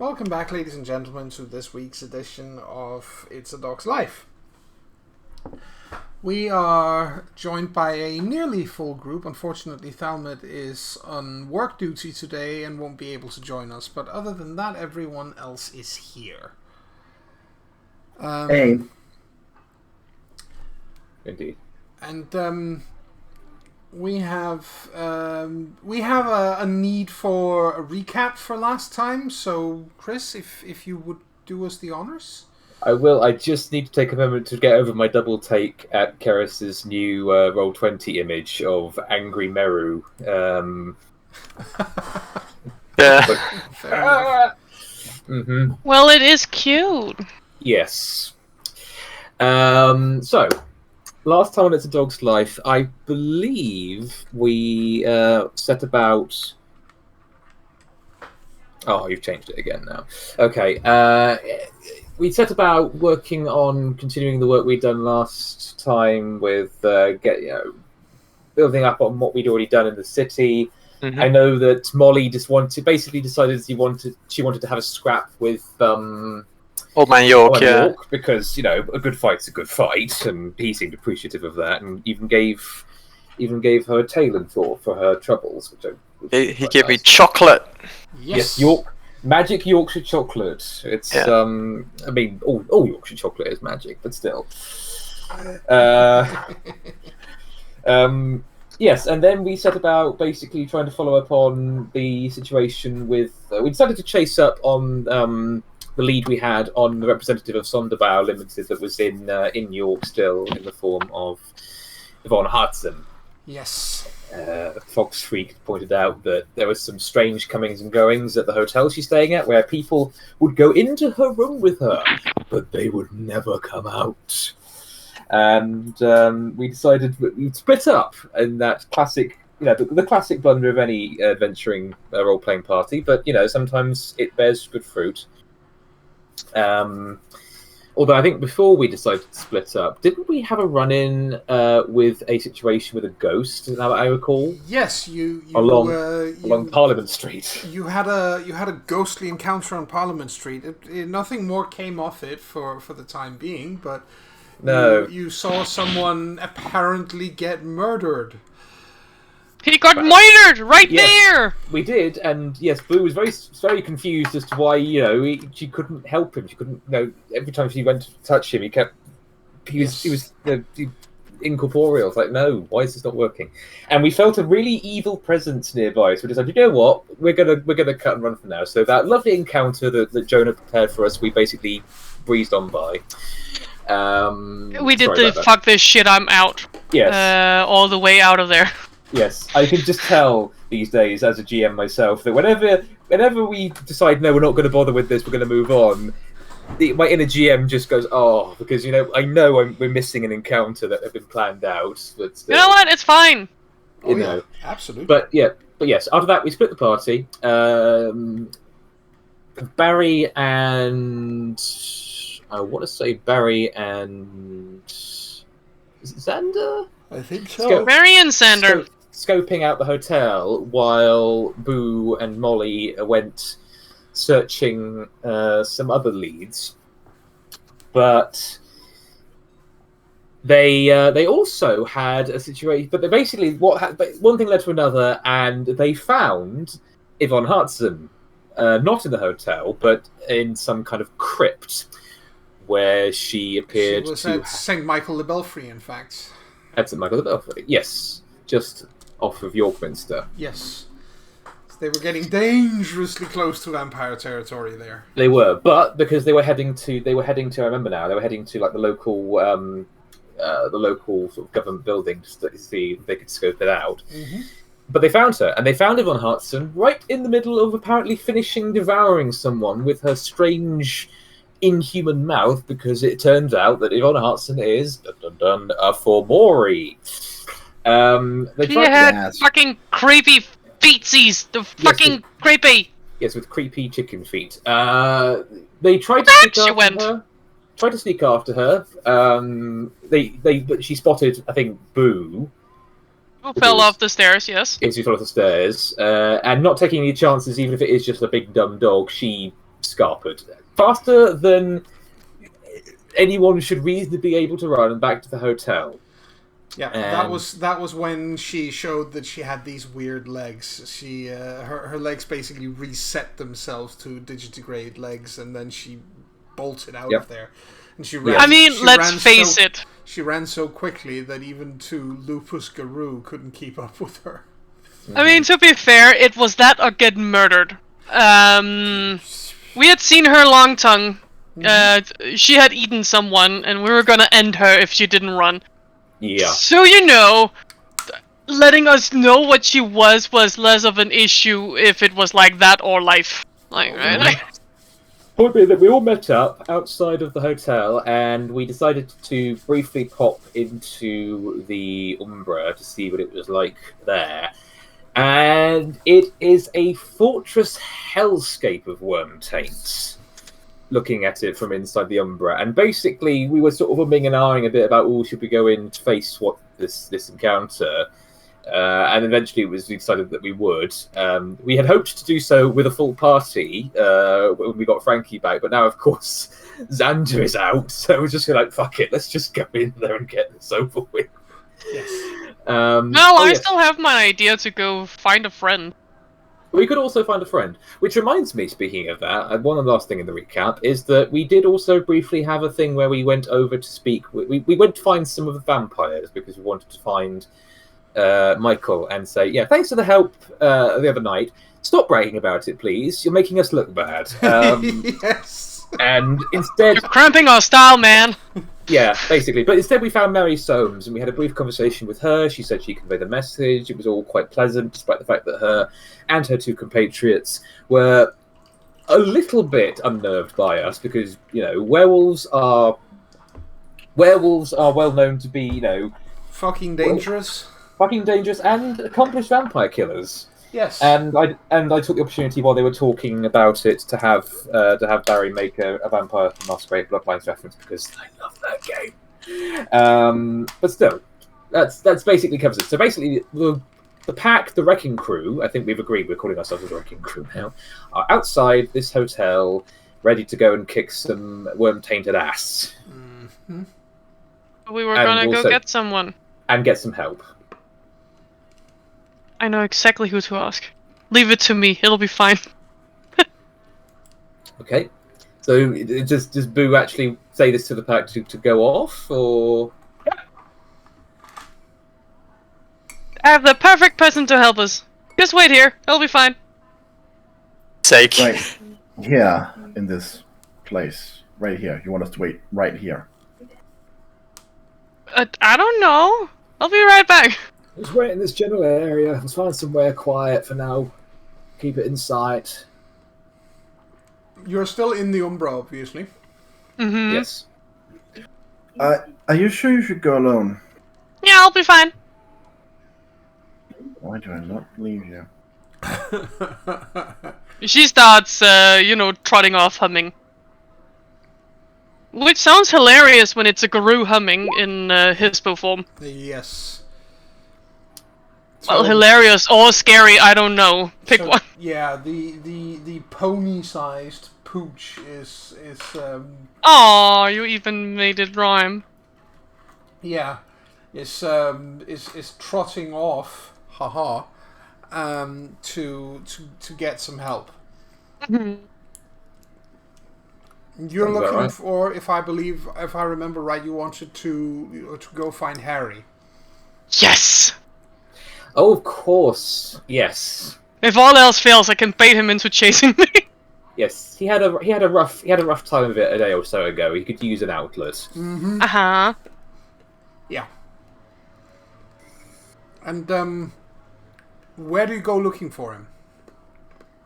Welcome back, ladies and gentlemen, to this week's edition of It's a Dog's Life. We are joined by a nearly full group. Unfortunately, Thalmud is on work duty today and won't be able to join us. But other than that, everyone else is here. Hey. Indeed. And we have a need for a recap for last time. So, Chris, if you would do us the honors. I will. I just need to take a moment to get over my double take at Keris's new Roll20 image of Angry Meru. Well, it is cute. Yes. So, last time on It's a Dog's Life, I believe we set about... Oh, you've changed it again now. Okay. We set about working on continuing the work we'd done last time with building up on what we'd already done in the city. Mm-hmm. I know that Molly basically decided she wanted to have a scrap with Old Man York, York, because a good fight's a good fight, and he seemed appreciative of that, and even gave her a tail for her troubles. Which he gave me chocolate. Yes, York. Magic Yorkshire chocolate. It's I mean, all Yorkshire chocolate is magic, but still. Yes, and then we set about basically trying to follow up on the situation with. We decided to chase up on the lead we had on the representative of Sonderbau Limited that was in York still, in the form of Yvonne Hudson. Yes. Fox Freak pointed out that there was some strange comings and goings at the hotel she's staying at, where people would go into her room with her, but they would never come out. And we decided we'd split up in that classic, the classic blunder of any adventuring role-playing party. But sometimes it bears good fruit. Although I think before we decided to split up, didn't we have a run-in with a situation with a ghost? Is that what I recall? Yes, you along Parliament Street. You had a ghostly encounter on Parliament Street. Nothing more came off it for the time being, but no, you saw someone apparently get murdered. He got murdered there. We did, and yes, Boo was very confused as to why she couldn't help him. She couldn't. Every time she went to touch him, he was incorporeal. It's like, no, why is this not working? And we felt a really evil presence nearby, so we decided, you know what, we're gonna cut and run for now. So that lovely encounter that Jonah prepared for us, we basically breezed on by. We did the fuck this shit, I'm out. Yes. All the way out of there. Yes, I can just tell these days as a GM myself that whenever we decide, no, we're not going to bother with this, we're going to move on, my inner GM just goes, oh, because I know we're missing an encounter that had been planned out. But still, you know what? It's fine. Absolutely. But yes. After that, we split the party. Barry and I want to say Barry and Xander. I think so. Barry and Xander. Scoping out the hotel while Boo and Molly went searching some other leads, but they also had a situation. But they basically one thing led to another, and they found Yvonne Hudson, not in the hotel, but in some kind of crypt where she appeared. She was at St. Michael the Belfry, in fact. At St. Michael the Belfry, yes, just off of Yorkminster. Yes. They were getting dangerously close to vampire territory there. They were, but because they were heading to I remember now, they were heading to like the local sort of government building to see if they could scope it out. Mm-hmm. But they found her, and they found Yvonne Hudson right in the middle of apparently finishing devouring someone with her strange inhuman mouth, because it turns out that Yvonne Hudson is a Formori. She had fucking creepy feetsies. The fucking creepy. Yes, with creepy chicken feet. They tried to sneak after her. She spotted, I think, Boo. Who fell off the stairs? Yes. Yes, he fell off the stairs, and not taking any chances, even if it is just a big dumb dog. She scarpered. Faster than anyone should reasonably be able to run back to the hotel. Yeah, And that was when she showed that she had these weird legs. She her legs basically reset themselves to digidegrade legs, and then she bolted out of there. And she ran. I mean, let's face it. She ran so quickly that even Lupus Garou couldn't keep up with her. I mean, to be fair, it was that or get murdered. We had seen her long tongue. She had eaten someone, and we were gonna end her if she didn't run. yeah. So, letting us know what she was less of an issue if it was like that or life. Right? Point being that we all met up outside of the hotel, and we decided to briefly pop into the Umbra to see what it was like there. And it is a fortress hellscape of worm taints. Looking at it from inside the Umbra, and basically we were sort of umming and ahhing a bit about, should we go in to face what this encounter? And eventually we decided that we would. We had hoped to do so with a full party when we got Frankie back, but now of course Xander is out, so we're just like, fuck it, let's just go in there and get this over with. Yes. I still have my idea to go find a friend. We could also find a friend. Which reminds me, speaking of that, one last thing in the recap is that we did also briefly have a thing where we went over to speak. We went to find some of the vampires because we wanted to find Michael and say, yeah, thanks for the help the other night. Stop bragging about it, please. You're making us look bad. Yes. And instead... You're cramping our style, man. Yeah, basically. But instead we found Mary Soames, and we had a brief conversation with her. She said she conveyed the message. It was all quite pleasant, despite the fact that her and her two compatriots were a little bit unnerved by us, because, werewolves are well known to be, fucking dangerous. Fucking dangerous and accomplished vampire killers. Yes. And I took the opportunity while they were talking about it to have Barry make a Vampire Masquerade Bloodlines reference, because I love that game. But still, that's basically covers it. So basically, the pack, the Wrecking Crew, I think we've agreed we're calling ourselves the Wrecking Crew now, are outside this hotel, ready to go and kick some worm-tainted ass. Mm-hmm. We were gonna go get someone. And get some help. I know exactly who to ask. Leave it to me. It'll be fine. Okay. So does Boo actually say this to the pack to go off, or? I have the perfect person to help us. Just wait here. It'll be fine. Sake. Right here, in this place. Right here. You want us to wait right here? I don't know. I'll be right back. Let's wait in this general area. Let's find somewhere quiet for now. Keep it in sight. You're still in the Umbra, obviously. Mm-hmm. Yes. Are you sure you should go alone? Yeah, I'll be fine. Why do I not believe you? She starts, trotting off humming. Which sounds hilarious when it's a Garou humming in Hispo form. Yes. Well, hilarious or scary, I don't know. Pick one. Yeah, the pony-sized pooch is Aw, you even made it rhyme. Yeah, is trotting off, haha, to get some help. You're Sounds looking right. for, if I remember right, you wanted to go find Harry. Yes! Oh, of course. Yes. If all else fails, I can bait him into chasing me. Yes. He had a rough time of it a day or so ago. He could use an outlet. Mm-hmm. Uh-huh. Yeah. And where do you go looking for him?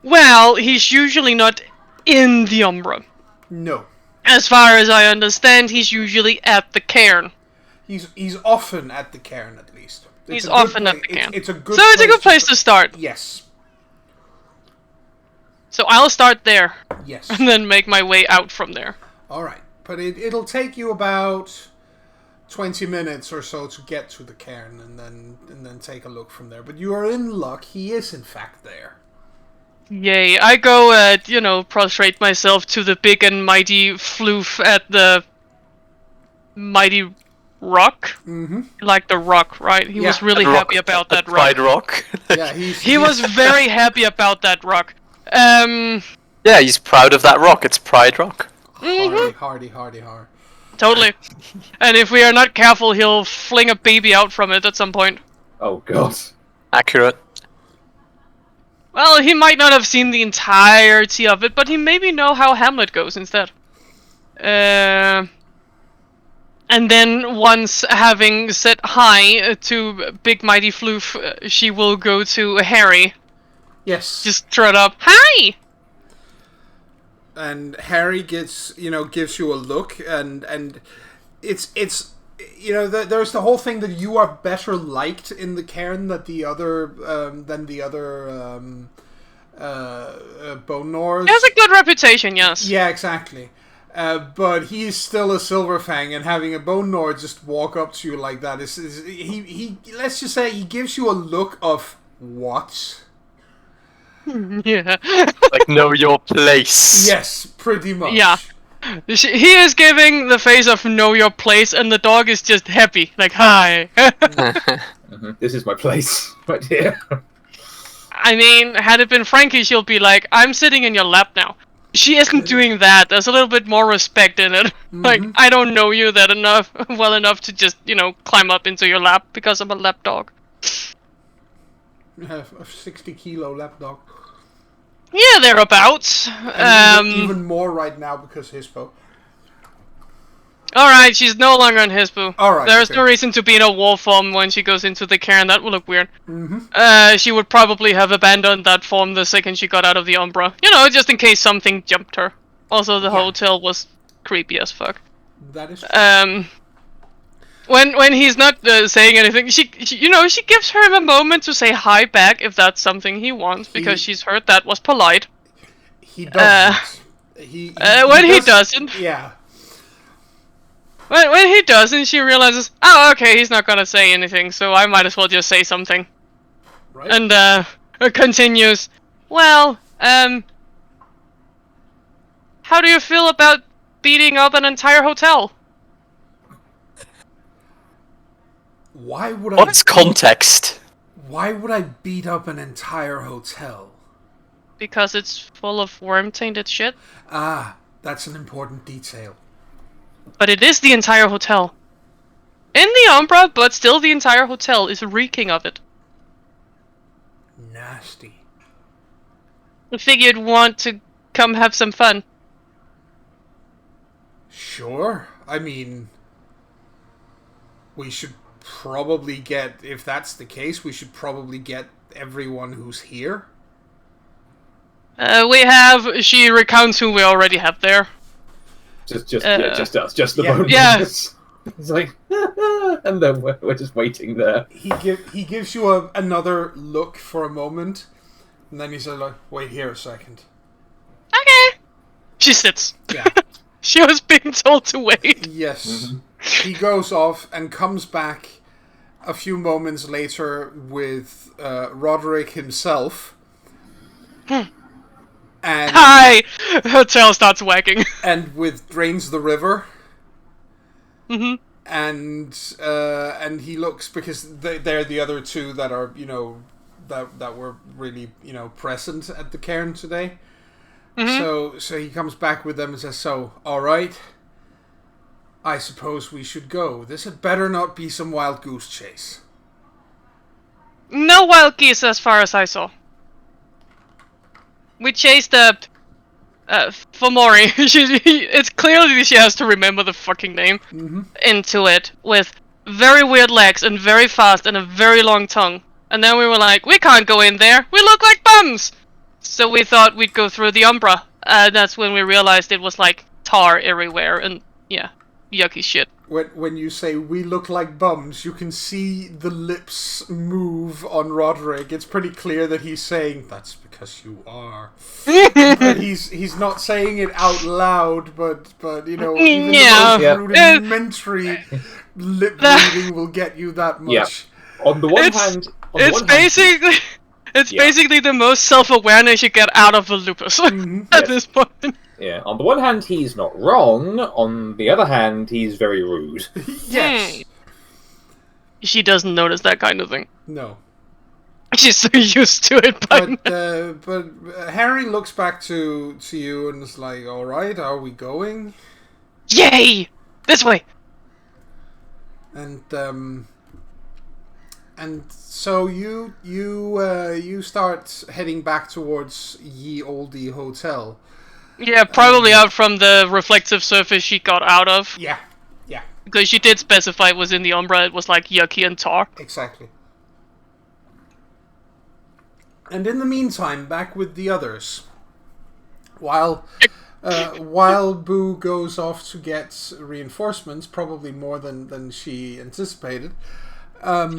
Well, he's usually not in the Umbra. No. As far as I understand, he's usually at the cairn. He's often at the cairn, at least. He's often at the cairn. It's a good. So it's a good place to start. Yes. So I'll start there. Yes. And then make my way out from there. All right, but it'll take you about 20 minutes or so to get to the cairn, and then take a look from there. But you are in luck. He is in fact there. Yay! I go, prostrate myself to the big and mighty floof at the mighty rock. Mm-hmm. Like the rock, right? He was really happy about that rock. Pride rock. Yeah, He was very happy about that rock. Yeah, he's proud of that rock. It's Pride Rock. Hardy. Totally. And if we are not careful, he'll fling a baby out from it at some point. Oh god. Accurate. Well, he might not have seen the entirety of it, but he maybe know how Hamlet goes instead. And then once having said hi to Big Mighty Floof, she will go to Harry. Yes. Just straight up, hi! And Harry gives you a look, and it's there's the whole thing that you are better liked in the cairn than the other Bone Gnawers. He has a good reputation, yes. Yeah, exactly. But he's still a Silverfang, and having a Bone Gnawer just walk up to you like that he let's just say he gives you a look of what? Yeah. Like, know your place. Yes, pretty much. Yeah. He is giving the face of know your place, and the dog is just happy. Like, hi. This is my place, right here. I mean, had it been Frankie, she'll be like, I'm sitting in your lap now. She isn't doing that. There's a little bit more respect in it. Like, I don't know you well enough to just, climb up into your lap because I'm a lap dog. You have a 60-kilo lapdog. Yeah, thereabouts. Even more right now because Hispo. Alright, she's no longer in Hispo. Alright. There's no reason to be in a wolf form when she goes into the cairn. That would look weird. She would probably have abandoned that form the second she got out of the Umbra. Just in case something jumped her. Also, the hotel was creepy as fuck. That is true. When he's not saying anything, she gives him a moment to say hi back if that's something he wants, because she's heard that was polite. He doesn't. When he doesn't. Yeah. When he doesn't, she realizes, oh, okay, he's not gonna say anything, so I might as well just say something. Right. And, continues, well, how do you feel about beating up an entire hotel? What's context? Why would I beat up an entire hotel? Because it's full of worm-tainted shit. Ah, that's an important detail. But it is the entire hotel. In the Umbra, but still the entire hotel is reeking of it. Nasty. I figured you'd want to come have some fun. Sure. I mean, we should probably if that's the case, we should probably get everyone who's here. She recounts who we already have there. Just us, just the Bone Yeah. Gnawers. It's like, and then we're just waiting there. He gives you another look for a moment, and then he says, like, wait here a second. Okay. She sits. Yeah. She was being told to wait. Yes. He goes off and comes back a few moments later with Roderick himself. And Hi! Her tail starts wagging. And with Drains the River. Mm-hmm. And he looks, because they're the other two that are, that were really, present at the cairn today. Mm-hmm. So he comes back with them and says, so, alright, I suppose we should go. This had better not be some wild goose chase. No wild geese as far as I saw. We chased Fomori. It's clearly she has to remember the fucking name. Into it with very weird legs and very fast and a very long tongue. And then we were like, we can't go in there. We look like bums. So we thought we'd go through the Umbra. That's when we realized it was like tar everywhere and yeah, yucky shit. When you say we look like bums, you can see the lips move on Roderick. It's pretty clear that he's saying, that's because you are. But he's not saying it out loud, but even the most rudimentary lip reading will get you that much. Yeah. On the one hand... It's Yeah. basically the most self-awareness you get out of a lupus at this point. Yeah. On the one hand, he's not wrong. On the other hand, he's very rude. Yes. She doesn't notice that kind of thing. No. She's so used to it by now. But Harry looks back to you and is like, "All right, are we going?" Yay! This way! And so you start heading back towards Ye Olde Hotel. Yeah, probably out from the reflective surface she got out of. Yeah, Because she did specify it was in the Umbra, it was like yucky and tar. exactly. And in the meantime, back with the others, while Boo goes off to get reinforcements, probably more than she anticipated.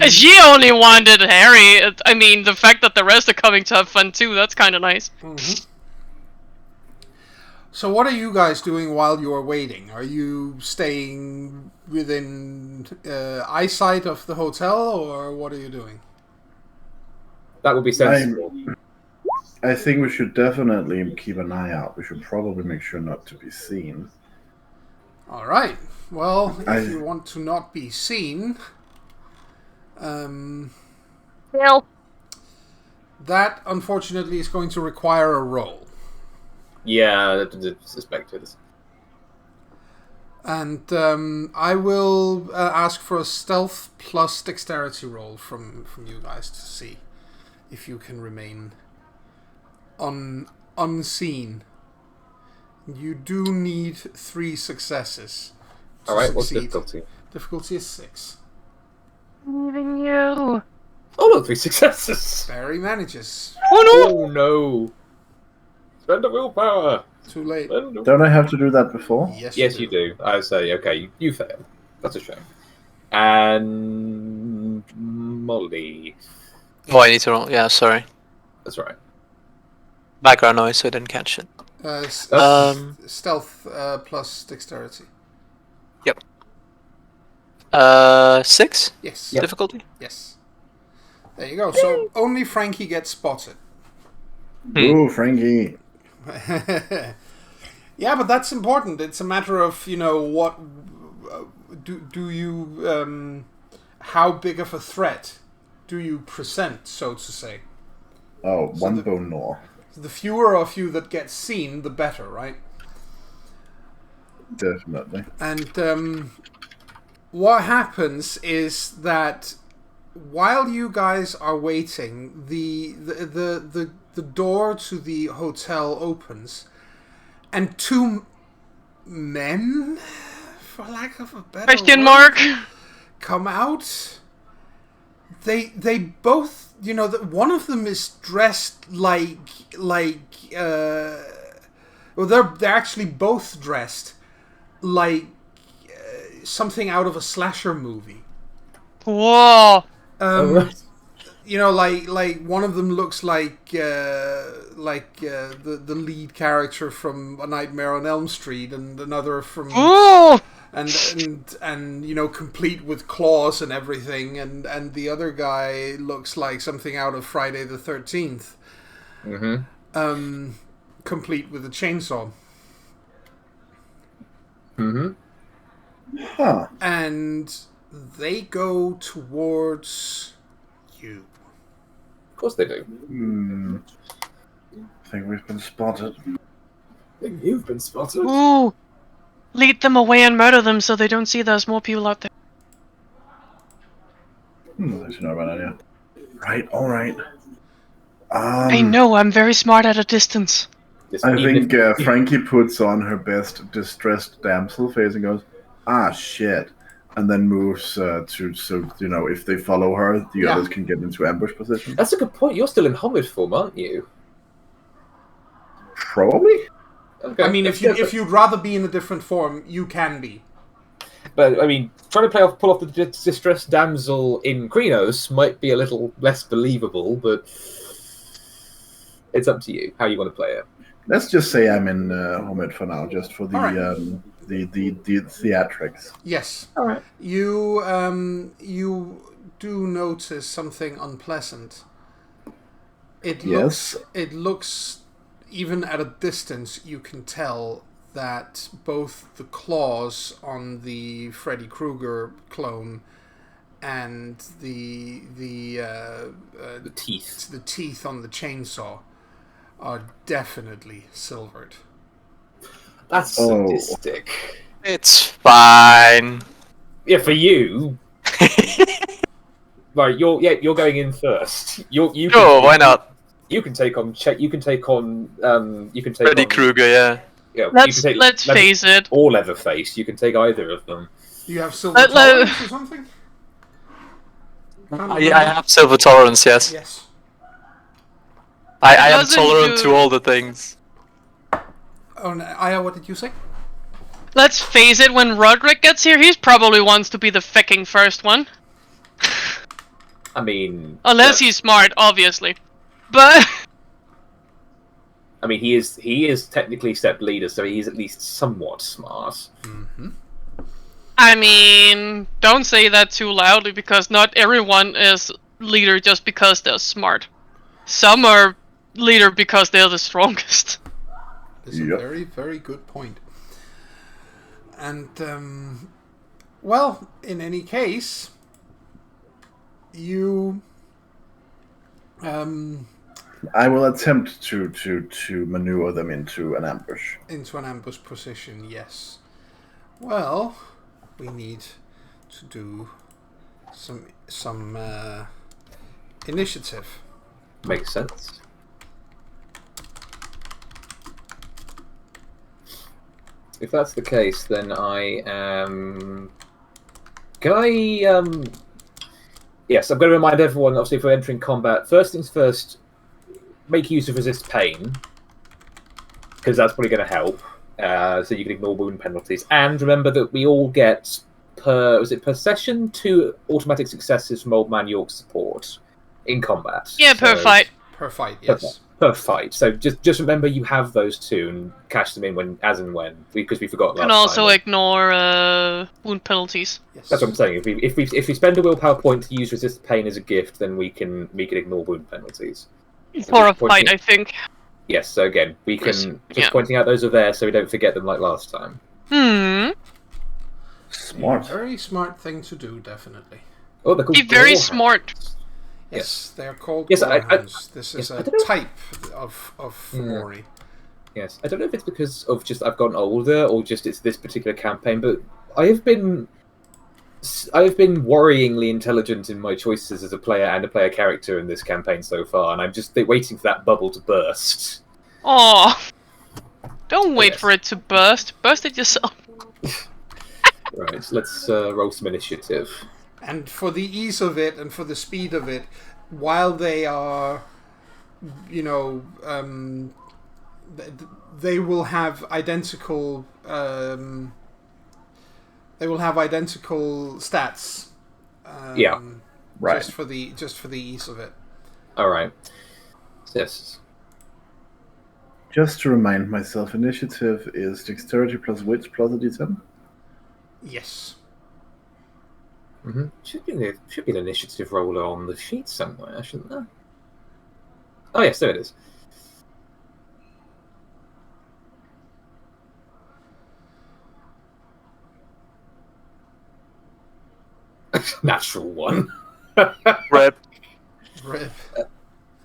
She only wanted Harry. I mean, the fact that the rest are coming to have fun too, that's kind of nice. Mm-hmm. So what are you guys doing while you're waiting? Are you staying within eyesight of the hotel, or what are you doing? That would be sensible. I think we should definitely keep an eye out. We should probably make sure not to be seen. All right. Well, if you want to not be seen, Well, that unfortunately is going to require a roll. Yeah, I suspected. And I will ask for a stealth plus dexterity roll from you guys to see if you can remain unseen. You do need 3 successes to Alright, what's succeed. difficulty? Difficulty is 6. even you. Oh no, 3 successes! Barry manages. Oh no! Oh no! Spend a willpower! Too late. Don't I have to do that before? Yes, Yes, you do. I say, okay, you fail. That's a shame. And Molly. Oh, I need to roll. Yeah, sorry. That's right. Background noise, so I didn't catch it. Stealth plus dexterity. 6? Yes. Difficulty? Yes. There you go. So only Frankie gets spotted. Ooh, Frankie. Yeah, but that's important. It's a matter of, what do you how big of a threat do you present, so to say? Oh, one bone more. The fewer of you that get seen, the better, right? Definitely. And what happens is that while you guys are waiting, the door to the hotel opens, and 2 men, for lack of a better Question word, mark? come out. They both, one of them is dressed like well, they're actually both dressed like something out of a slasher movie. Whoa! Like one of them looks like the lead character from A Nightmare on Elm Street, and another from Ooh! and complete with claws and everything, and the other guy looks like something out of Friday the 13th. Mm-hmm. Complete with a chainsaw. Mm-hmm. Huh. And they go towards you. Of course they do. I think we've been spotted. I think you've been spotted. Ooh! Lead them away and murder them so they don't see there's more people out there. That's not a bad idea. Right, alright. I know, I'm very smart at a distance. I think Frankie puts on her best distressed damsel face and goes, "Ah, shit," and then moves so if they follow her, the others can get into ambush position. That's a good point. You're still in homage form, aren't you? Probably. Okay. I mean, if you'd rather be in a different form, you can be. But I mean, trying to pull off the distressed damsel in Krenos might be a little less believable, but it's up to you how you want to play it. Let's just say I'm in homage for now, just for the the theatrics. Yes. All right. You do notice something unpleasant. It Yes. looks, even at a distance, you can tell that both the claws on the Freddy Krueger clone and the teeth on the chainsaw are definitely silvered. That's sadistic. It's fine. Yeah, for you. Right, you're going in first. You Sure, why not? You can take on Freddy Krueger, yeah. Yeah, Let's face it. Or Leatherface. You can take either of them. You have silver tolerance or something? I have silver tolerance, yes. Yes. I am tolerant to all the things. Oh, no, Aya, what did you say? Let's face it, when Roderick gets here, he probably wants to be the fucking first one. I mean... Unless he's smart, obviously. But... I mean, he is technically step leader, so he's at least somewhat smart. Mm-hmm. I mean, don't say that too loudly, because not everyone is leader just because they're smart. Some are leader because they're the strongest. That's a very, very good point. And, well, in any case, you... I will attempt to maneuver them into an ambush. Into an ambush position, yes. Well, we need to do some initiative. Makes sense. If that's the case, then I am... Can I... Yes, I'm going to remind everyone, obviously, if we're entering combat, first things first, make use of resist pain, because that's probably going to help, so you can ignore wound penalties. And remember that we all get, per session, 2 automatic successes from Old Man York's support in combat. Yeah, per fight. Per fight, yes. Per fight. So just remember you have those 2 and cash them in as and when, because we forgot last time. And also ignore wound penalties. Yes. That's what I'm saying. If we spend a willpower point to use resist pain as a gift, then we can ignore wound penalties. For a fight, I think. Yes, so again, we can pointing out those are there so we don't forget them like last time. Smart. Very smart thing to do, definitely. Oh, they're called Be very Gorehounds. smart. Yes, they're called Yes, Gorehounds. This is I a don't know. type of Mori. Yes, I don't know if it's because of just I've gotten older or just it's this particular campaign, but I have been worryingly intelligent in my choices as a player and a player character in this campaign so far, and I'm just waiting for that bubble to burst. Aw. Don't wait for it to burst. Burst it yourself. Right, so let's roll some initiative. And for the ease of it and for the speed of it, while they are, they will have identical. They will have identical stats. Yeah, right. Just for the ease of it. All right. Yes. Just to remind myself, initiative is dexterity plus wit plus a d10. Yes. Mm-hmm. Should be an initiative roller on the sheet somewhere, shouldn't there? Oh yes, there it is. Natural one. Rip. Rip.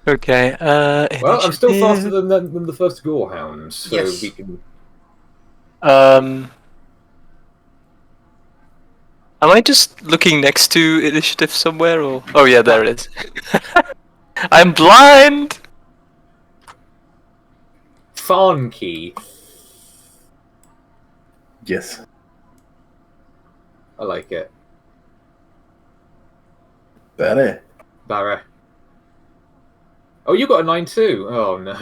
Okay, Well, I'm still faster than the first Gorehound, so Yes. we can... Am I just looking next to initiative somewhere, or... Oh yeah, there it is. I'm blind! Farn key. Yes. I like it. Barry. Barra. Oh, you got a 9 too. Oh no.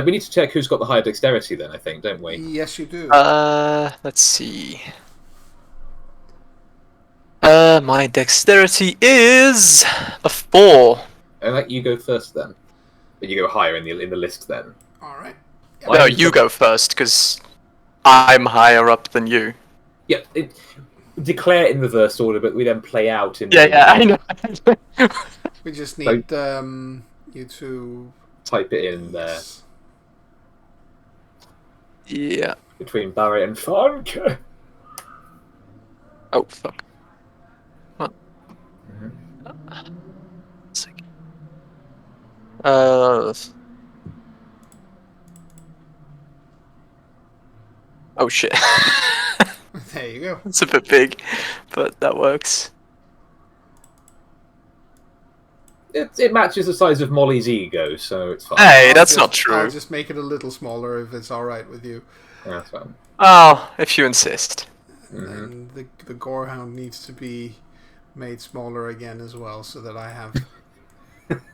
We need to check who's got the higher dexterity then, I think, don't we? Yes, you do. Let's see. My dexterity is a 4. I'll let you go first then. But you go higher in the list then. All right. Why No, don't you go first, because I'm higher up than you. Yeah, declare it in reverse order, but we then play out in. Yeah, I know. We just need you to type it in there. Yes. Yeah. Between Barry and Funk. Oh fuck. What? Oh shit. There you go. It's a bit big, but that works. It matches the size of Molly's ego, so it's fine. Hey, that's not true. I'll just make it a little smaller if it's alright with you. Yeah, that's fine. Oh, if you insist. And the Gorehound needs to be made smaller again as well, so that I have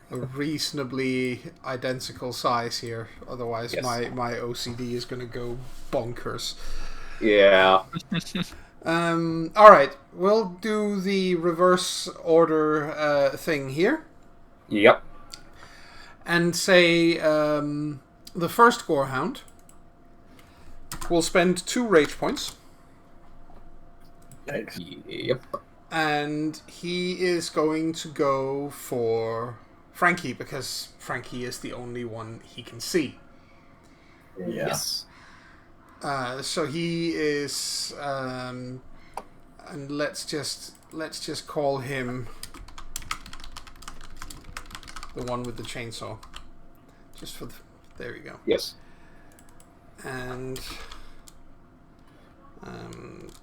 a reasonably identical size here. Otherwise, Yes. my OCD is going to go bonkers. Yeah. Alright, we'll do the reverse order thing here. Yep. And say the first Gorehound will spend 2 rage points. Thanks. Yep. And he is going to go for Frankie, because Frankie is the only one he can see. Yeah. Yes. So he is, and let's just call him the one with the chainsaw. Just for there we go. Yes. And and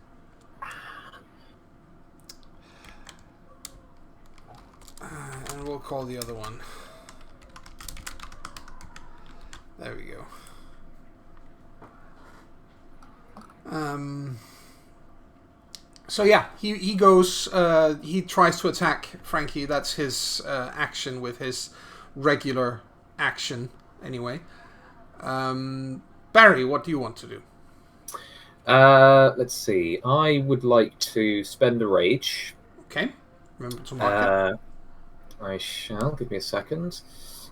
we'll call the other one. There we go. So yeah, he goes. He tries to attack Frankie. That's his action with his regular action. Anyway, Barry, what do you want to do? Let's see. I would like to spend a rage. Okay, remember to mark it. I shall. Give me a second.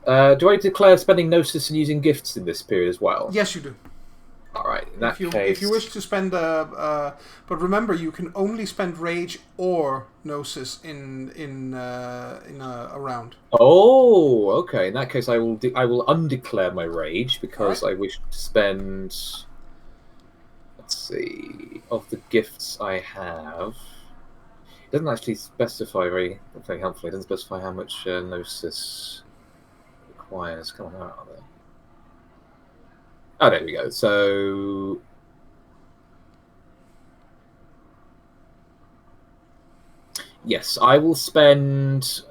Do I declare spending Gnosis and using gifts in this period as well? Yes, you do. All right. In that case, If you wish to spend but remember, you can only spend rage or gnosis in a round. Oh, okay. In that case, I will undeclare my rage because I wish to spend. Let's see. Of the gifts I have, it doesn't actually specify very helpfully. It doesn't specify how much gnosis requires. Come on, where are they? Oh, there we go. So, yes, I will spend,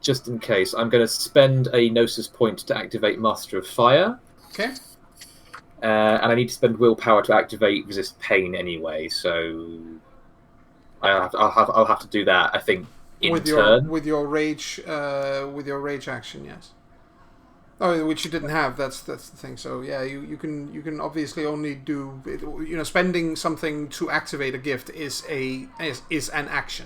just in case, I'm going to spend a Gnosis point to activate Master of Fire. Okay. And I need to spend willpower to activate Resist Pain anyway, so I'll have to do that, I think, in turn. With your rage action, yes. Oh, which you didn't have. That's the thing. So yeah, you can obviously only do, spending something to activate a gift is an action.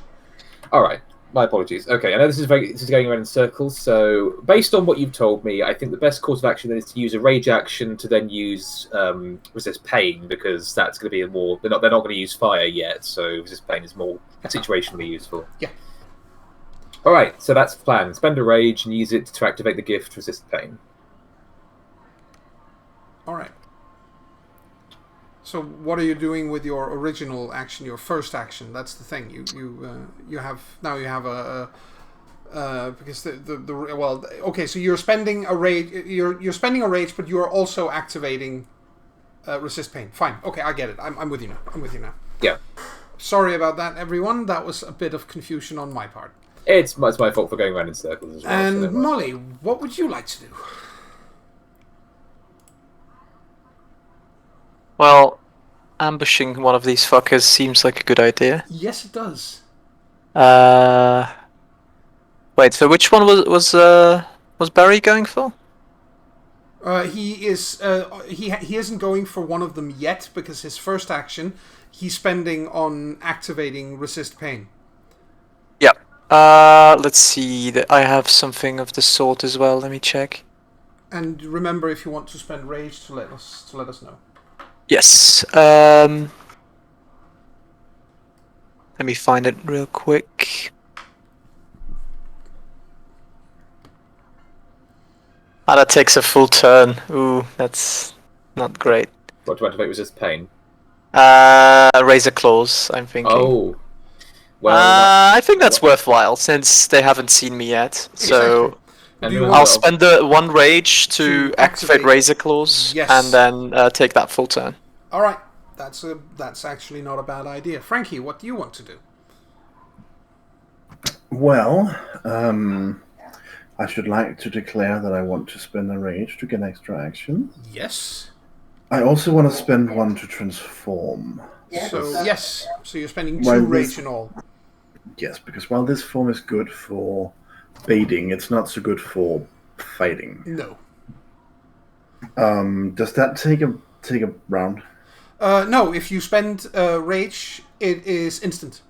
All right, my apologies. Okay, I know this is going around in circles. So based on what you've told me, I think the best course of action then is to use a rage action to then use Resist Pain, because that's going to be a more. They're not going to use fire yet, so Resist Pain is more situationally useful. Yeah. All right, so that's the plan. Spend a rage and use it to activate the gift Resist Pain. All right. So what are you doing with your original action, your first action? That's the thing. You have a because so you're spending a rage. You're spending a rage, but you are also activating Resist Pain. Fine. Okay, I get it. I'm with you now. Yeah. Sorry about that, everyone. That was a bit of confusion on my part. It's my fault for going around in circles as well. And so Molly, what would you like to do? Well, ambushing one of these fuckers seems like a good idea. Yes, it does. Wait, so which one was Barry going for? He isn't going for one of them yet, because his first action he's spending on activating Resist Pain. Yeah. Let's see. I have something of the sort as well. Let me check. And remember, if you want to spend rage, to let us know. Yes. Let me find it real quick. Ah, that takes a full turn. Ooh, that's not great. What to activate resist pain? Razor Claws, I'm thinking. Oh. Well, I think that's worthwhile since they haven't seen me yet. So Exactly. I'll spend the 1 rage to activate Razor Claws, Yes. and then take that full turn. All right, that's actually not a bad idea. Frankie, what do you want to do? Well, I should like to declare that I want to spend a rage to get extra action. Yes. I also want to spend 1 to transform. So yes, so you're spending 2 rage in all. Yes, because while this form is good for baiting, it's not so good for fighting. No. Does that take a round? No, if you spend rage, it is instant.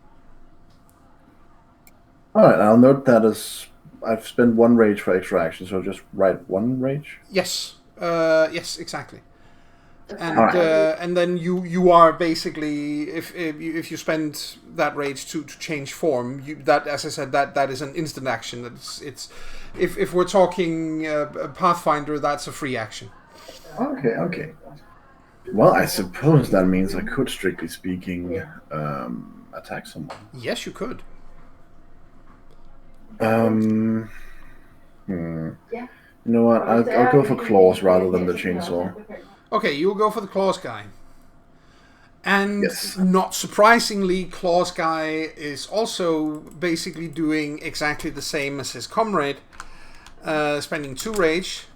Alright, I'll note that as I've spent 1 rage for extra action, so I'll just write 1 rage? Yes. Yes, exactly. And then you are basically, if you spend that rage to change form, that, as I said, that is an instant action. It's if we're talking Pathfinder, that's a free action. Okay. Well, I suppose that means I could, strictly speaking, attack someone. Yes, you could. You know what? I'll go for claws rather than the chainsaw. Okay, you'll go for the Claws guy. And Yes. not surprisingly, Claws guy is also basically doing exactly the same as his comrade, spending 2 rage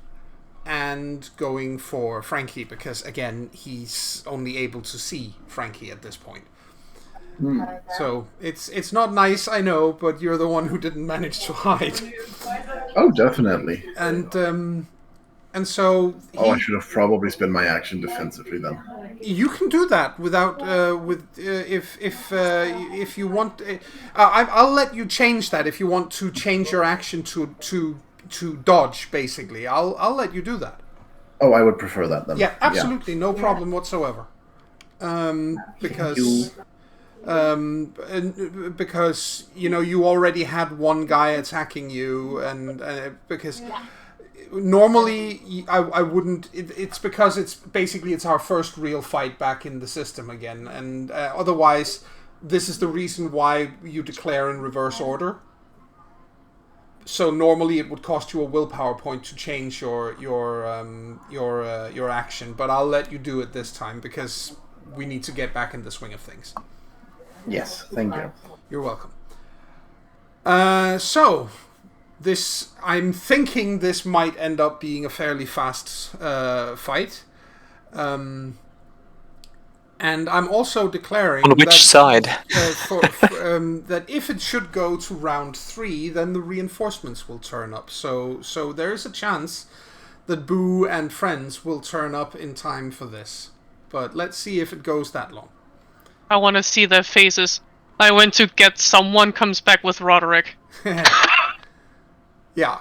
and going for Frankie, because again, he's only able to see Frankie at this point. So it's not nice, I know, but you're the one who didn't manage to hide. Oh, definitely. And so I should have probably spent my action defensively then. you can do that without if you want. I'll let you change that if you want to change your action to dodge. Basically, I'll let you do that. Oh, I would prefer that then. Yeah, absolutely, no problem whatsoever. Because you already had 1 guy attacking you, and because. Normally, I wouldn't. It's because it's our first real fight back in the system again, and otherwise, this is the reason why you declare in reverse order. So normally, it would cost you a willpower point to change your action, but I'll let you do it this time because we need to get back in the swing of things. Yes, thank you. You're welcome. So. I'm thinking this might end up being a fairly fast fight. And I'm also declaring On which side? that if it should go to round 3, then the reinforcements will turn up. So there is a chance that Boo and friends will turn up in time for this. But let's see if it goes that long. I want to see their faces. I went to get someone comes back with Roderick. Yeah.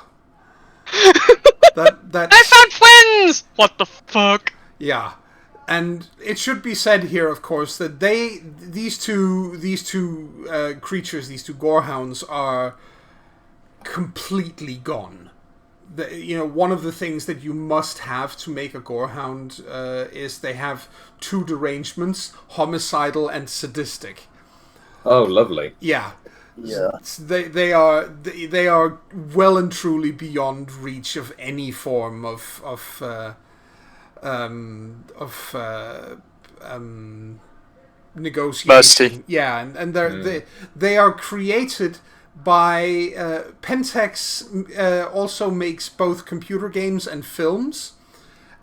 I found friends! What the fuck? Yeah. And it should be said here, of course, that these two creatures, these 2 gorehounds, are completely gone. One of the things that you must have to make a gorehound is they have 2 derangements: homicidal and sadistic. Oh, lovely. Yeah. Yeah. They are well and truly beyond reach of any form of negotiation. Mercy. Yeah, and they are created by Pentex. Also makes both computer games and films.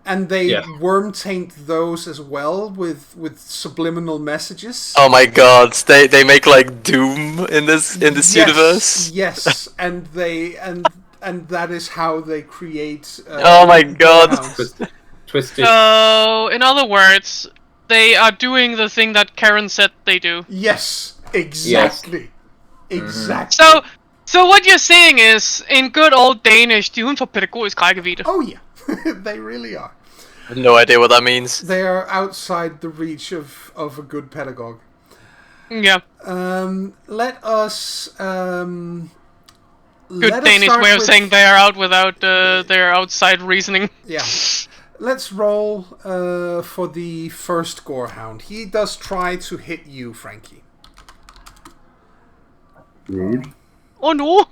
And they worm taint those as well with subliminal messages. Oh my god, they make like Doom in this universe. Yes, and that is how they create. Oh my god. Twisted. So, in other words, they are doing the thing that Karen said they do. Yes, exactly. Yes. Exactly. So what you're saying is, in good old Danish, de er uden for pædagogisk rækkevidde. Oh yeah, they really are. No idea what that means. They are outside the reach of a good pedagogue. Yeah. Let us. Good Let us Danish start way of with- saying they are out without their outside reasoning. Yeah. Let's roll for the first Gorehound. He does try to hit you, Frankie. Rude. Oh no!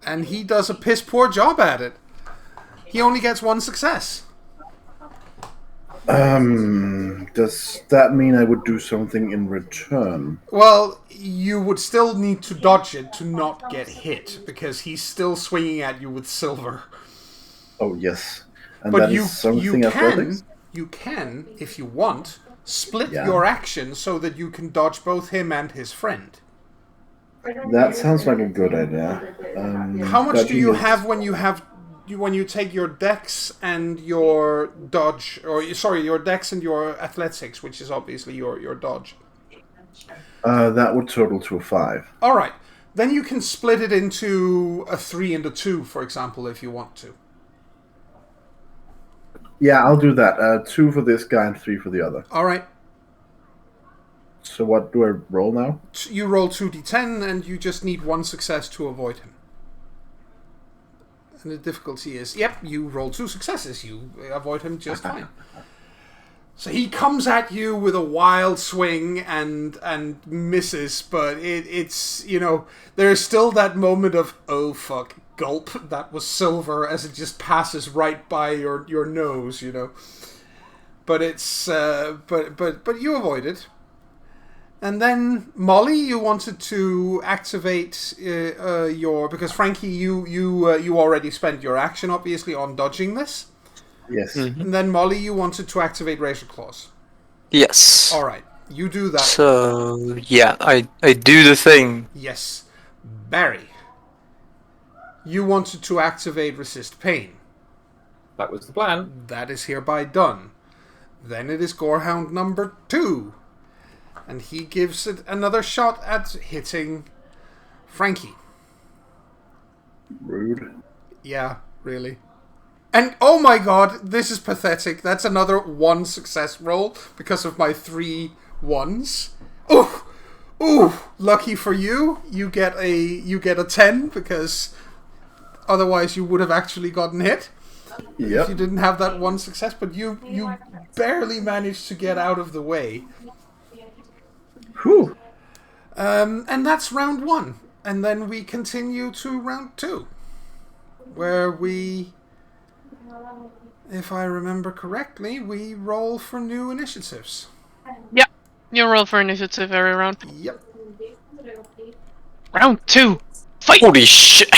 And he does a piss poor job at it. He only gets one success. Does that mean I would do something in return? Well, you would still need to dodge it to not get hit, because he's still swinging at you with silver. Oh, yes. And But that you is something athletics? can, if you want, split Yeah. your action so that you can dodge both him and his friend. That sounds like a good idea. How much do dodging you is- have when you take your dex and your dodge, or sorry, your dex and your athletics, which is obviously your dodge? That would total to a 5. All right, then you can split it into a 3 and a 2, for example, if you want to. Yeah, I'll do that. 2 for this guy and 3 for the other. All right, So what do I roll now? you roll 2d10, and you just need one success to avoid him. And the difficulty is, yep, you roll 2 successes. You avoid him just fine. So he comes at you with a wild swing and misses, but it's, you know, there's still that moment of, oh fuck, gulp, that was silver, as it just passes right by your nose, you know. But it's, but you avoid it. And then, Molly, you wanted to activate your... Because, Frankie, you already spent your action, obviously, on dodging this. Yes. And then, Molly, you wanted to activate Racial Claws. Yes. All right, you do that. So, yeah, I do the thing. Yes. Barry, you wanted to activate Resist Pain. That was the plan. That is hereby done. Then it is Gorehound number 2. And he gives it another shot at hitting Frankie. Rude. Yeah, really. And oh my god, this is pathetic. That's another 1 success roll because of my 3 1s. Ooh, lucky for you. You get a 10 because otherwise you would have actually gotten hit. If you Yep. didn't have that 1 success, but you barely managed to get out of the way. Whew. And that's round 1. And then we continue to round 2. Where we, if I remember correctly, we roll for new initiatives. Yep. You roll for initiative every round. Yep. Round 2. Fight! Holy shit!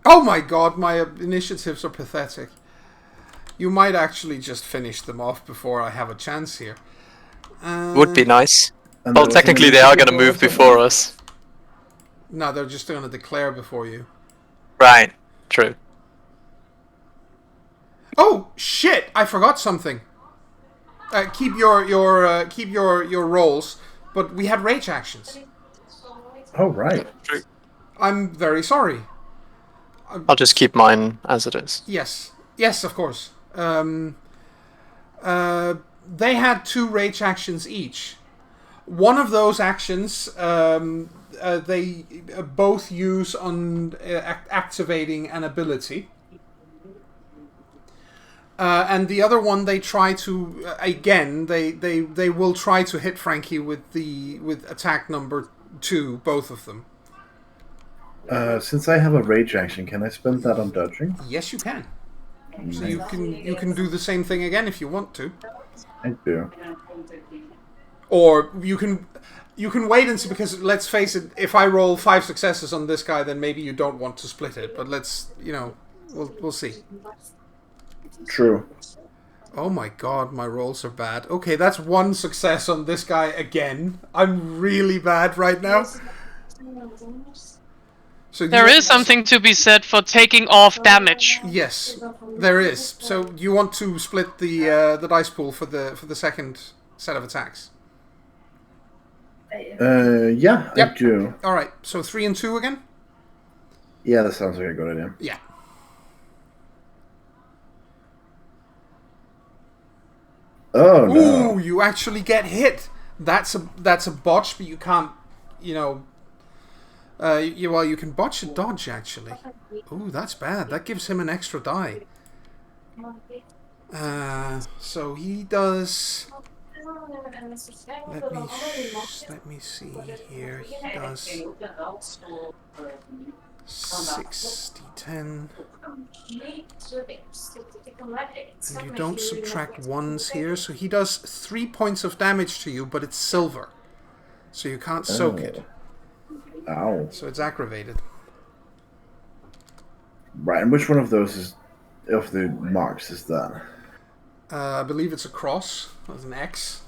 Oh my god, my initiatives are pathetic. You might actually just finish them off before I have a chance here. Would be nice. And Well, there was technically an they are gonna initiative move roll or before us. No, they're just going to declare before you. Right. True. Oh shit! I forgot something. Keep your rolls, but we had rage actions. something? Oh, right. I'm very sorry. I'll just keep mine as it is. Yes, of course. They had 2 rage actions each. One of those actions they both use on activating an ability. And the other one they try to again they will try to hit Frankie with attack number 2, both of them. Since I have a rage action, can I spend that on dodging? Yes, you can. So you can do the same thing again if you want to. I do. Or you can wait and see, because let's face it, if I roll 5 successes on this guy, then maybe you don't want to split it. But let's, we'll see. True. Oh my god, my rolls are bad. Okay, that's 1 success on this guy again. I'm really bad right now. So There is something to be said for taking off damage. Yes, there is. So you want to split the dice pool for the second set of attacks? Yeah, Yep. I do. All right. So 3 and 2 again. Yeah, that sounds like a good idea. Yeah. Oh no! Ooh, you actually get hit. That's a botch, but you can't. You know. You can botch a dodge actually. Ooh, that's bad. That gives him an extra die. So he does. Let me see here. He does 60, 10. And you don't subtract ones here, so he does 3 points of damage to you, but it's silver, so you can't soak it. Ow! So it's aggravated. Right, and which one of those of the marks is that? I believe it's a cross with an X.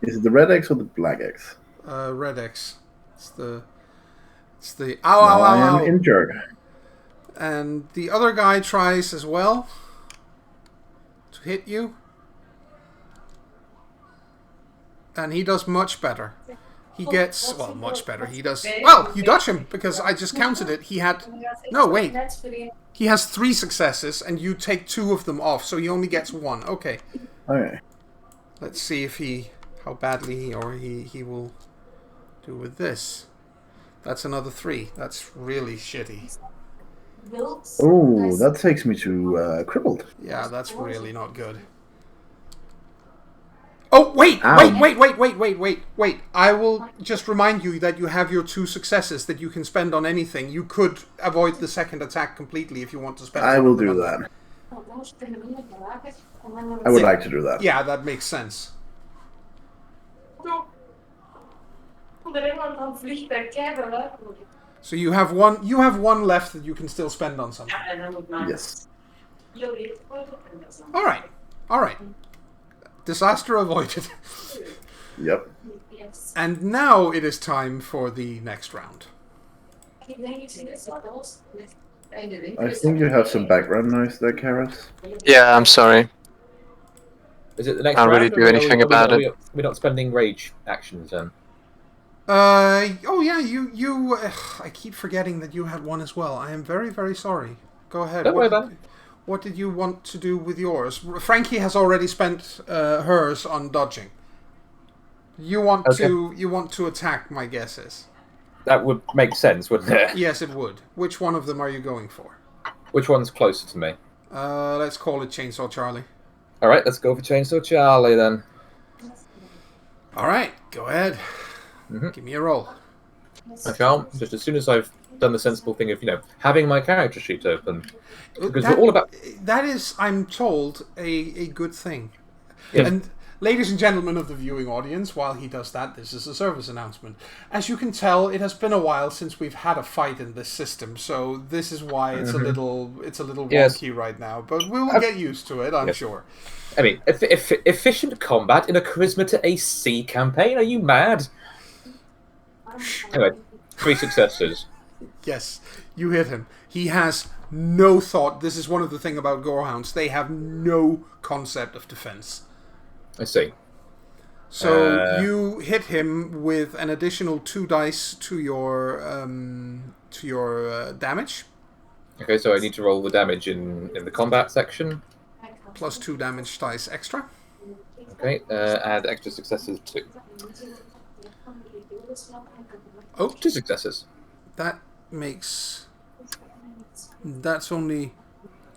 Is it the red X or the black X? Red X. It's the. Ow! I am injured. And the other guy tries as well to hit you, and he does much better. He gets much better. He does you dodge him because I just counted it. He had He has 3 successes, and you take 2 of them off, so he only gets 1. Okay. Okay. Let's see if how badly he will do with this. That's another 3. That's really shitty. Oh, that takes me to crippled. Yeah, that's really not good. Oh, wait! I will just remind you that you have your 2 successes that you can spend on anything. You could avoid the second attack completely if you want to spend. I will do that. I would like to do that. Yeah, that makes sense. So you have one. You have 1 left that you can still spend on something. Yes. All right. Disaster avoided. Yep. And now it is time for the next round. I think you have some background noise there, Karis. Yeah, I'm sorry. Is it the next Can't round? really do anything about it. We're not spending rage actions then. Oh yeah, you. I keep forgetting that you had 1 as well. I am very, very sorry. Go ahead. Don't worry about it. What did you want to do with yours? Frankie has already spent hers on dodging. You want to attack, my guess is. That would make sense, wouldn't it? Yes, it would. Which one of them are you going for? Which one's closer to me? Let's call it Chainsaw Charlie. All right, let's go for Chainsaw Charlie then. All right, go ahead. Give me a roll. I can't. Just as soon as I've done the sensible thing of, having my character sheet open. Because we're all about... That is, I'm told, a good thing. Yeah. And ladies and gentlemen of the viewing audience, while he does that, this is a service announcement. As you can tell, it has been a while since we've had a fight in this system, so this is why it's a little wonky right now. But we will get used to it, I'm sure. I mean, efficient combat in a CharismaToAC campaign? Are you mad? Anyway, 3 successes. Yes, you hit him. He has no thought. This is one of the things about Gorehounds. They have no concept of defense. I see. So you hit him with an additional 2 dice to your damage. Okay, so I need to roll the damage in the combat section. Plus 2 damage dice extra. Okay, add extra successes too. Oh, 2 successes. That's only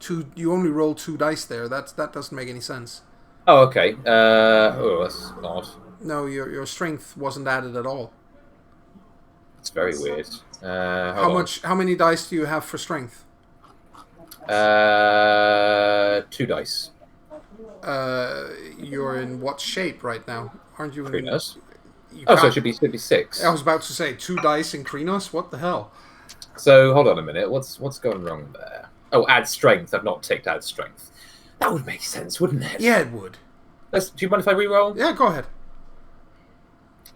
2. You only roll 2 dice there. That doesn't make any sense. Oh, okay. That's odd. No, your strength wasn't added at all. It's very weird. How many dice do you have for strength? 2 dice. You're in what shape right now? Aren't you in... Krynos. So it should be 6. I was about to say 2 dice in Krynos. What the hell? So hold on a minute. What's going wrong there? Oh, add strength. I've not ticked add strength. That would make sense, wouldn't it? Yeah, it would. Do you mind if I re-roll? Yeah, go ahead.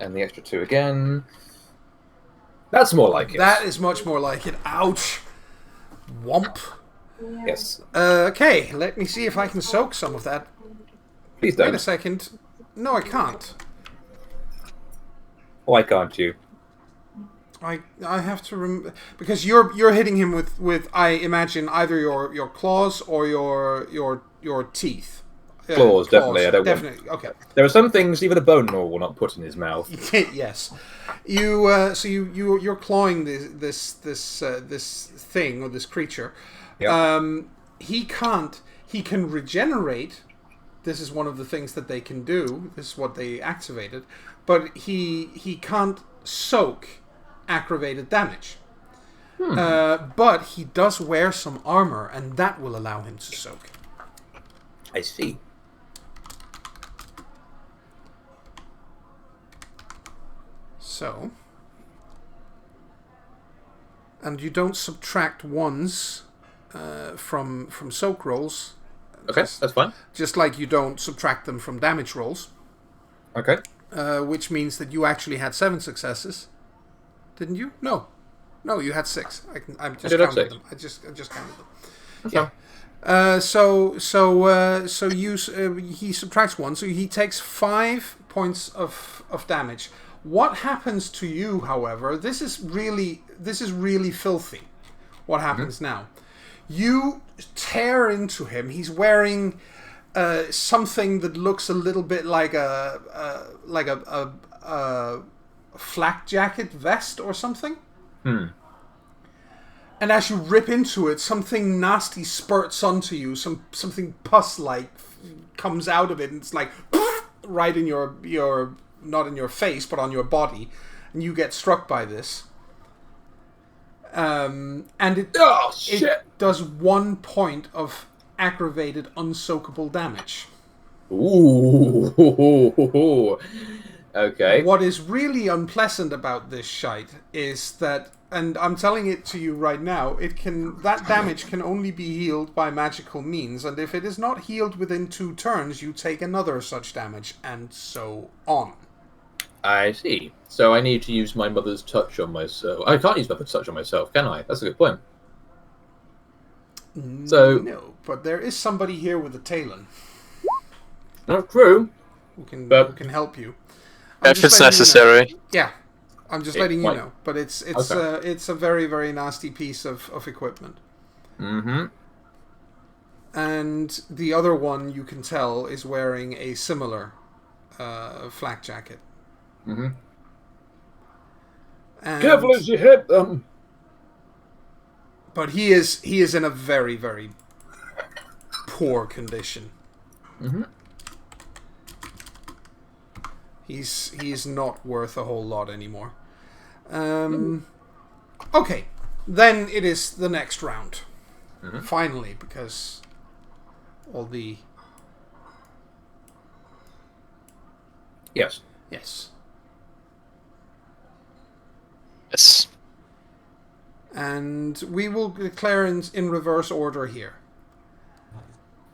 And the extra 2 again. That's more like it. That is much more like it. Ouch. Womp. Yes. Okay, let me see if I can soak some of that. Please don't. Wait a second. No, I can't. Why can't you? I have to because you're hitting him with I imagine either your claws or your teeth. Claws, definitely. I don't definitely. want. Okay. There are some things even a bone gnaw will not put in his mouth. Yes. You're clawing this thing or this creature. Yep. He can't. He can regenerate. This is one of the things that they can do. This is what they activated. But he can't soak aggravated damage. But he does wear some armor, and that will allow him to soak. I see. So, and you don't subtract ones from soak rolls. Okay, that's fine. Just like you don't subtract them from damage rolls. Okay. Which means that you actually had 7 successes, didn't you? No, you had 6. I just counted them. I just counted them. Okay. Yeah. He subtracts 1, so he takes 5 points of damage. What happens to you, however? This is really filthy. What happens now? You tear into him. He's wearing something that looks a little bit like a flak jacket vest or something. And as you rip into it, something nasty spurts onto you. Something pus-like comes out of it, and it's like right in your not in your face, but on your body, and you get struck by this. And it does 1 point of aggravated unsoakable damage. Ooh. Okay. What is really unpleasant about this shite is that, and I'm telling it to you right now, that damage can only be healed by magical means, and if it is not healed within 2 turns, you take another such damage, and so on. I see. So I need to use my mother's touch on myself. I can't use mother's touch on myself, can I? That's a good point. So no, but there is somebody here with a talon. Not true. Who can help you. If it's necessary. You know. Yeah, I'm just letting you know. But it's a very, very nasty piece of equipment. Mm-hmm. And the other one, you can tell, is wearing a similar flak jacket. Mm-hmm. And Careful as you hit them. But he is in a very, very poor condition. Mm-hmm. He's not worth a whole lot anymore. Okay, then it is the next round. Mm-hmm. Finally, because all the... Yes. Yes. Yes. And we will declare in reverse order here.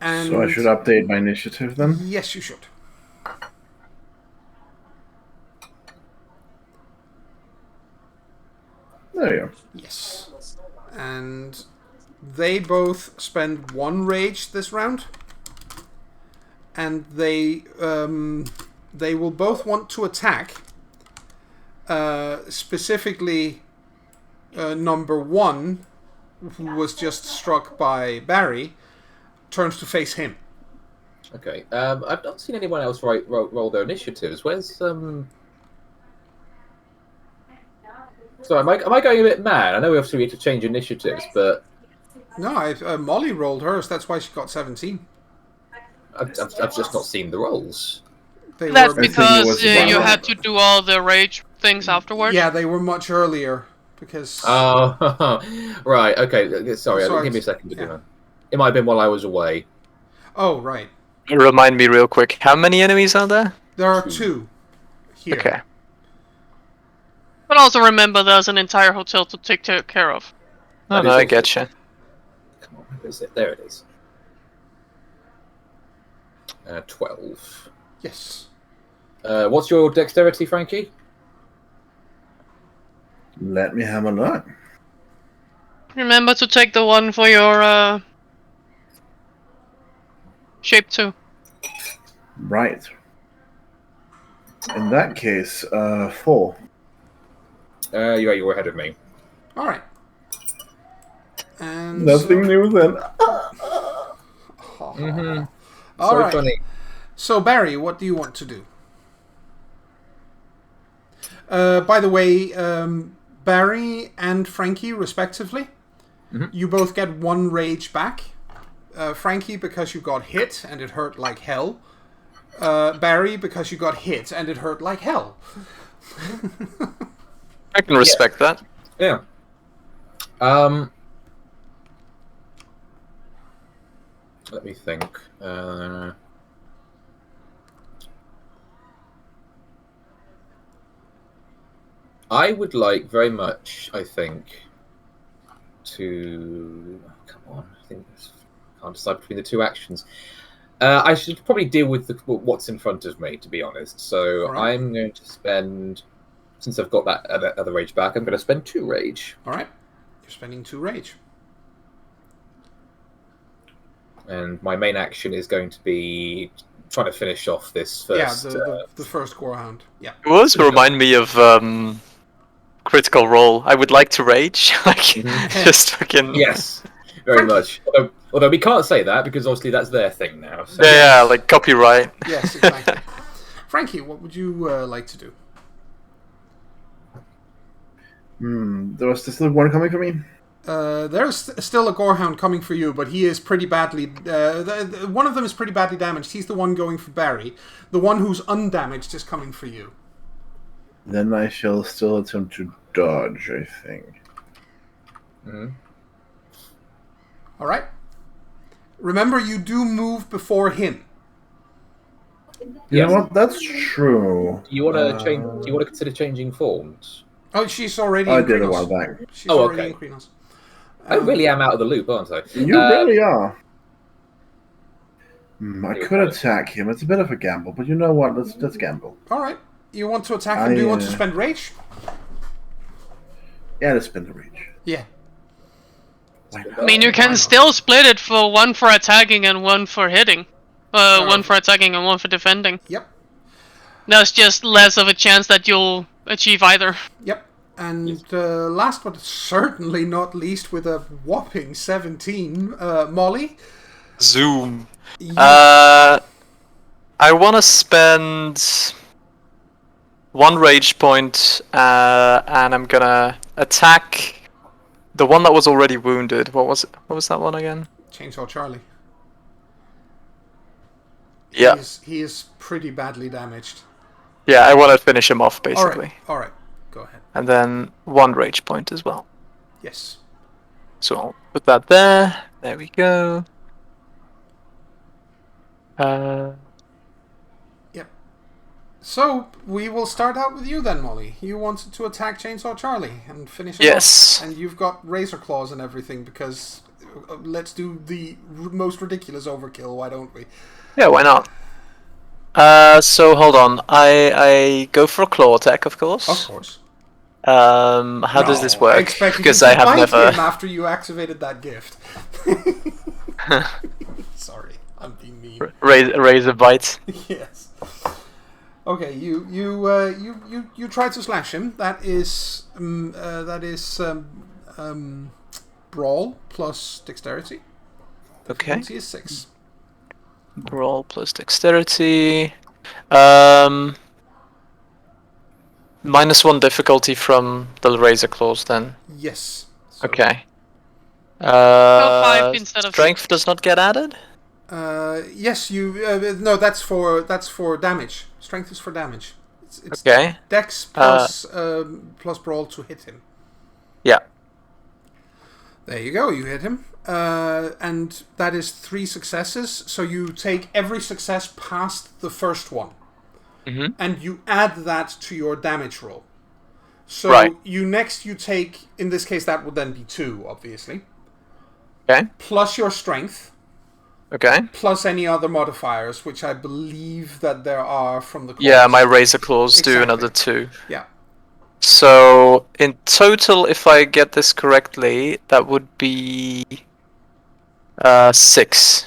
And So I should update my initiative then? Yes, you should. There you go. Yes. And they both spend 1 rage this round. And they will both want to attack. Specifically, number 1, who was just struck by Barry, turns to face him. Okay. I've not seen anyone else roll their initiatives. Where's So am I going a bit mad? I know we obviously need to change initiatives, but No, Molly rolled hers. That's why she got 17. I've just not seen the rolls. That's were, because you had to do all the rage things afterwards. Yeah, they were much earlier because. Oh, right. Okay. Sorry. Give me a second to do that. It might have been while I was away. Oh, right. Remind me real quick. How many enemies are there? There are 2 here. Okay. But also remember, there's an entire hotel to take care of. Oh, no, I getcha. Come on, where is it? There it is. 12. Yes. What's your dexterity, Frankie? Let me have a look. Remember to take the one for your shape 2. Right. In that case, 4. You were ahead of me. All right. And Nothing new then. Mm-hmm. All right. funny. So Barry, what do you want to do? By the way, Barry and Frankie, respectively, you both get 1 rage back. Frankie, because you got hit and it hurt like hell. Barry, because you got hit and it hurt like hell. I can respect that. Yeah. Let me think. I would like very much, I think, to... Come on, I think I can't decide between the 2 actions. I should probably deal with what's in front of me, to be honest. So right. I'm going to spend, since I've got that other rage back, I'm going to spend 2 rage. All right. You're spending 2 rage. And my main action is going to be trying to finish off this first... Yeah, the first Gorehound. Yeah. It was remind me of Critical Role. I would like to rage. Just fucking... Yes, very much. Although we can't say that, because obviously that's their thing now. So. Yeah, like copyright. Yes, exactly. Frankie, what would you like to do? There was still one coming for me? There's still a Gorehound coming for you, but he is pretty badly... one of them is pretty badly damaged. He's the one going for Barry. The one who's undamaged is coming for you. Then I shall still attempt to dodge, I think. Alright. Remember, you do move before him. You know what? That's true. Do you want to change? Do you want to consider changing forms? Oh, she's already I in did a Krenos. while back. She's already in Krenos. I really am out of the loop, aren't I? You really are. I could attack him. It's a bit of a gamble, but you know what? Let's gamble. Alright. You want to attack him? Do you want to spend rage? Yeah, let's spend the rage. Yeah. I mean, you can still split it for 1 for attacking and 1 for hitting. 1 for attacking and 1 for defending. Yep. There's just less of a chance that you'll achieve either. Yep. And last but certainly not least, with a whopping 17, Molly. Zoom. I want to spend 1 rage point, and I'm gonna attack the one that was already wounded. What was it? What was that one again? Chainsaw Charlie. Yeah. He is pretty badly damaged. Yeah, I want to finish him off, basically. Alright. Go ahead. And then 1 rage point as well. Yes. So I'll put that there. There we go. Yep. So, we will start out with you then, Molly. You wanted to attack Chainsaw Charlie and finish him Yes. off. And you've got razor claws and everything, because let's do the most ridiculous overkill, why don't we? Yeah, why not? So hold on. I go for a claw attack, of course. Of course. How does this work? I expected Because you to I have bite never. him after you activated that gift. Sorry, I'm being mean. Razor bite. Yes. Okay, you try to slash him. That is brawl plus dexterity. Okay. Difficulty is 6. Brawl plus dexterity. -1 difficulty from the razor claws then. Yes. So, Okay. 5 instead of Strength does not get added? Yes, you. No, that's for damage. Strength is for damage. It's Okay. Dex plus plus brawl to hit him. Yeah. There you go. You hit him, and that is 3 successes. So you take every success past the first one, and you add that to your damage roll. So Right. you take, in this case, that would then be 2, obviously. Okay. Plus your strength. Okay. Plus any other modifiers, which I believe that there are from the claws. Yeah, my razor claws do Exactly. another 2. Yeah. So, in total, if I get this correctly, that would be 6.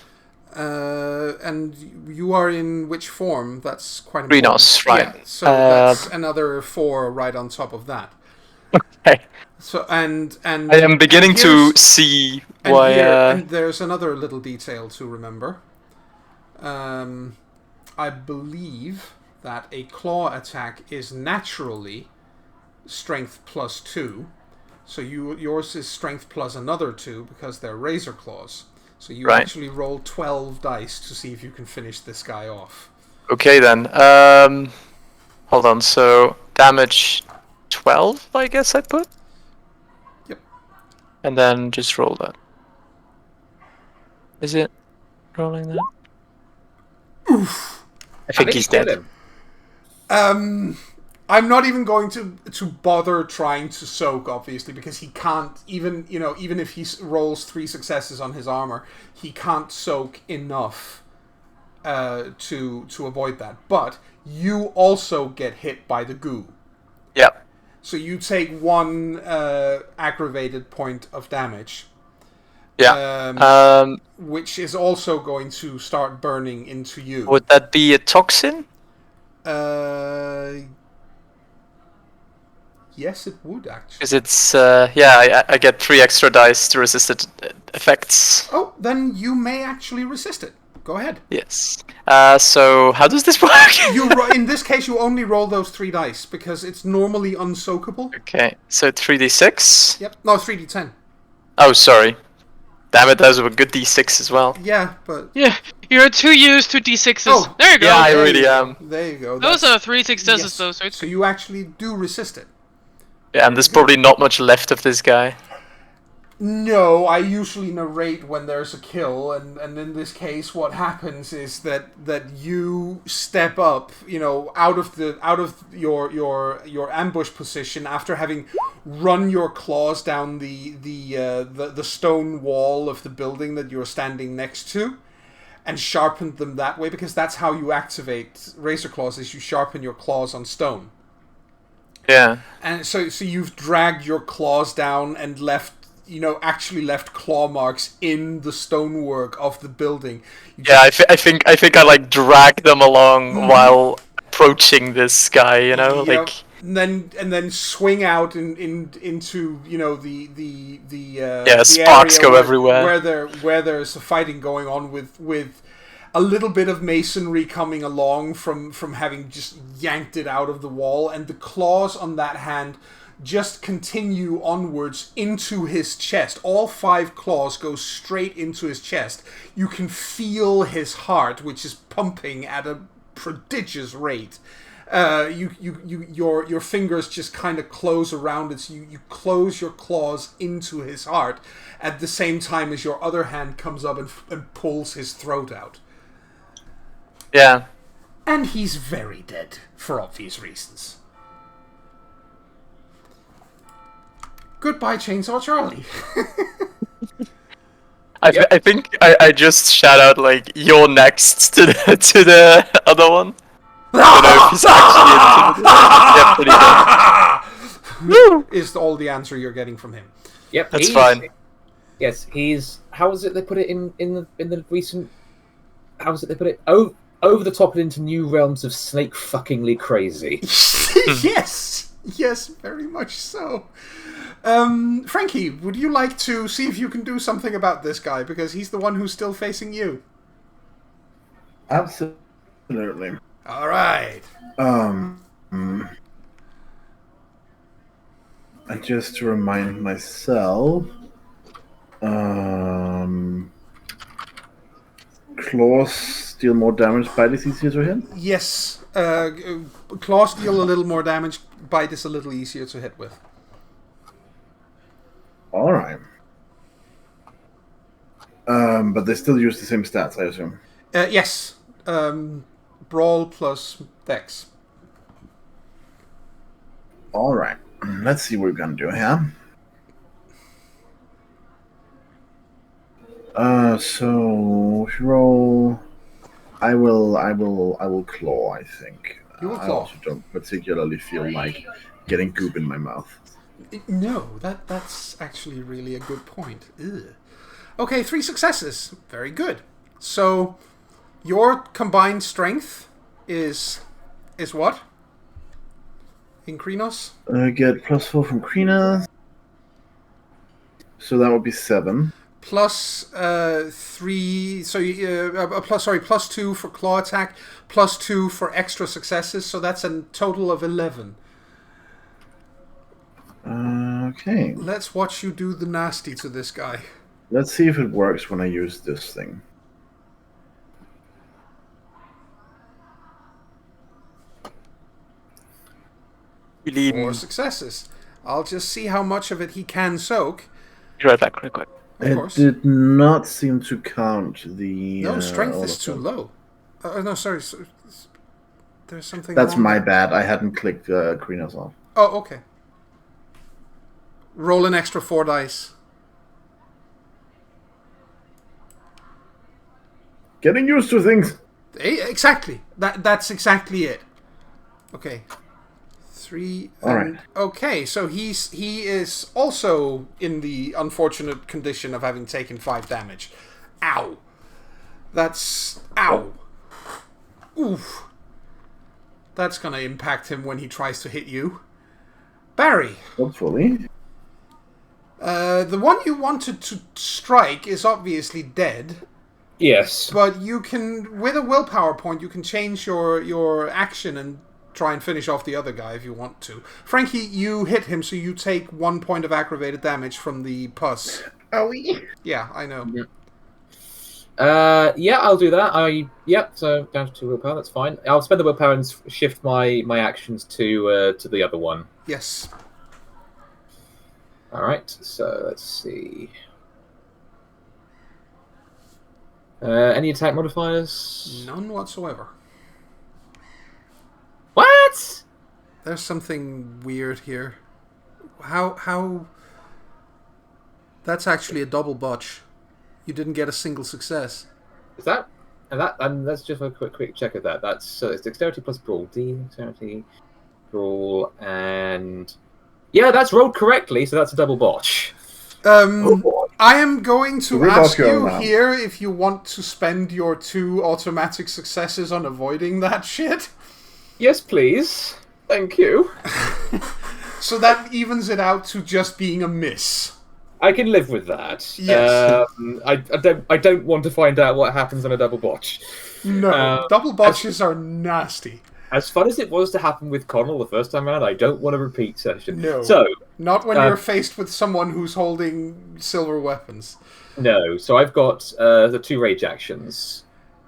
And you are in which form? That's quite important. Krenos, right. Yeah, so that's another 4 right on top of that. Okay. So and I am beginning to see why. And there's another little detail to remember. I believe that a claw attack is naturally strength plus 2. So yours is strength plus another 2 because they're razor claws. So you actually roll 12 dice to see if you can finish this guy off. Okay then. Hold on. So damage 12, I guess I put. Yep. And then just roll that. Is it rolling that? Oof. I think he's dead. I'm not even going to bother trying to soak, obviously, because he can't even if he rolls 3 successes on his armor, he can't soak enough to avoid that. But you also get hit by the goo. Yep. So you take 1 aggravated point of damage. Yeah. Which is also going to start burning into you. Would that be a toxin? Yes, it would actually. Because it's I get 3 extra dice to resist its effects. Oh, then you may actually resist it. Go ahead. Yes. So how does this work? In this case, you only roll those 3 dice because it's normally unsoakable. Okay, so 3d6. Yep. No, 3d10. Oh, sorry. Damn it, those were good d6 as well. Yeah, but Yeah, you're 2 used 2 d6s. Oh, there you go. Yeah, I really am. There you go. Those are 3 successes, yes. though. So it's So you actually do resist it. Yeah, and there's probably not much left of this guy. No, I usually narrate when there's a kill, and in this case, what happens is that you step up, out of your ambush position after having run your claws down the stone wall of the building that you're standing next to, and sharpened them that way, because that's how you activate razor claws, is you sharpen your claws on stone. Yeah. And so you've dragged your claws down and actually left claw marks in the stonework of the building. I think I like drag them along while approaching this guy, Yep. And then swing out into the sparks area go everywhere where there's a fighting going on with a little bit of masonry coming along from having just yanked it out of the wall, and the claws on that hand just continue onwards into his chest. All 5 claws go straight into his chest. You can feel his heart, which is pumping at a prodigious rate. Your fingers just kind of close around it, so you close your claws into his heart at the same time as your other hand comes up and pulls his throat out. Yeah. And he's very dead, for obvious reasons. Goodbye, Chainsaw Charlie. I think I just shout out, like, you're next to the other one. I don't know if he's actually into Is all the answer you're getting from him. Yep, That's fine. Yes, he's. How was it they put it in the recent? How was it they put it? Oh, over the top and into new realms of snake fuckingly crazy. Yes, very much so. Frankie, would you like to see if you can do something about this guy, because he's the one who's still facing you? Absolutely. All right. And just to remind myself, claws deal more damage. Bite is easier to hit. Yes, claws deal a little more damage. Bite is a little easier to hit with. All right. But they still use the same stats, I assume. Yes. Brawl plus Dex. All right. Let's see what we're gonna do here. So roll. I will claw. I think. You will I claw. also don't particularly feel like getting goop in my mouth. No, that's actually really a good point. Ugh. Okay, 3 successes. Very good. So, your combined strength is what? In Krinos? I get +4 from Krina. So that would be 7. plus 3. So plus 2 for claw attack, plus 2 for extra successes. So that's a total of 11. Okay. Let's watch you do the nasty to this guy. Let's see if it works when I use this thing. Really, 4 successes. I'll just see how much of it he can soak. be right back, real quick. Of course. It did not seem to count the. No, strength all is of too them. low. No, sorry. There's something. That's wrong my there. bad. I hadn't clicked Krinos off. Oh, okay. Roll an extra 4 dice. Getting used to things. Exactly. That's exactly it. Okay. 3. All right. Okay, so he is also in the unfortunate condition of having taken 5 damage. Ow. That's ow. Oof. That's gonna impact him when he tries to hit you. Barry. Hopefully. The one you wanted to strike is obviously dead. Yes. But you can, with a willpower point, you can change your action and try and finish off the other guy if you want to. Frankie, you hit him, so you take 1 point of aggravated damage from the pus. Oh, Yeah, I know. Yeah, I'll do that. So down to 2 willpower. That's fine. I'll spend the willpower and shift my actions to the other one. Yes. All right. So let's see. Any attack modifiers? None whatsoever. What? There's something weird here. How... That's actually a double botch. You didn't get a single success. Is that? And let's just have a quick check of that. That's it's dexterity plus brawl, dexterity, brawl, and yeah, that's rolled correctly. So that's a double botch. I am going to we ask both go you now? here if you want to spend your 2 automatic successes on avoiding that shit. Yes, please. Thank you. So that evens it out to just being a miss. I can live with that. Yes. I don't want to find out what happens on a double botch. No, double botches are nasty. As fun as it was to happen with Connell the first time around, I don't want a repeat session. No. So, Not when you're faced with someone who's holding silver weapons. no. So I've got the 2 rage actions.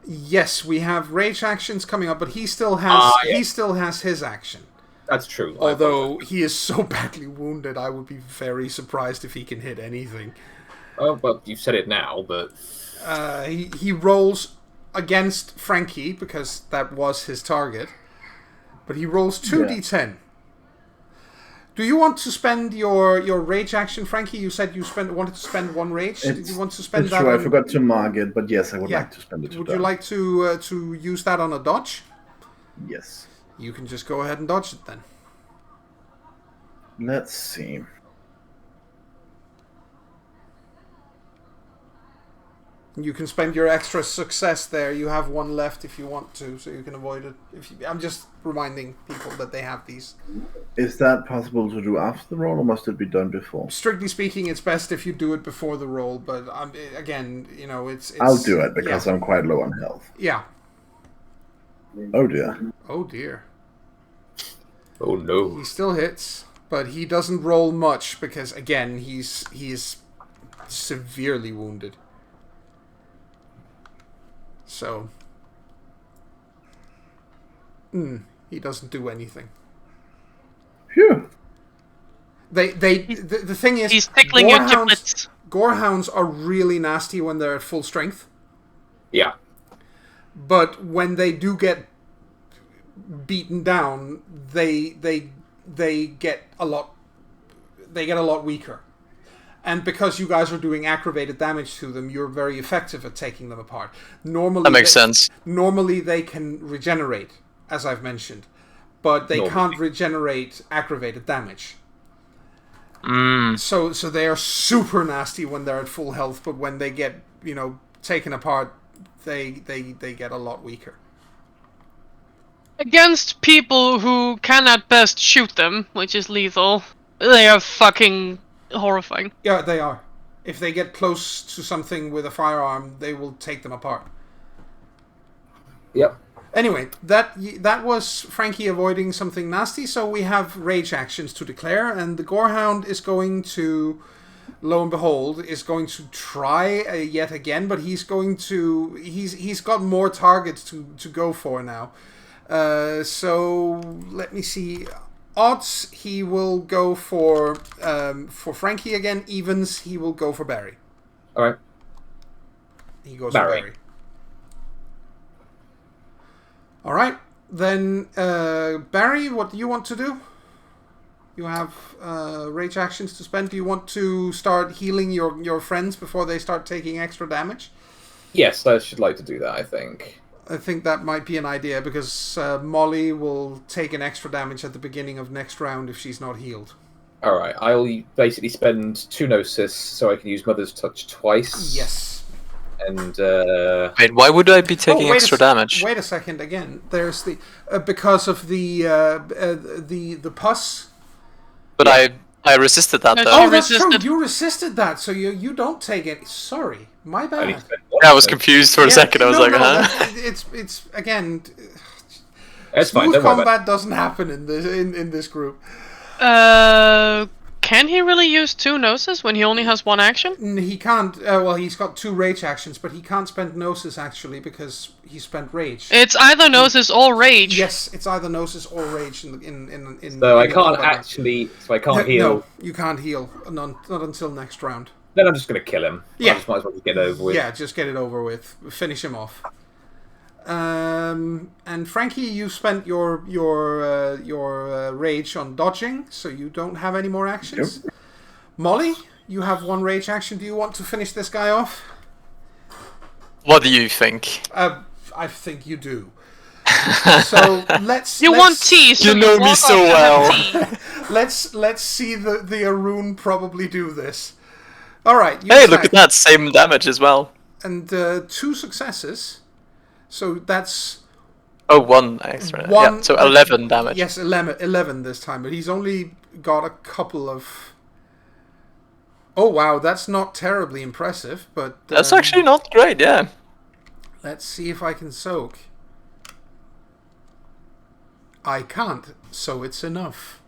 Yes, we have rage actions coming up, but he still has his action. That's true. Although he is so badly wounded, I would be very surprised if he can hit anything. Oh, well, you've said it now, but... He rolls against Frankie, because that was his target. But he rolls 2d10. Do you want to spend your rage action, Frankie? You said you wanted to spend 1 rage. Did you want to spend It's that true, on... I forgot to mark it, but yes, I would Yeah. like to spend it. Would you like to use that on a dodge? Yes. You can just go ahead and dodge it then. Let's see. You can spend your extra success there. You have 1 left if you want to, so you can avoid it. I'm just reminding people that they have these. Is that possible to do after the roll, or must it be done before? Strictly speaking, it's best if you do it before the roll, but again, it's I'll do it because I'm quite low on health. Yeah. Oh dear. Oh dear. Oh, no. He still hits, but he doesn't roll much because, again, he is severely wounded. So, he doesn't do anything. Phew. The thing is, He's tickling your giblets. Gorehounds are really nasty when they're at full strength, Yeah. but when they do get beaten down, they get a lot weaker. And because you guys are doing aggravated damage to them, you're very effective at taking them apart. Normally, That makes sense. Normally, they can regenerate, as I've mentioned, but they can't regenerate aggravated damage. So they are super nasty when they're at full health, but when they get taken apart, they get a lot weaker. Against people who can at best shoot them, which is lethal, they are fucking horrifying. Yeah, they are. If they get close to something with a firearm, they will take them apart. Yep. Anyway, that was Frankie avoiding something nasty, so we have rage actions to declare, and the Gorehound is going to, lo and behold, is going to try yet again, but he's got more targets to go for now. So let me see. Odds, he will go for Frankie again. Evens, he will go for Barry. All right. He goes Barry. for Barry. All right, then Barry, what do you want to do? You have rage actions to spend. Do you want to start healing your friends before they start taking extra damage? Yes, I should like to do that, I think. I think that might be an idea, because Molly will take an extra damage at the beginning of next round if she's not healed. Alright, I'll basically spend 2 Gnosis so I can use Mother's Touch twice. Yes. And, Wait, why would I be taking extra damage? Wait a second, again. There's the... because of the pus. But yeah. I resisted that, No, though. Oh, that's true. resisted. You resisted that, so you don't take it. Sorry. My bad. Yeah, I was confused for a second. I was huh? It's again. That's fine. Smooth Don't worry combat doesn't happen in this group. Can he really use 2 Gnosis when he only has 1 action? He can't. Well, he's got 2 rage actions, but he can't spend Gnosis actually because he spent rage. It's either Gnosis or Rage. Yes, it's either Gnosis or rage in. So I can't actually. So I can't heal. No, you can't heal. Not until next round. Then I'm just going to kill him. Yeah. I just might as well just get it over with. Yeah, just get it over with. Finish him off. And Frankie, you spent your rage on dodging, so you don't have any more actions. Yep. Molly, you have 1 rage action. Do you want to finish this guy off? What do you think? I think you do. So let's. You want tea? So you know me so well. Let's see the Arun probably do this. All right. Hey, look at that! Same damage as well. And 2 successes. So that's... Oh, 1 extra. Yeah, so 11 damage. Yes, 11 this time, but he's only got a couple of... Oh, wow, that's not terribly impressive, but... That's actually not great, yeah. Let's see if I can soak. I can't, so it's enough.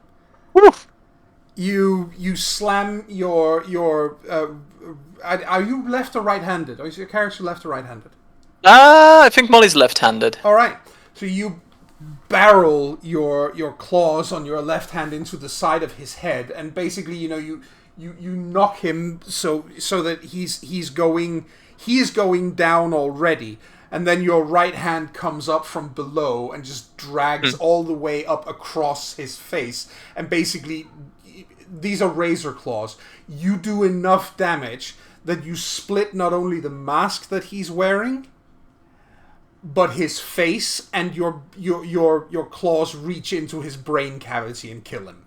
Woo. You slam your... are you left or right-handed? Or is your character left or right-handed? I think Molly's left-handed. All right. So you barrel your claws on your left hand into the side of his head, and basically, you knock him so that he is going down already, and then your right hand comes up from below and just drags all the way up across his face, and basically, these are razor claws. You do enough damage that you split not only the mask that he's wearing, but his face, and your claws reach into his brain cavity and kill him.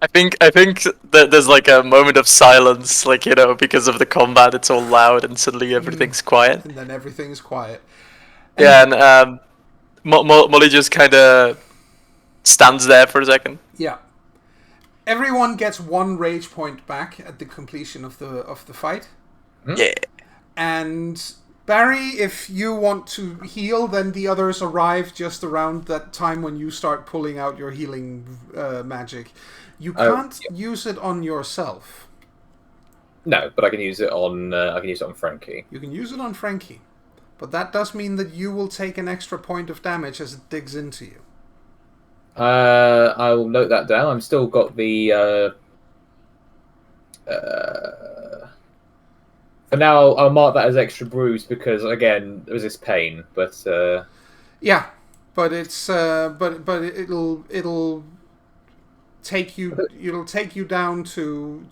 I think that there's like a moment of silence, like, because of the combat. It's all loud, and suddenly everything's quiet. And then everything's quiet. And Molly just kind of stands there for a second. Yeah. Everyone gets 1 rage point back at the completion of the fight. Yeah. And Barry, if you want to heal, then the others arrive just around that time when you start pulling out your healing magic. You can't use it on yourself. No, but I can use it on Frankie. You can use it on Frankie, but that does mean that you will take an extra point of damage as it digs into you. I'll note that down. I've still got the. For now, I'll mark that as extra bruise because again, there was this pain. But yeah, but it's but it'll take you. It'll take you down to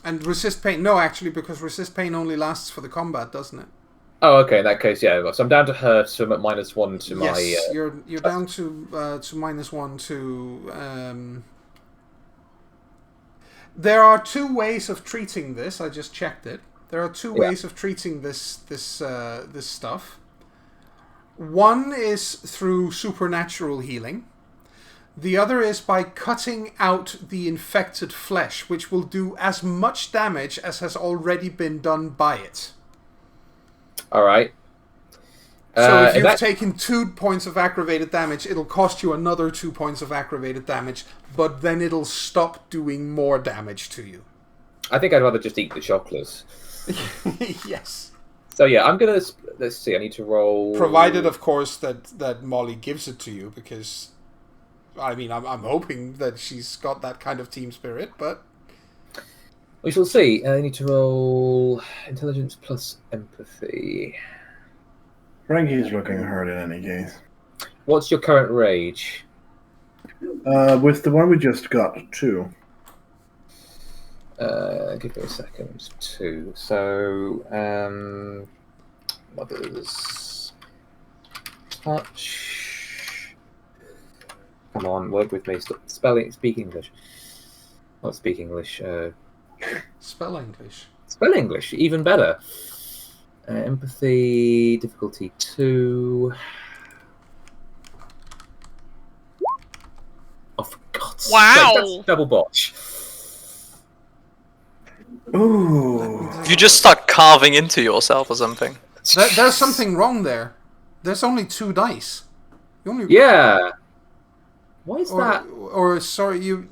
and resist pain. No, actually, because resist pain only lasts for the combat, doesn't it? Oh, okay. In that case, yeah. So I'm down to hurt. So I'm at -1 to my. Yes, you're down to -1 to. There are 2 ways of treating this. I just checked it. There are 2 ways of treating this stuff. One is through supernatural healing. The other is by cutting out the infected flesh, which will do as much damage as has already been done by it. Alright. So if you've taken 2 points of aggravated damage, it'll cost you another 2 points of aggravated damage, but then it'll stop doing more damage to you. I think I'd rather just eat the chocolates. Yes. So yeah, I'm gonna... Let's see, I need to roll... Provided, of course, that Molly gives it to you, because... I mean, I'm hoping that she's got that kind of team spirit, but... We shall see. I need to roll intelligence plus empathy. Frankie's looking hurt in any case. What's your current rage? With the one we just got, 2. Give me a second. 2. So, Mother's Touch. Come on, work with me. Speak English. Not speak English. Spell English. Spell English, even better. Empathy, difficulty 2. Oh, for God's sake, that's double botch. Ooh. You just start carving into yourself or something. There's something wrong there. There's only 2 dice. You only... Yeah. Why is that? Or sorry, you...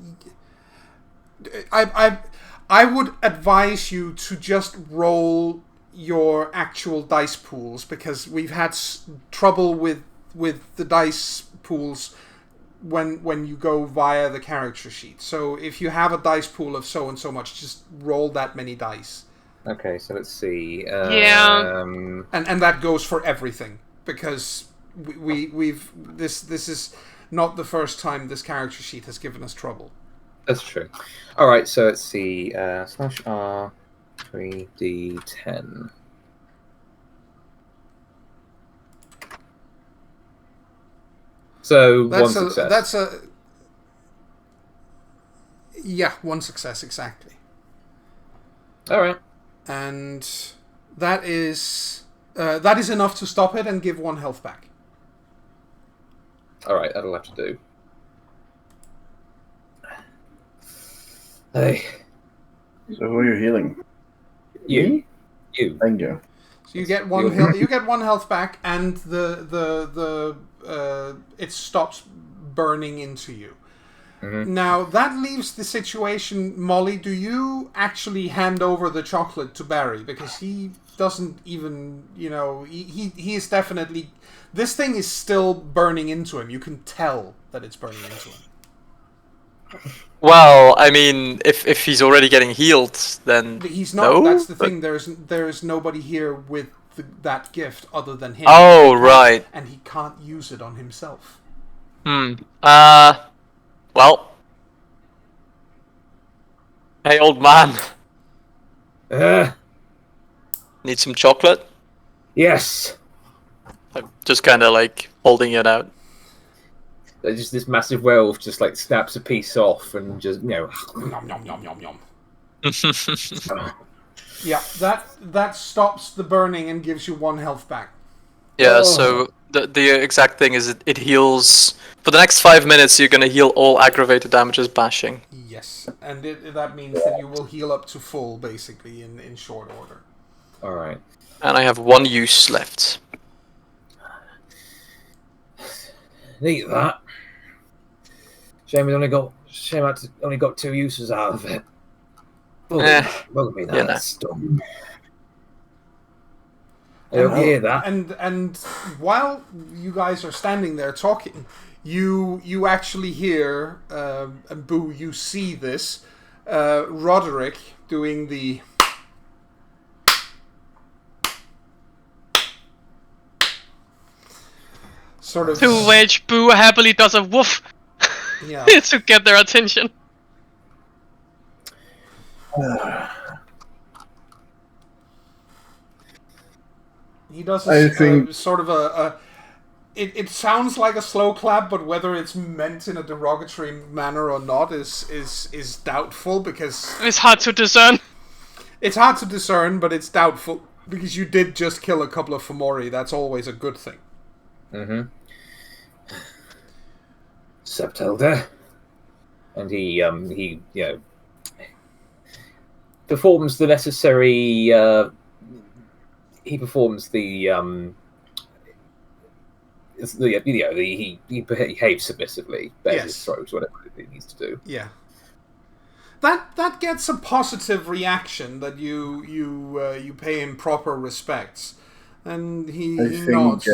I would advise you to just roll your actual dice pools, because we've had trouble with the dice pools when you go via the character sheet. So if you have a dice pool of so and so much, just roll that many dice. Okay, so let's see. Yeah. And that goes for everything, because we've this is not the first time this character sheet has given us trouble. That's true. All right, so let's see. /R 3d10. So one success. One success exactly. All right. And that is enough to stop it and give 1 health back. All right, that'll have to do. Hey. So who are you healing? You. Thank you. So you get 1 health. You get 1 health back, and it stops burning into you. Mm-hmm. Now that leaves the situation. Molly, do you actually hand over the chocolate to Barry, because he doesn't even, he is definitely, this thing is still burning into him. You can tell that it's burning into him. Well, I mean, if he's already getting healed, then he's not. No? That's the thing. There's nobody here with that gift other than him. Oh, right. And he can't use it on himself. Well. Hey, old man. Need some chocolate? Yes. I'm just kind of like holding it out. Just this massive werewolf just like snaps a piece off and just Nom nom nom nom nom. Yeah, that stops the burning and gives you 1 health back. Yeah, so the exact thing is it heals for the next 5 minutes. You're gonna heal all aggravated damages bashing. Yes, and that means that you will heal up to full, basically, in short order. All right. And I have 1 use left. Neat that. Shame I only got 2 uses out of it. Won't be that dumb. I don't hear that. And while you guys are standing there talking, you actually hear, and Boo, you see this, Roderick doing the... sort of... To which Boo happily does a woof. Yeah. To get their attention. He does sort of a it sounds like a slow clap, but whether it's meant in a derogatory manner or not is doubtful, because it's hard to discern. It's hard to discern, but it's doubtful because you did just kill a couple of Fomori. That's always a good thing. Mm-hmm. Septelder. And he performs the necessary. He performs the. He behaves submissively, bears his throat, whatever he needs to do. Yeah. That gets a positive reaction that you pay him proper respects, and he nods.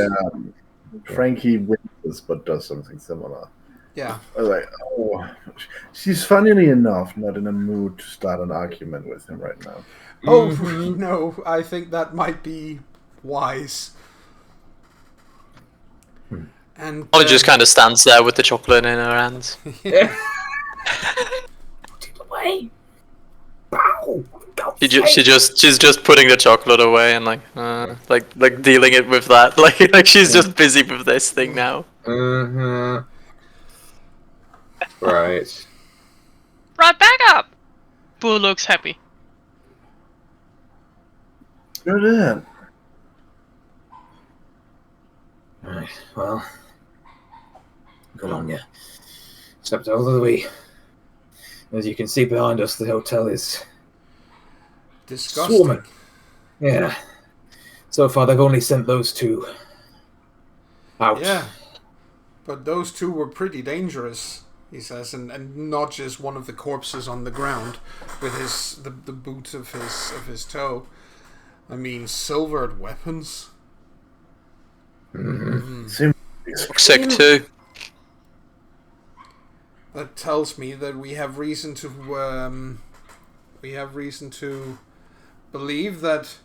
Frankie witnesses but does something similar. Yeah. I was like, oh, she's funnily enough not in a mood to start an argument with him right now. Oh no, I think that might be wise. And Molly just kind of stands there with the chocolate in her hands. Yeah. Take it away. Bow. She's just putting the chocolate away and like dealing it with that. Like she's just busy with this thing now. Mm-hmm. Right. Right back up! Boo looks happy. Good in. Right, well, good on you. Except all of the way. As you can see behind us, the hotel is disgusting. swarming. Yeah. So far, they've only sent those two out. Yeah. But those two were pretty dangerous, he says, and not just one of the corpses on the ground with the boot of his toe. I mean, silvered weapons. Mm-hmm. Sick too. That tells me that we have reason to believe that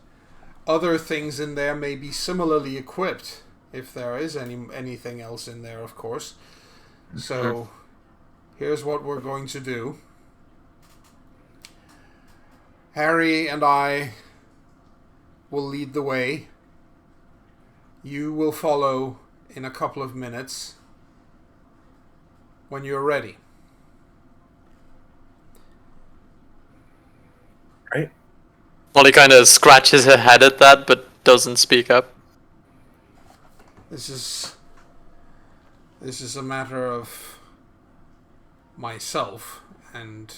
other things in there may be similarly equipped, if there is anything else in there, of course. So, here's what we're going to do. Harry and I will lead the way. You will follow in a couple of minutes when you're ready. Right? Molly kind of scratches her head at that, but doesn't speak up. This is a matter of myself and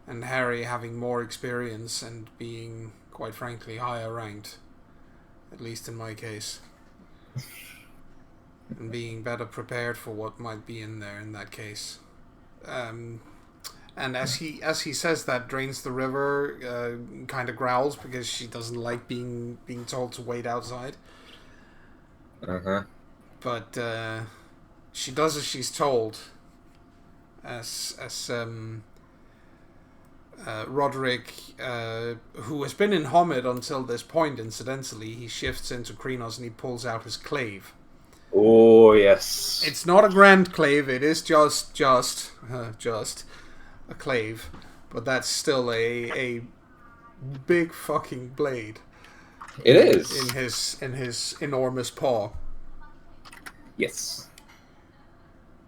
Harry having more experience and being, quite frankly, higher ranked, at least in my case, and being better prepared for what might be in there in that case. And as he says that, Drains the River kind of growls because she doesn't like being told to wait outside. But she does as she's told. As Roderick, who has been in Homid until this point, incidentally, he shifts into Krenos and he pulls out his clave. Oh yes. It's not a grand clave. It is just a clave, but that's still a big fucking blade. It is in his enormous paw. Yes.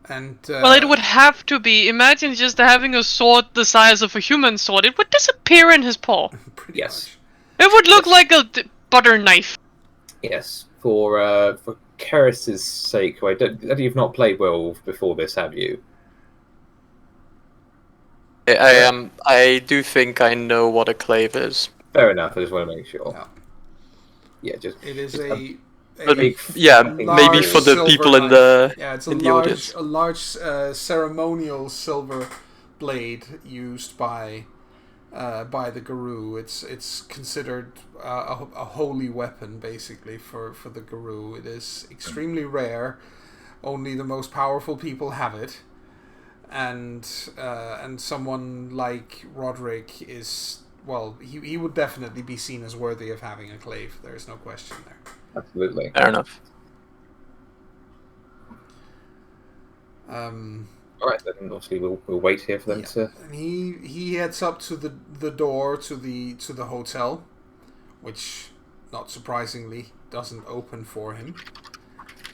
And well, it would have to be. Imagine just having a sword the size of a human sword. It would disappear in his paw. pretty Yes. much. It would look like a butter knife. Yes. For Karis's sake, you've not played Werewolf before this, have you? I do think I know what a clave is. Fair enough. I just want to make sure. Yeah. Yeah, just It is just a big, maybe for the silver people in knife. the it's in the audience. a large ceremonial silver blade used by the Guru. It's considered a holy weapon, basically, for the Guru. It is extremely rare. Only the most powerful people have it, and someone like Roderick is. Well, he would definitely be seen as worthy of having a clave. There is no question there. Absolutely. Fair enough. All right, then obviously we'll wait here for them to. And he heads up to the door to the hotel, which, not surprisingly, doesn't open for him.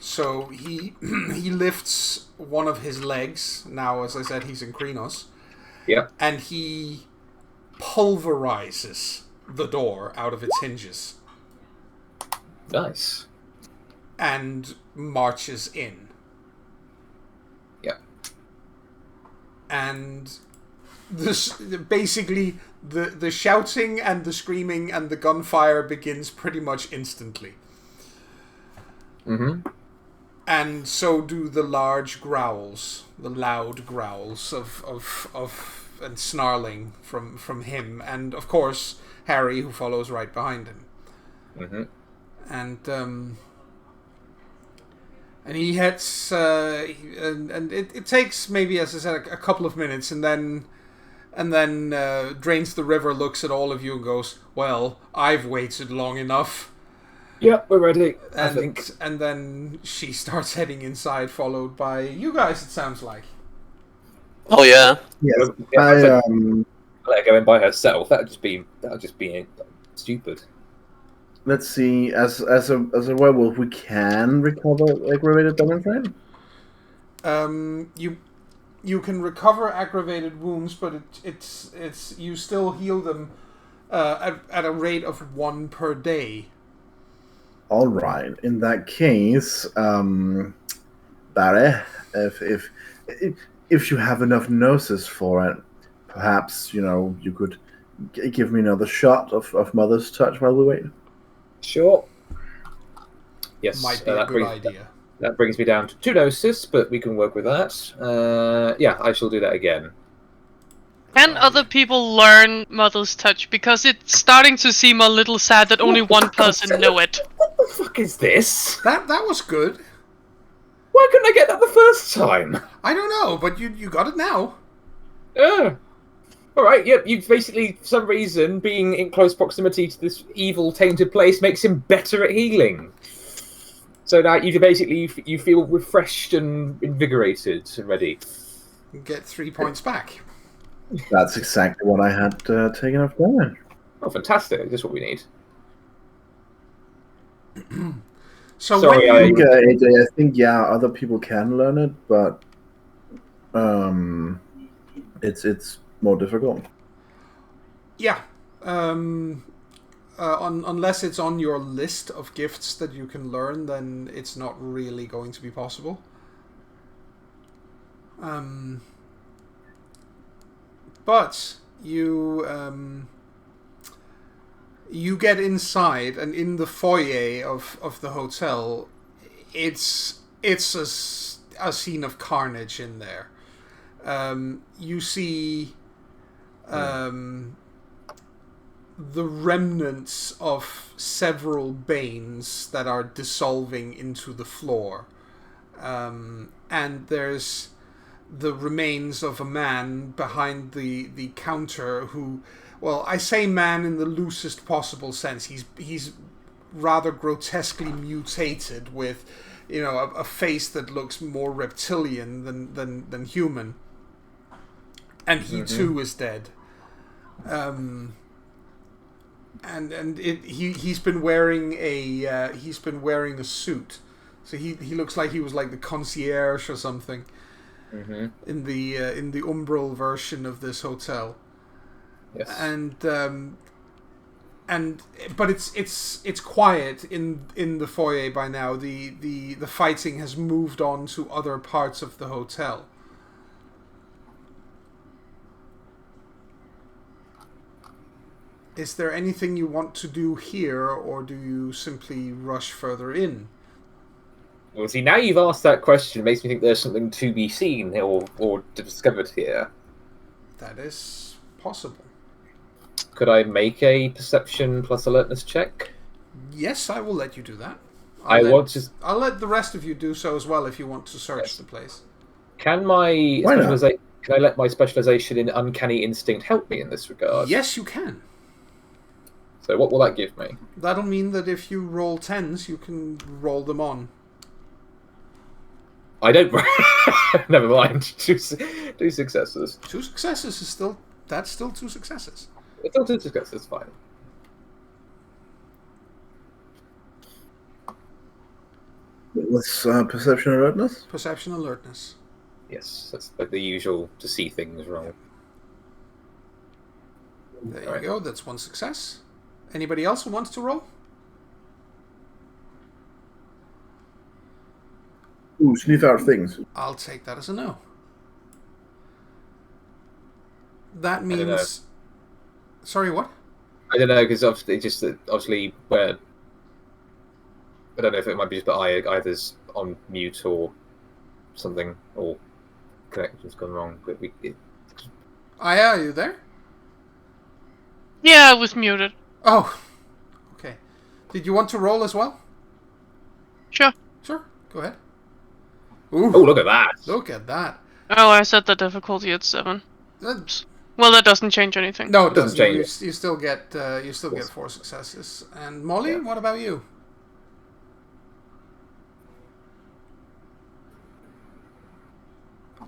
So he lifts one of his legs. Now, as I said, he's in Krenos. Yeah. And he pulverizes the door out of its hinges Nice. and marches in. and basically the shouting and the screaming and the gunfire begins pretty much instantly. Mm-hmm. And so do the large growls, the loud growls of and snarling from him, and of course Harry, who follows right behind him. Mm-hmm. And he heads, and it takes maybe, as I said, a couple of minutes, and then Drains the River looks at all of you and goes, "Well, I've waited long enough." Yeah, we're ready. I think. And then she starts heading inside, followed by you guys. It sounds like. Oh yeah. Yes, Let her go in by herself. That would just be stupid. let's see. As a werewolf, we can recover aggravated damage, right? You can recover aggravated wounds, but it's you still heal them at a rate of 1 per day. All right. In that case, Barry, if you have enough gnosis for it, perhaps you could give me another shot of Mother's Touch while we wait. Sure. Yes, Might be a good idea. That brings me down to 2 gnosis, but we can work with that. Yeah, I shall do that again. Can other people learn Mother's Touch? Because it's starting to seem a little sad that only one person know it. What the fuck is this? That was good. Why couldn't I get that the first time? I don't know, but you got it now. Yeah. Alright, yep, you basically, for some reason, being in close proximity to this evil, tainted place makes him better at healing. So now you feel refreshed and invigorated and ready. You get 3 points back. That's exactly what I had taken off damage. Oh, fantastic. That's what we need. So Sorry, when you, AJ, I think other people can learn it, but it's more difficult. yeah, unless it's on your list of gifts that you can learn, then it's not really going to be possible. But you get inside, and in the foyer of the hotel, it's a scene of carnage in there. You see the remnants of several Banes that are dissolving into the floor. And there's the remains of a man behind the counter who, well, I say man in the loosest possible sense. He's rather grotesquely mutated with, a face that looks more reptilian than human. And he too is dead. He's been wearing a suit, so he looks like he was like the concierge or something. In the umbral version of this hotel. Yes. But it's quiet in the foyer by now. The fighting has moved on to other parts of the hotel. Is there anything you want to do here, or do you simply rush further in? Well, see, now you've asked that question, it makes me think there's something to be seen or discovered here. That is possible. Could I make a perception plus alertness check? Yes, I will let you do that. I'll let the rest of you do so as well if you want to search the place. Can I let my specialization in uncanny instinct help me in this regard? Yes, you can. So what will that give me? That'll mean that if you roll 10s, you can roll them on. I don't. Never mind. Two successes. 2 successes is still 2 successes. It's still 2 successes. Fine. What's perception alertness? Perception alertness. Yes, that's like the usual to see things roll. There you go. That's 1 success. Anybody else who wants to roll? Ooh, sniff out things. I'll take that as a no. that means. Sorry, what? I don't know, because obviously where. I don't know if it might be just that either's on mute or something, or connection's gone wrong. But Aya, are you there? Yeah, I was muted. Oh, okay. Did you want to roll as well? Sure. Sure, go ahead. Ooh, oh, look at that! look at that. Oh, I set the difficulty at 7. Well, that doesn't change anything. No, it doesn't. change You still get 4 successes. And Molly, what about you?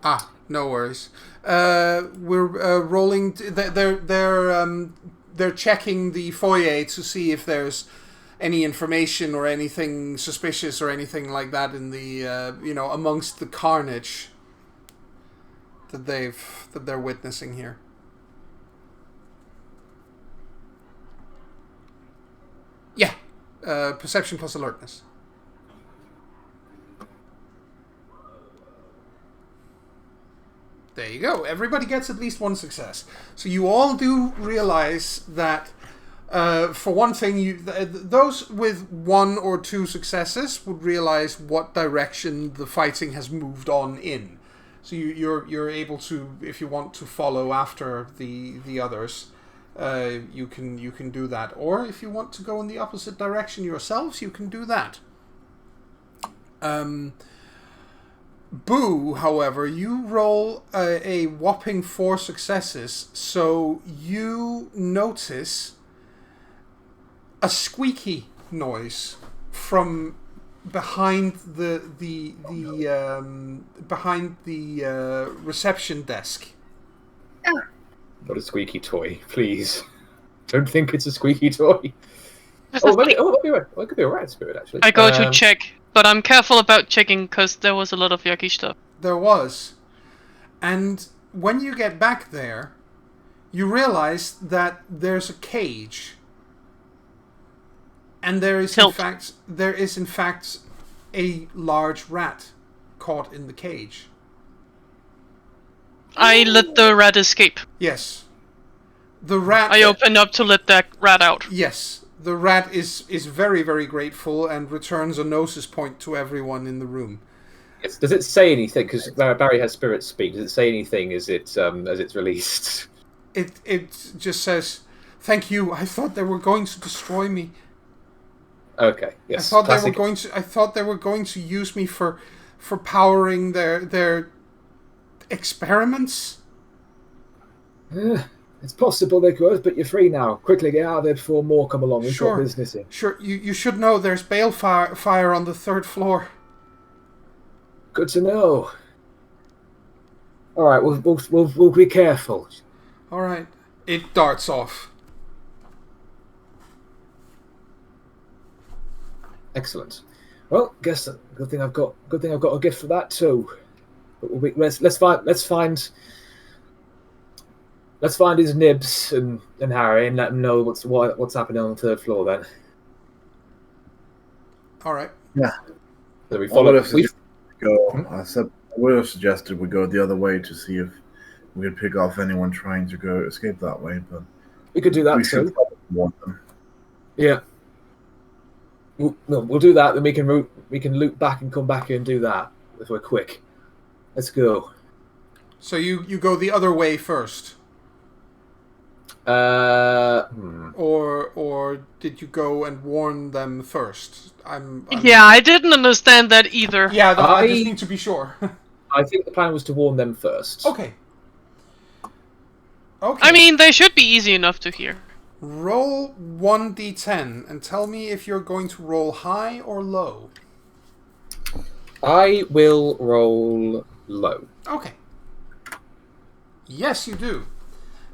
Ah, no worries. We're rolling. They're checking the foyer to see if there's any information or anything suspicious or anything like that in the amongst the carnage that they're witnessing here. Yeah, perception plus alertness. There you go. Everybody gets at least 1 success. So you all do realize that, for one thing, those with 1 or 2 successes would realize what direction the fighting has moved on in. So you're able to, if you want to follow after the others, you can do that. Or if you want to go in the opposite direction yourselves, you can do that. Boo, however, you roll a whopping 4 successes, so you notice a squeaky noise from behind the reception desk. Not a squeaky toy, please. Don't think it's a squeaky toy. Maybe it could be a rat spirit, actually. I go to check, but I'm careful about checking because there was a lot of yucky stuff. There was. And when you get back there, you realize that there's a cage. And there is in fact a large rat caught in the cage. I let the rat escape. Yes. The rat... I open up to let that rat out. Yes. The rat is very, very grateful and returns a gnosis point to everyone in the room. Yes. Does it say anything? Because Barry has spirit speak. Does it say anything as it's released? It just says, "Thank you. I thought they were going to destroy me. Okay. Yes. I thought they were going to use me for powering their experiments." It's possible they could, but you're free now. Quickly get out of there before more come along. We've got business here. Sure. You should know there's balefire on the 3rd floor. Good to know. All right, we'll be careful. All right. It darts off. Excellent. Well, guess good thing I've got a gift for that too. But let's find his nibs and Harry and let them know what's happening on the 3rd floor then. All right. Yeah. So we follow. I would have suggested we go the other way to see if we could pick off anyone trying to escape that way, but we could do that we too. should probably warn them. Yeah. We'll do that, then we can loop back and come back and do that if we're quick. Let's go. So you go the other way first. Or did you go and warn them first? Yeah, I didn't understand that either. Yeah, I just need to be sure. I think the plan was to warn them first. Okay. I mean, they should be easy enough to hear. Roll 1d10 and tell me if you're going to roll high or low. I will roll low. Okay. Yes, you do.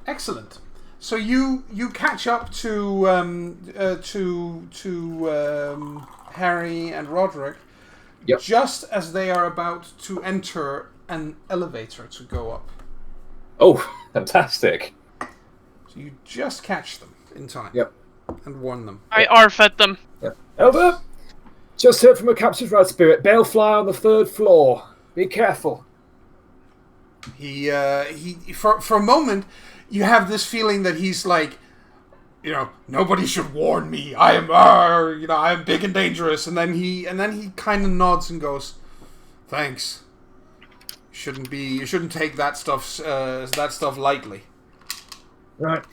Excellent. So you catch up to Harry and Roderick just as they are about to enter an elevator to go up. Oh, fantastic! So you just catch them in time. Yep. And warn them. I R-fed them. Yep. Elder, just heard from a captured rat spirit. Balefly on the 3rd floor. Be careful. He for a moment, you have this feeling that he's like, nobody should warn me. I am, I am big and dangerous. And then he kind of nods and goes, "Thanks. You shouldn't take that stuff lightly." Right.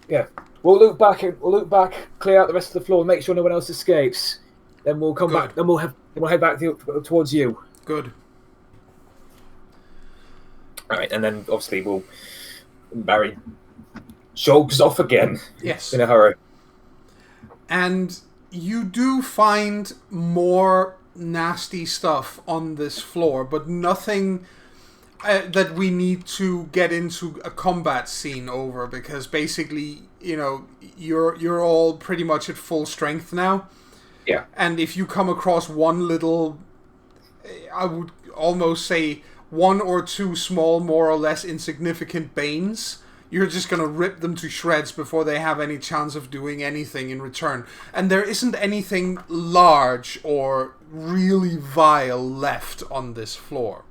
Yeah. We'll look back, clear out the rest of the floor, make sure no one else escapes. Then we'll come back. Then we'll head back towards you. Good. All right, and then obviously Barry jogs off again. Yes. In a hurry. And you do find more nasty stuff on this floor, but nothing that we need to get into a combat scene over, because basically, you're all pretty much at full strength now. Yeah. And if you come across one little, I would almost say, one or two small, more or less insignificant Banes, you're just going to rip them to shreds before they have any chance of doing anything in return. And there isn't anything large or really vile left on this floor.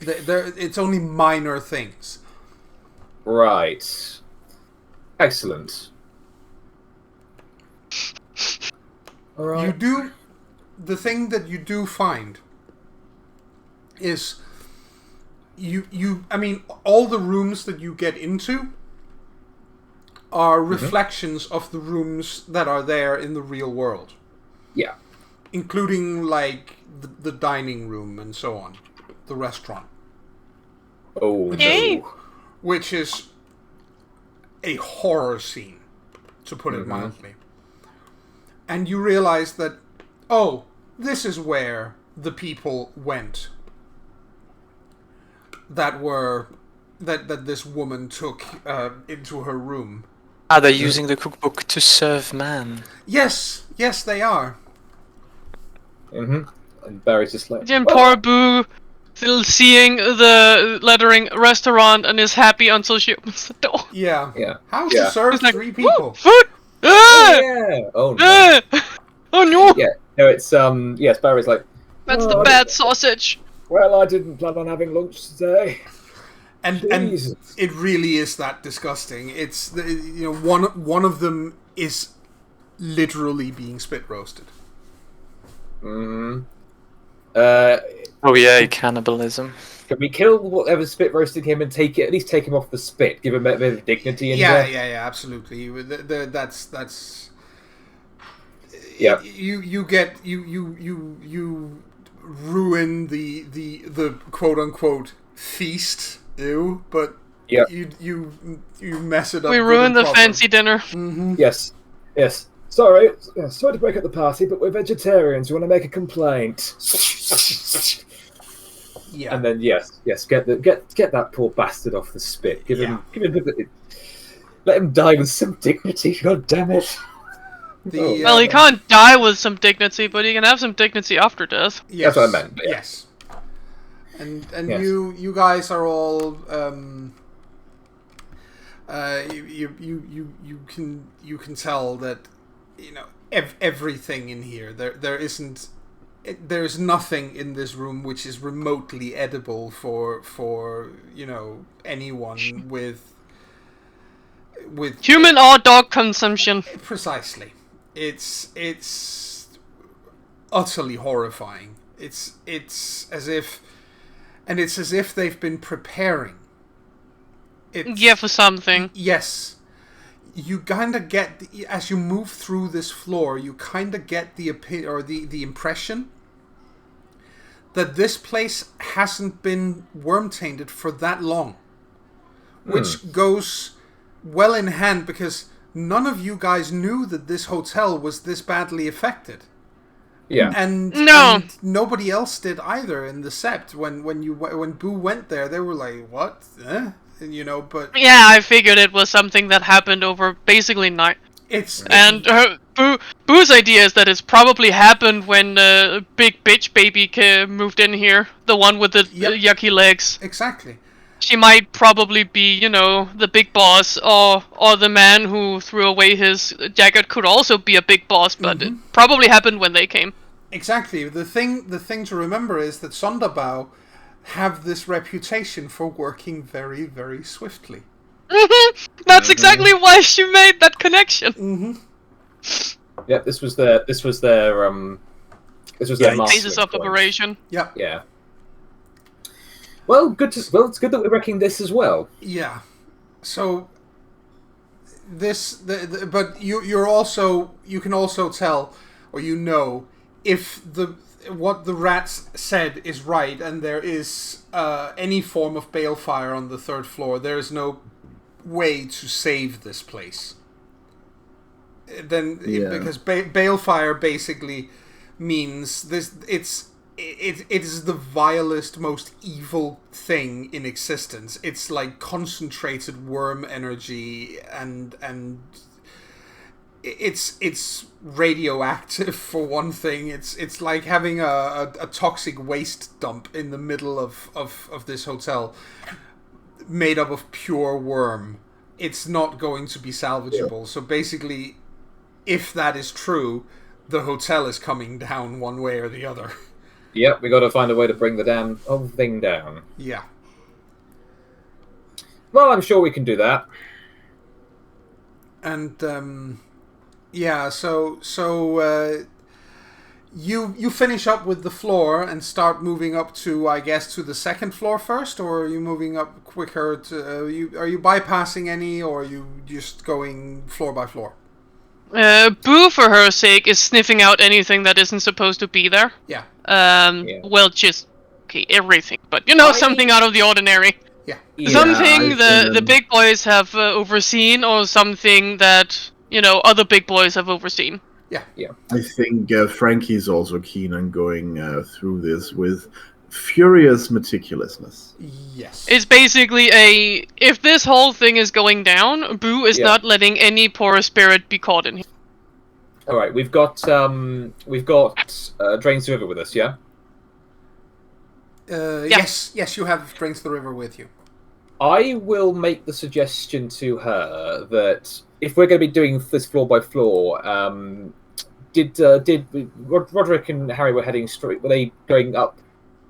It's only minor things. Right. Excellent. All right. The thing that you do find is all the rooms that you get into are reflections of the rooms that are there in the real world. Yeah. Including, like, the dining room and so on. The restaurant. Oh, Yay. no. Which is a horror scene, to put it mildly. And you realize that, this is where the people went that this woman took into her room. Are they using the cookbook to serve man? Yes, they are. And Barry's just like, Jim poor Boo still seeing the lettering restaurant and is happy until she opens the door. Yeah. Yeah. How to serve like, 3 people? Food! Ah! yeah. Oh no. Oh no! Yeah. No, it's yes. Barry's like, That's the bad sausage. well, I didn't plan on having lunch today. And Jesus. it really is that disgusting. It's one of them is literally being spit roasted. Oh yeah, cannibalism. Can we kill whatever's spit roasting him and at least take him off the spit, give him a bit of dignity in there? Yeah, absolutely. That's yeah. You ruin the quote unquote feast. Ew, but yeah. You mess it up. We good ruined and the proper. fancy dinner. Mm-hmm. Yes. Sorry to break up the party, but we're vegetarians. We want to make a complaint. Yeah. And then yes, get that poor bastard off the spit. Give him let him die with some dignity. God damn it. Well, he can't die with some dignity, but he can have some dignity after death. Yes, that's what I meant. Yeah. Yes. And yes. you guys are all you can tell that everything in here there's nothing in this room which is remotely edible for anyone with Human or dog consumption. Precisely. It's utterly horrifying. It's as if they've been preparing. For something. Yes. You kind of get, as you move through this floor, you kind of get the impression that this place hasn't been worm-tainted for that long. Which goes well in hand, because none of you guys knew that this hotel was this badly affected. Yeah. And nobody else did either in the sept. When Boo went there, they were like, "What?" But yeah, I figured it was something that happened over basically night. Boo's idea is that it's probably happened when big bitch baby moved in here, the one with the yucky legs. Exactly. She might probably be, the big boss, or the man who threw away his jacket could also be a big boss, but it probably happened when they came. Exactly. The thing to remember is that Sonderbao have this reputation for working very, very swiftly. That's exactly why she made that connection. Mm-hmm. Yeah, this was their master Basis of point. operation. Yeah. Yeah. Well, it's good that we're wrecking this as well. Yeah. So but you can also tell, or if what the rats said is right, and there is any form of balefire on the 3rd floor, there is no way to save this place. Because balefire basically means this. It is the vilest, most evil thing in existence. It's like concentrated worm energy, and it's radioactive for one thing. It's like having a toxic waste dump in the middle of this hotel, made up of pure worm. It's not going to be salvageable. Yeah. So basically, if that is true, the hotel is coming down one way or the other. Yep, we got to find a way to bring the damn whole thing down. Yeah. Well, I'm sure we can do that. And yeah, so you finish up with the floor and start moving up to, I guess, to the 2nd floor first, or are you moving up quicker? Are you bypassing any, or are you just going floor by floor? Boo, for her sake, is sniffing out anything that isn't supposed to be there. Yeah. Well, just everything, but something out of the ordinary. Yeah. Something the big boys have overseen, or something that other big boys have overseen. Yeah. I think Frankie's also keen on going through this with furious meticulousness. Yes. It's basically if this whole thing is going down, Boo is not letting any poor spirit be caught in here. All right, we've got Drains the River with us, yeah? Yes, you have Drains the River with you. I will make the suggestion to her that if we're going to be doing this floor by floor, did Roderick and Harry were heading straight? Were they going up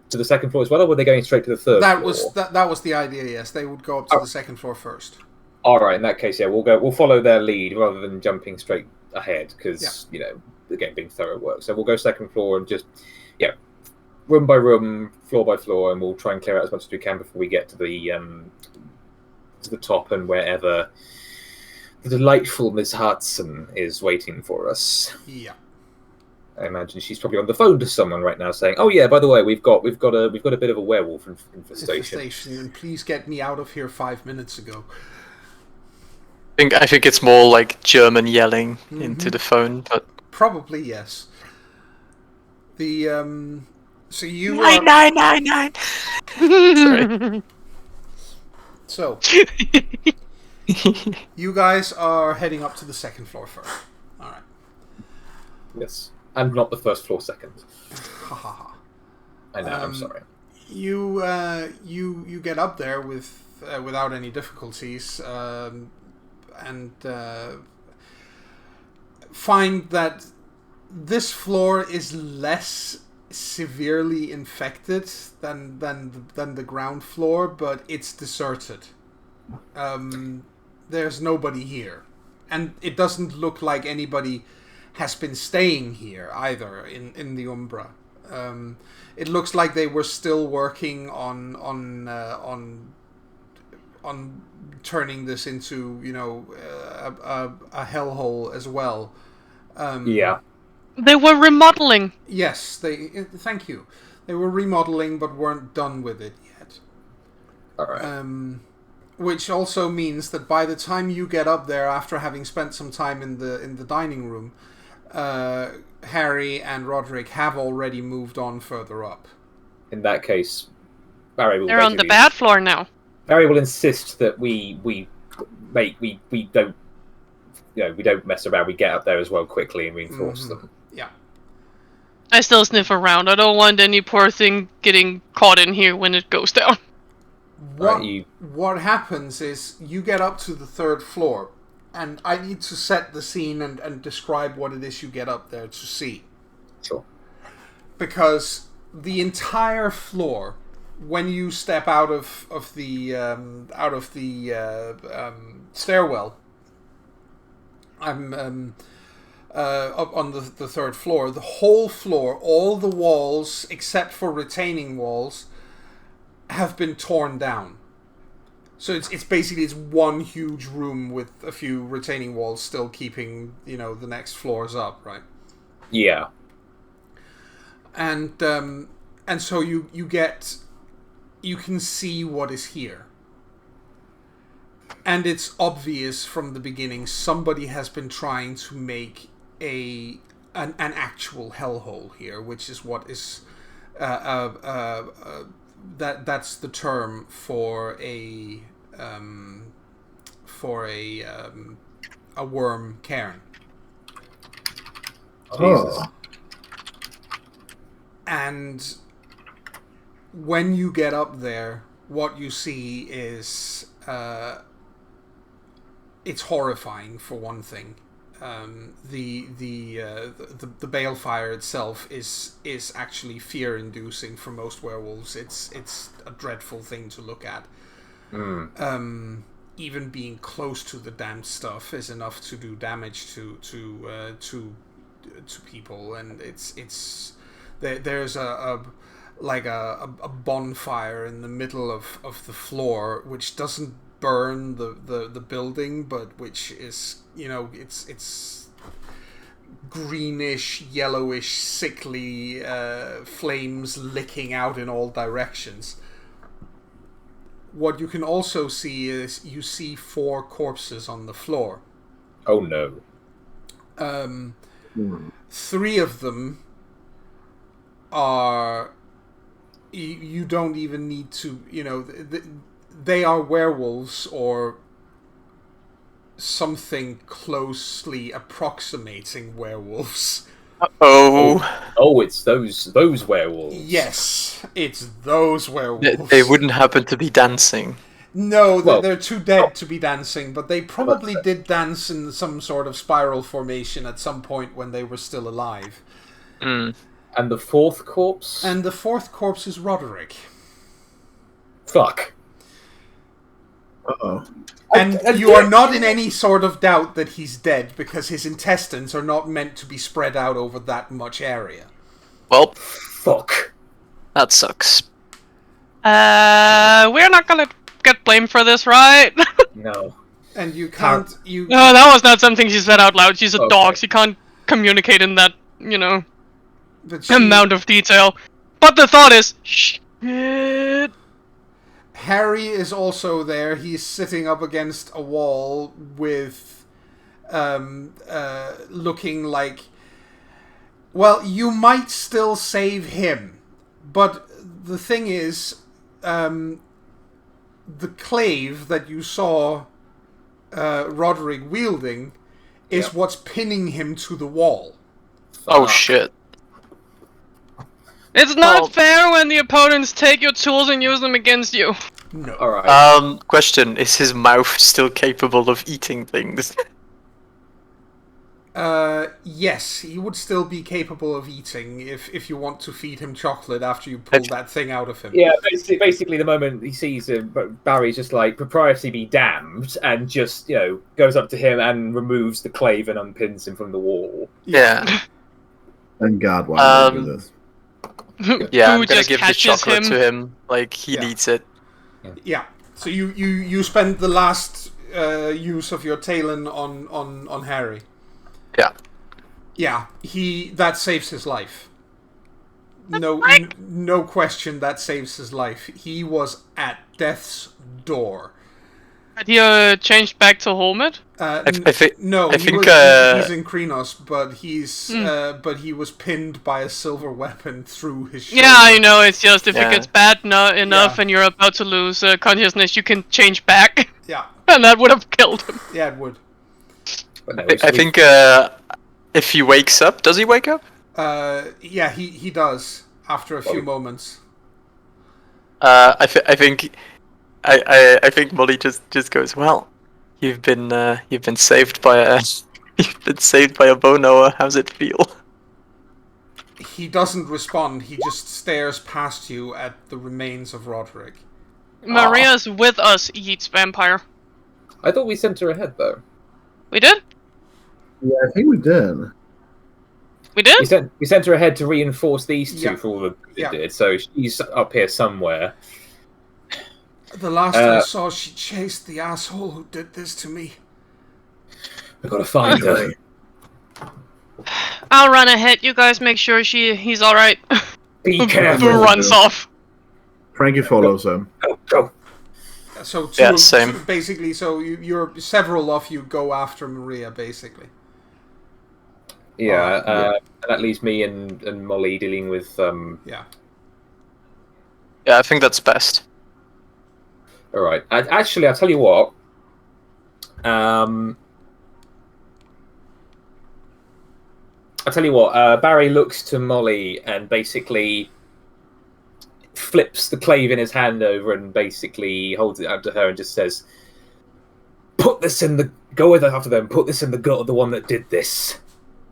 to the 2nd floor as well, or were they going straight to the 3rd floor? That was the idea. Yes, they would go up to the 2nd floor first. All right, in that case, yeah, we'll follow their lead rather than jumping straight ahead because again, being thorough work. So we'll go 2nd floor and just room by room, floor by floor, and we'll try and clear out as much as we can before we get to the top and wherever the delightful Miss Hudson is waiting for us. Yeah. I imagine she's probably on the phone to someone right now saying, "Oh yeah, by the way, we've got a bit of a werewolf infestation. And please get me out of here 5 minutes ago." I think it's more like German yelling into the phone, but probably yes. The so you 999. Sorry. So you guys are heading up to the 2nd floor first. All right. Yes, and not the 1st floor second. Ha ha ha. I know. I'm sorry. You get up there without any difficulties, and find that this floor is less severely infected than the ground floor, but it's deserted. There's nobody here, and it doesn't look like anybody has been staying here either in the Umbra. It looks like they were still working on turning this into a hellhole as well. They were remodeling. Yes, thank you. They were remodeling, but weren't done with it yet. All right. Which also means that by the time you get up there, after having spent some time in the dining room, Harry and Roderick have already moved on further up. In that case, Barry will. They're on the bad floor now. Barry will insist that we don't. We don't mess around. We get up there as well quickly and reinforce them. Yeah. I still sniff around. I don't want any poor thing getting caught in here when it goes down. What happens is you get up to the 3rd floor, and I need to set the scene and describe what it is you get up there to see. Sure. Because the entire floor when you step out of the stairwell, I'm up on the third floor. The whole floor, all the walls except for retaining walls, have been torn down. So it's basically one huge room with a few retaining walls still keeping the next floors up, right? Yeah. And so you can see what is here. And it's obvious from the beginning somebody has been trying to make an actual hellhole here, which is what is that's the term for a worm cairn. Jesus. And when you get up there, what you see is it's horrifying, for one thing. The balefire itself is actually fear-inducing for most werewolves. It's a dreadful thing to look at. Even being close to the damned stuff is enough to do damage to people, and there's a bonfire in the middle of the floor, which doesn't burn the building, but which is it's greenish, yellowish, sickly flames licking out in all directions. What you can also see is you see 4 corpses on the floor. Oh no. 3 of them are you don't even need to they are werewolves or something closely approximating werewolves. Oh, it's those werewolves. Yes, it's those werewolves. They wouldn't happen to be dancing. No, they're too dead to be dancing, but they probably did dance in some sort of spiral formation at some point when they were still alive. And the 4th corpse? And the 4th corpse is Roderick. Fuck. Uh-oh. And you are not in any sort of doubt that he's dead, because his intestines are not meant to be spread out over that much area. Well, fuck. That sucks. We're not gonna get blamed for this, right? No. And you can't... No, that was not something she said out loud. She's a dog. She can't communicate in that, amount of detail. But the thought is... Shit. Harry is also there. He's sitting up against a wall with... looking like... Well, you might still save him. But the thing is... the clave that you saw Roderick wielding is what's pinning him to the wall. Oh shit. It's not fair when the opponents take your tools and use them against you. No. Alright. Question, is his mouth still capable of eating things? Yes, he would still be capable of eating if you want to feed him chocolate after you pull that thing out of him. Yeah, basically the moment he sees Barry's just like, propriety be damned, and just, goes up to him and removes the clave and unpins him from the wall. Yeah. Thank God, why did I do this? Yeah, I'm Who gonna just give the catches chocolate him? to him. Like, he needs it. Yeah. So you spend the last use of your Talon on Harry. Yeah. Yeah, that saves his life. No question, that saves his life. He was at death's door. Had he changed back to Holmet? No, I think he's in Krenos, but he was pinned by a silver weapon through his shoulder. Yeah, I know. It's just if it gets bad enough and you're about to lose consciousness, you can change back. Yeah. And that would have killed him. Yeah, it would. I think if he wakes up, does he wake up? Yeah, he does after a few moments. I think Molly just goes, well, you've been saved by a bow knower. How's it feel? He doesn't respond. He just stares past you at the remains of Roderick. Maria's with us, Yeats Vampire. I thought we sent her ahead, though. We did? Yeah, I think we did. We did? We sent her ahead to reinforce these two Yeah. for all the Yeah. did, so she's up here somewhere. The last I saw, she chased the asshole who did this to me. We've got to find her. I'll run ahead. You guys make sure he's alright. Be careful. Runs off. Frankie follows him. Go. So same. basically, so you're several of you go after Maria, basically. Yeah, and that leaves me and Molly dealing with. Yeah. Yeah, I think that's best. All right. Actually, I'll tell you what. Barry looks to Molly and basically flips the clave in his hand over and basically holds it out to her and just says, "Put this in the go with it after them. Put this in the gut of the one that did this.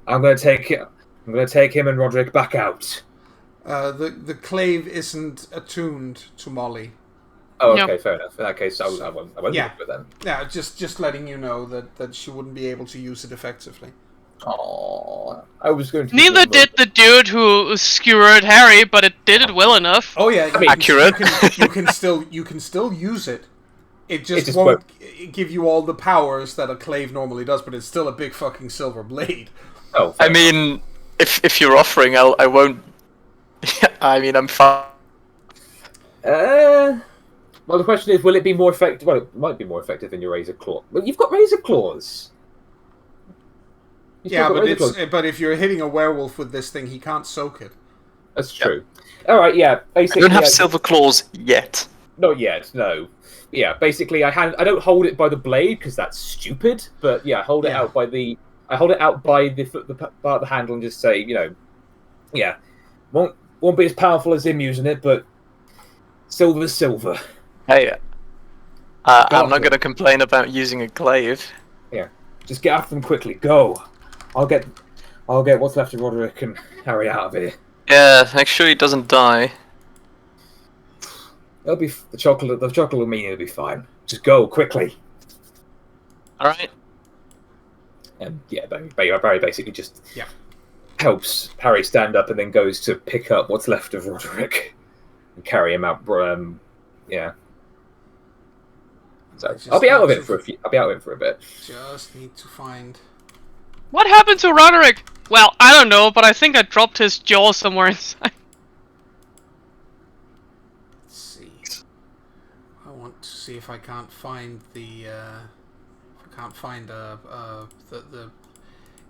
I'm going to take him and Roderick back out." The clave isn't attuned to Molly. Oh, No. okay, fair enough. In that case, I won't do it then. Yeah, just letting you know that she wouldn't be able to use it effectively. Oh, I was going to. Neither did the dude who skewered Harry, but it did it well enough. Oh yeah, accurate. You can still use it. It just won't give you all the powers that a clave normally does, but it's still a big fucking silver blade. Oh, I mean, if you're offering, I won't. I mean, I'm fine. Well, the question is, will it be more effective? Well, it might be more effective than your razor claw. Well, you've got razor claws. Yeah, but if you're hitting a werewolf with this thing, he can't soak it. That's true. All right, yeah. I Basically, don't have silver claws yet. Not yet, no. Yeah, basically, I don't hold it by the blade because that's stupid. But yeah, I hold it out by the part of the handle and just say, won't be as powerful as him using it, but silver's silver. Hey, I'm not gonna complain about using a glaive. Yeah, just get after them quickly. Go. I'll get what's left of Roderick and Harry out of here. Yeah, make sure he doesn't die. It'll be the chocolate will mean it'll be fine. Just go quickly. All right. And yeah, Barry basically just Yeah. helps Harry stand up and then goes to pick up what's left of Roderick and carry him out. Yeah. So I'll be out of it for a bit. Just need to find. What happened to Roderick? Well, I don't know, but I think I dropped his jaw somewhere inside. Let's see. I want to see if I can't find the the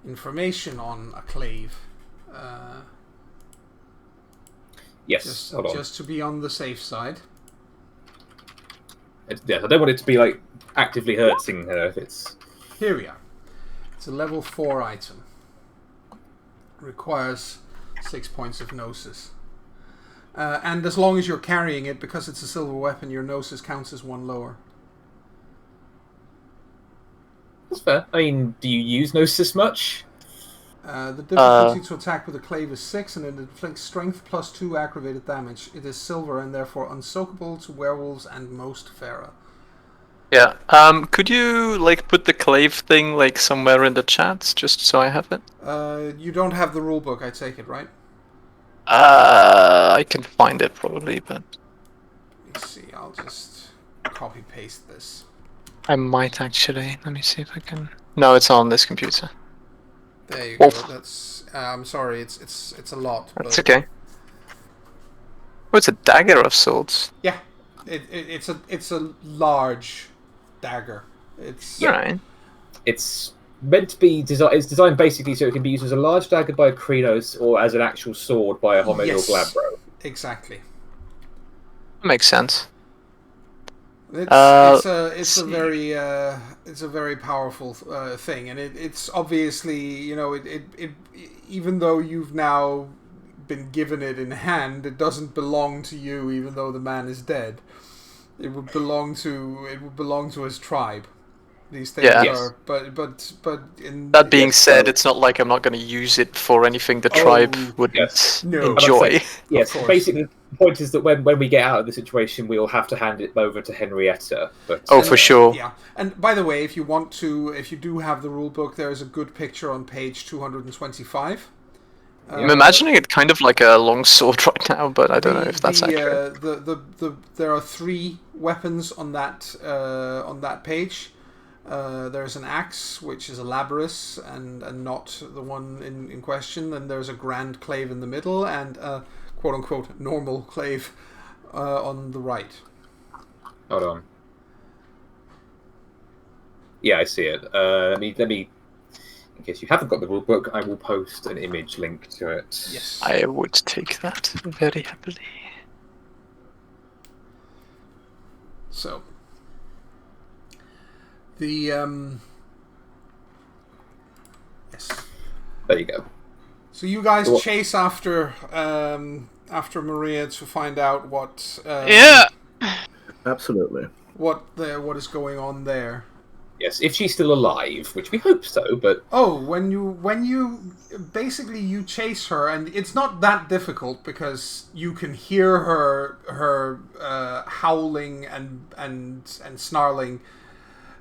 information on a clave. Yes. Hold on. Just to be on the safe side. Yeah, I don't want it to be like actively hurting her if it's. Here we are. It's a level 4 item. Requires 6 points of gnosis. And as long as you're carrying it, because it's a silver weapon, your gnosis counts as 1 lower. That's fair. I mean, do you use Gnosis much? The difficulty to attack with a clave is 6, and it inflicts strength plus 2 aggravated damage. It is silver and therefore unsoakable to werewolves and most fera. Yeah. Could you put the clave thing somewhere in the chat, just so I have it? You don't have the rulebook, I take it, right? I can find it probably, but Let's see. I'll just copy paste this. I might actually. Let me see if I can. No, it's on this computer. There you go. Oof. That's. I'm sorry. It's a lot. That's but okay. Oh, it's a dagger of sorts. Yeah, it's a large dagger. It's Right. It's meant to be designed. It's designed basically so it can be used as a large dagger by a Krynos or as an actual sword by a Homid or Glabro. Exactly. Makes sense. It's a very powerful thing, and it's obviously it even though you've now been given it in hand, it doesn't belong to you, even though the man is dead. It would belong to his tribe. These things Yeah. are, but in That being said, so- it's not like I'm not going to use it for anything the tribe wouldn't yes. No. enjoy. Yes, course. basically the point is that when we get out of the situation, we will have to hand it over to Henrietta. But Oh, for sure. Yeah, and by the way, if you do have the rule book, there is a good picture on page 225. I'm imagining it kind of like a long sword right now, but I don't know if that's accurate. There are 3 weapons on that page. There's an axe, which is a labrys, and not the one in question. Then there's a grand clave in the middle, and a quote-unquote normal clave on the right. hold on. Yeah, I see it. Let me. In case you haven't got the rule book, I will post an image link to it. Yes. I would take that very happily. So the yes. There you go. So you guys What- chase after Maria to find out what Yeah. Absolutely. what is going on there. Yes, if she's still alive, which we hope so, but Oh, when you basically you chase her, and it's not that difficult because you can hear her howling and snarling.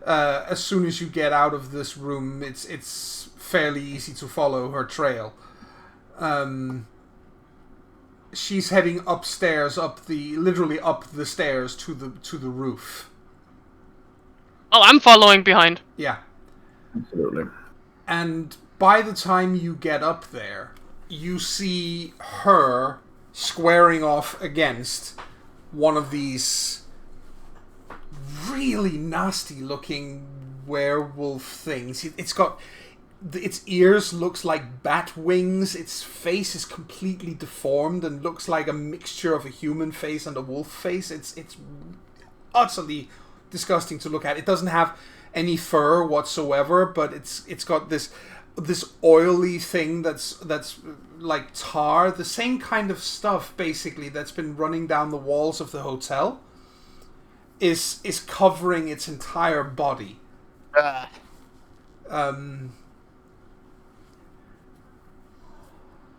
As soon as you get out of this room, it's fairly easy to follow her trail. She's heading upstairs, literally up the stairs to the roof. Oh, I'm following behind. Yeah. Absolutely. And by the time you get up there, you see her squaring off against one of these really nasty looking werewolf things. It's got its ears looks like bat wings. Its face is completely deformed and looks like a mixture of a human face and a wolf face. It's utterly disgusting to look at. It doesn't have any fur whatsoever, but it's got this oily thing that's like tar, the same kind of stuff basically that's been running down the walls of the hotel is covering its entire body.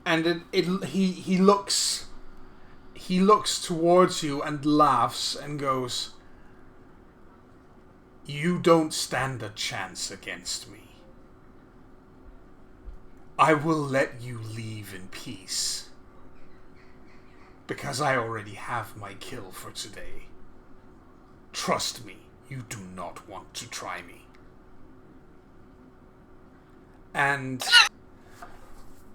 And he looks towards you and laughs and goes, "You don't stand a chance against me. I will let you leave in peace, because I already have my kill for today. Trust me, you do not want to try me." And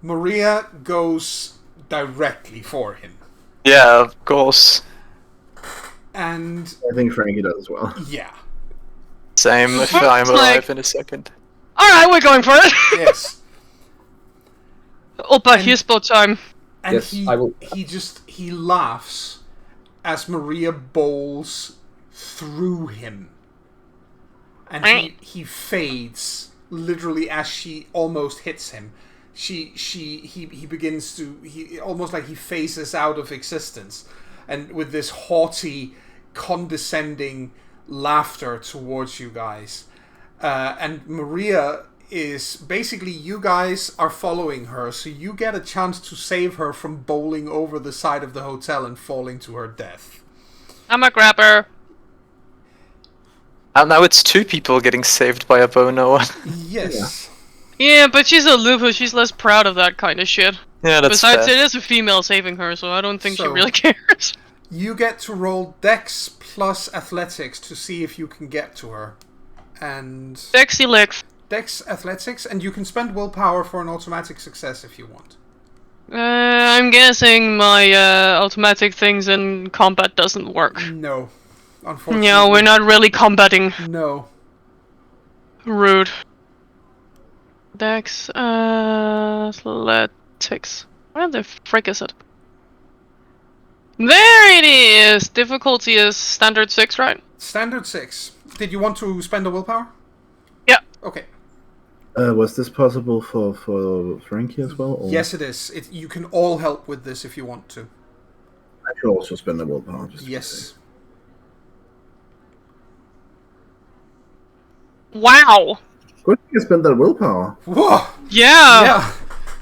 Maria goes directly for him. Yeah, of course. And I think Frankie does as well. yeah. Same if It's I'm like- alive in a second. Alright, we're going for it! Yes. Opa, And- Hispo time. And Yes, I will- he laughs as Maria bowls through him. And he fades literally as she almost hits him. He begins to almost like he phases out of existence, and with this haughty, condescending laughter towards you guys. And Maria is basically, you guys are following her, so you get a chance to save her from bowling over the side of the hotel and falling to her death. I'm a grabber. And now it's 2 people getting saved by a bow Noah. Yes. Yeah, but she's a Lupo, she's less proud of that kind of shit. Yeah, that's Besides, fair. it is a female saving her, so I don't think she So- really cares. You get to roll Dex plus Athletics to see if you can get to her. And Sexy licks. Dex Athletics, and you can spend willpower for an automatic success if you want. I'm guessing my automatic things in combat doesn't work. No. Unfortunately. No, we're not really combating. No. Rude. Dex, athletics. Where the frick is it? There it is! Difficulty is standard 6, right? Standard 6. Did you want to spend a willpower? Yeah. Okay. Was this possible for Frankie as well? Or? Yes, it is. You can all help with this if you want to. I could also spend a willpower. Just to be Yes. safe. Wow. Good thing you spent that willpower. Whoa! Yeah. Yeah.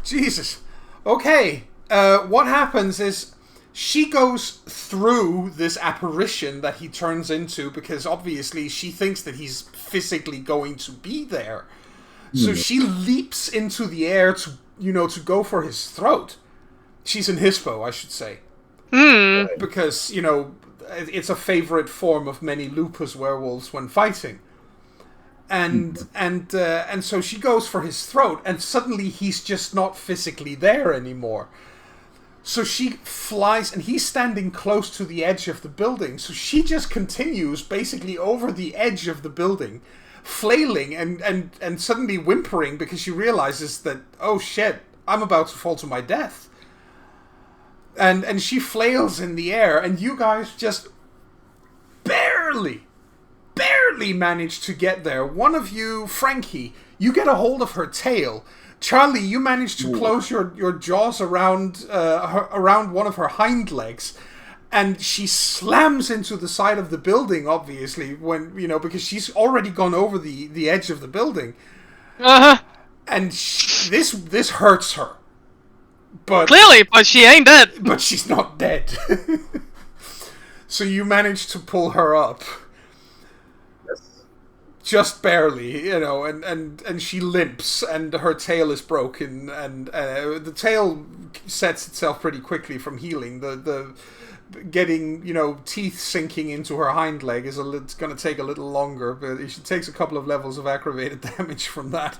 Jesus. Okay. What happens is she goes through this apparition that he turns into because obviously she thinks that he's physically going to be there. So she leaps into the air to go for his throat. She's an Hispo, I should say. Because, it's a favorite form of many lupus werewolves when fighting. And so she goes for his throat, and suddenly he's just not physically there anymore. So she flies, and he's standing close to the edge of the building, so she just continues basically over the edge of the building, flailing and suddenly whimpering because she realizes that, oh shit, I'm about to fall to my death. And she flails in the air, and you guys just barely manage to get there. One of you, Frankie, you get a hold of her tail. Charlie, you manage to close your jaws around one of her hind legs, and she slams into the side of the building, obviously, because she's already gone over the edge of the building. And this hurts her. But clearly, but she ain't dead. But she's not dead. So you manage to pull her up. Yes. Just barely, and she limps, and her tail is broken, and the tail sets itself pretty quickly from healing. The getting, teeth sinking into her hind leg it's going to take a little longer, but she takes a couple of levels of aggravated damage from that.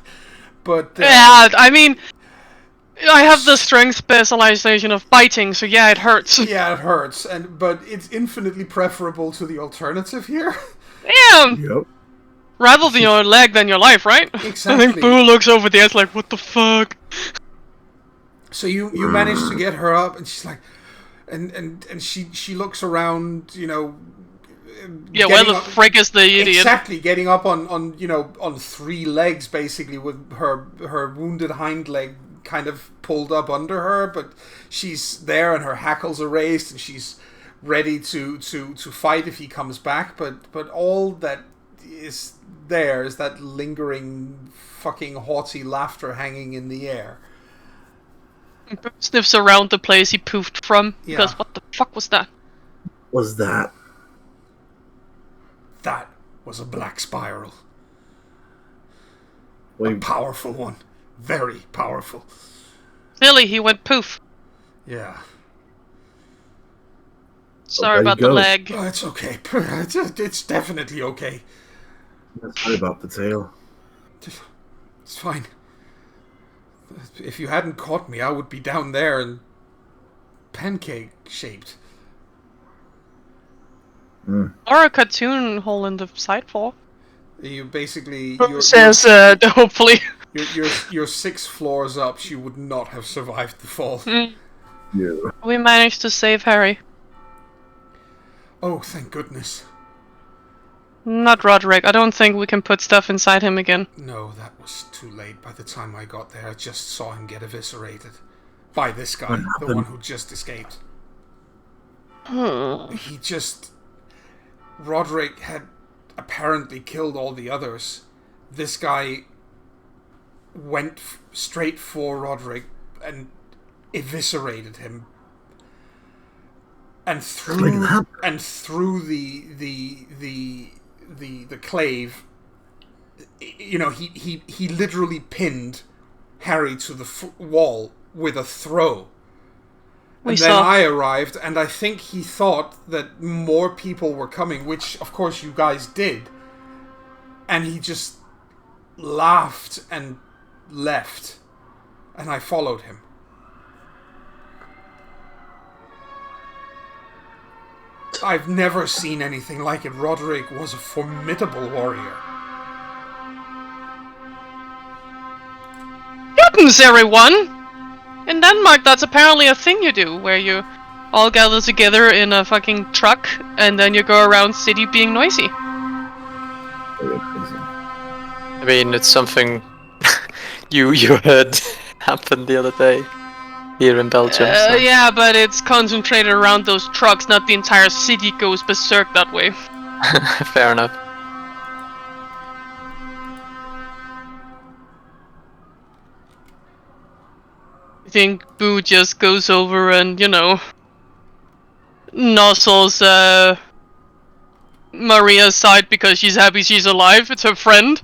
But yeah, I mean, I have the strength specialization of biting, so yeah, it hurts. Yeah, it hurts, but it's infinitely preferable to the alternative here. Yeah. Yep. Rather than your leg than your life, right? Exactly. I think Boo looks over the edge like, what the fuck? So you manage to get her up, and she's like, and she looks around, Yeah, where the frick is the idiot? Exactly, getting up on three legs basically, with her wounded hind leg kind of pulled up under her, but she's there and her hackles are raised and she's ready to fight if he comes back, but all that is there is that lingering fucking haughty laughter hanging in the air. Sniffs around the place he poofed from, because what the fuck was that? Was that? That was a black spiral. Wait. A powerful one. Very powerful. Clearly, he went poof. Yeah. Sorry about the leg. Oh, it's okay. It's definitely okay. Sorry about the tail. It's fine. If you hadn't caught me, I would be down there and pancake-shaped. Or a cartoon hole in the sidewall. You basically... Says, hopefully. You're 6 floors up. She would not have survived the fall. Yeah. We managed to save Harry. Oh, thank goodness. Not Roderick. I don't think we can put stuff inside him again. No, that was too late. By the time I got there, I just saw him get eviscerated. By this guy, the one who just escaped. He just... Roderick had apparently killed all the others. This guy went straight for Roderick and eviscerated him. And through the clave, he literally pinned Harry to the wall with a throw. And then I arrived, and I think he thought that more people were coming, which of course you guys did. And he just laughed and left, and I followed him. I've never seen anything like it. Roderick was a formidable warrior. Greetings, everyone! In Denmark, that's apparently a thing you do, where you all gather together in a fucking truck, and then you go around city being noisy. I mean, it's something you heard happen the other day here in Belgium. So. Yeah, but it's concentrated around those trucks, not the entire city goes berserk that way. Fair enough. I think Boo just goes over and, nuzzles Maria's side because she's happy she's alive. It's her friend.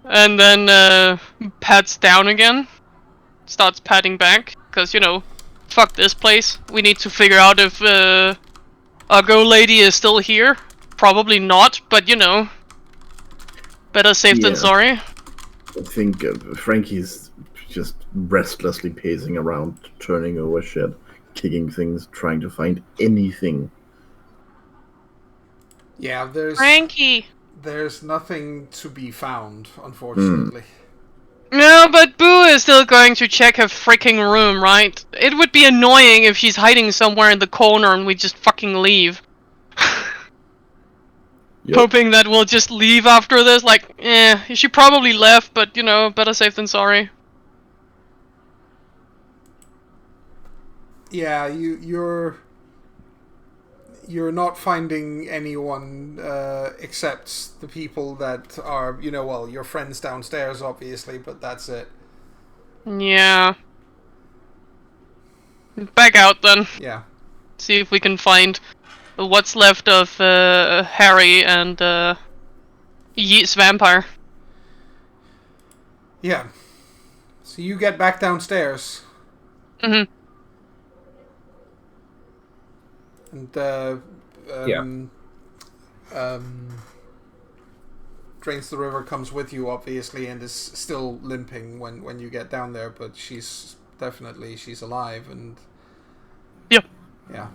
And then pats down again. Starts patting back. Because, fuck this place. We need to figure out if our girl lady is still here. Probably not, but better safe than sorry. I think Frankie's just restlessly pacing around, turning over shit, kicking things, trying to find anything. Yeah, Frankie! There's nothing to be found, unfortunately. No, but Boo is still going to check her freaking room, right? It would be annoying if she's hiding somewhere in the corner and we just fucking leave. Yep. Hoping that we'll just leave after this, she probably left, but, better safe than sorry. Yeah, you're not finding anyone except the people that are, your friends downstairs, obviously, but that's it. Yeah. Back out then. Yeah. See if we can find what's left of Harry and Yeet's vampire. Yeah. So you get back downstairs. Mm-hmm. And Drains the River comes with you, obviously, and is still limping when you get down there, but she's alive, and yep. Yeah.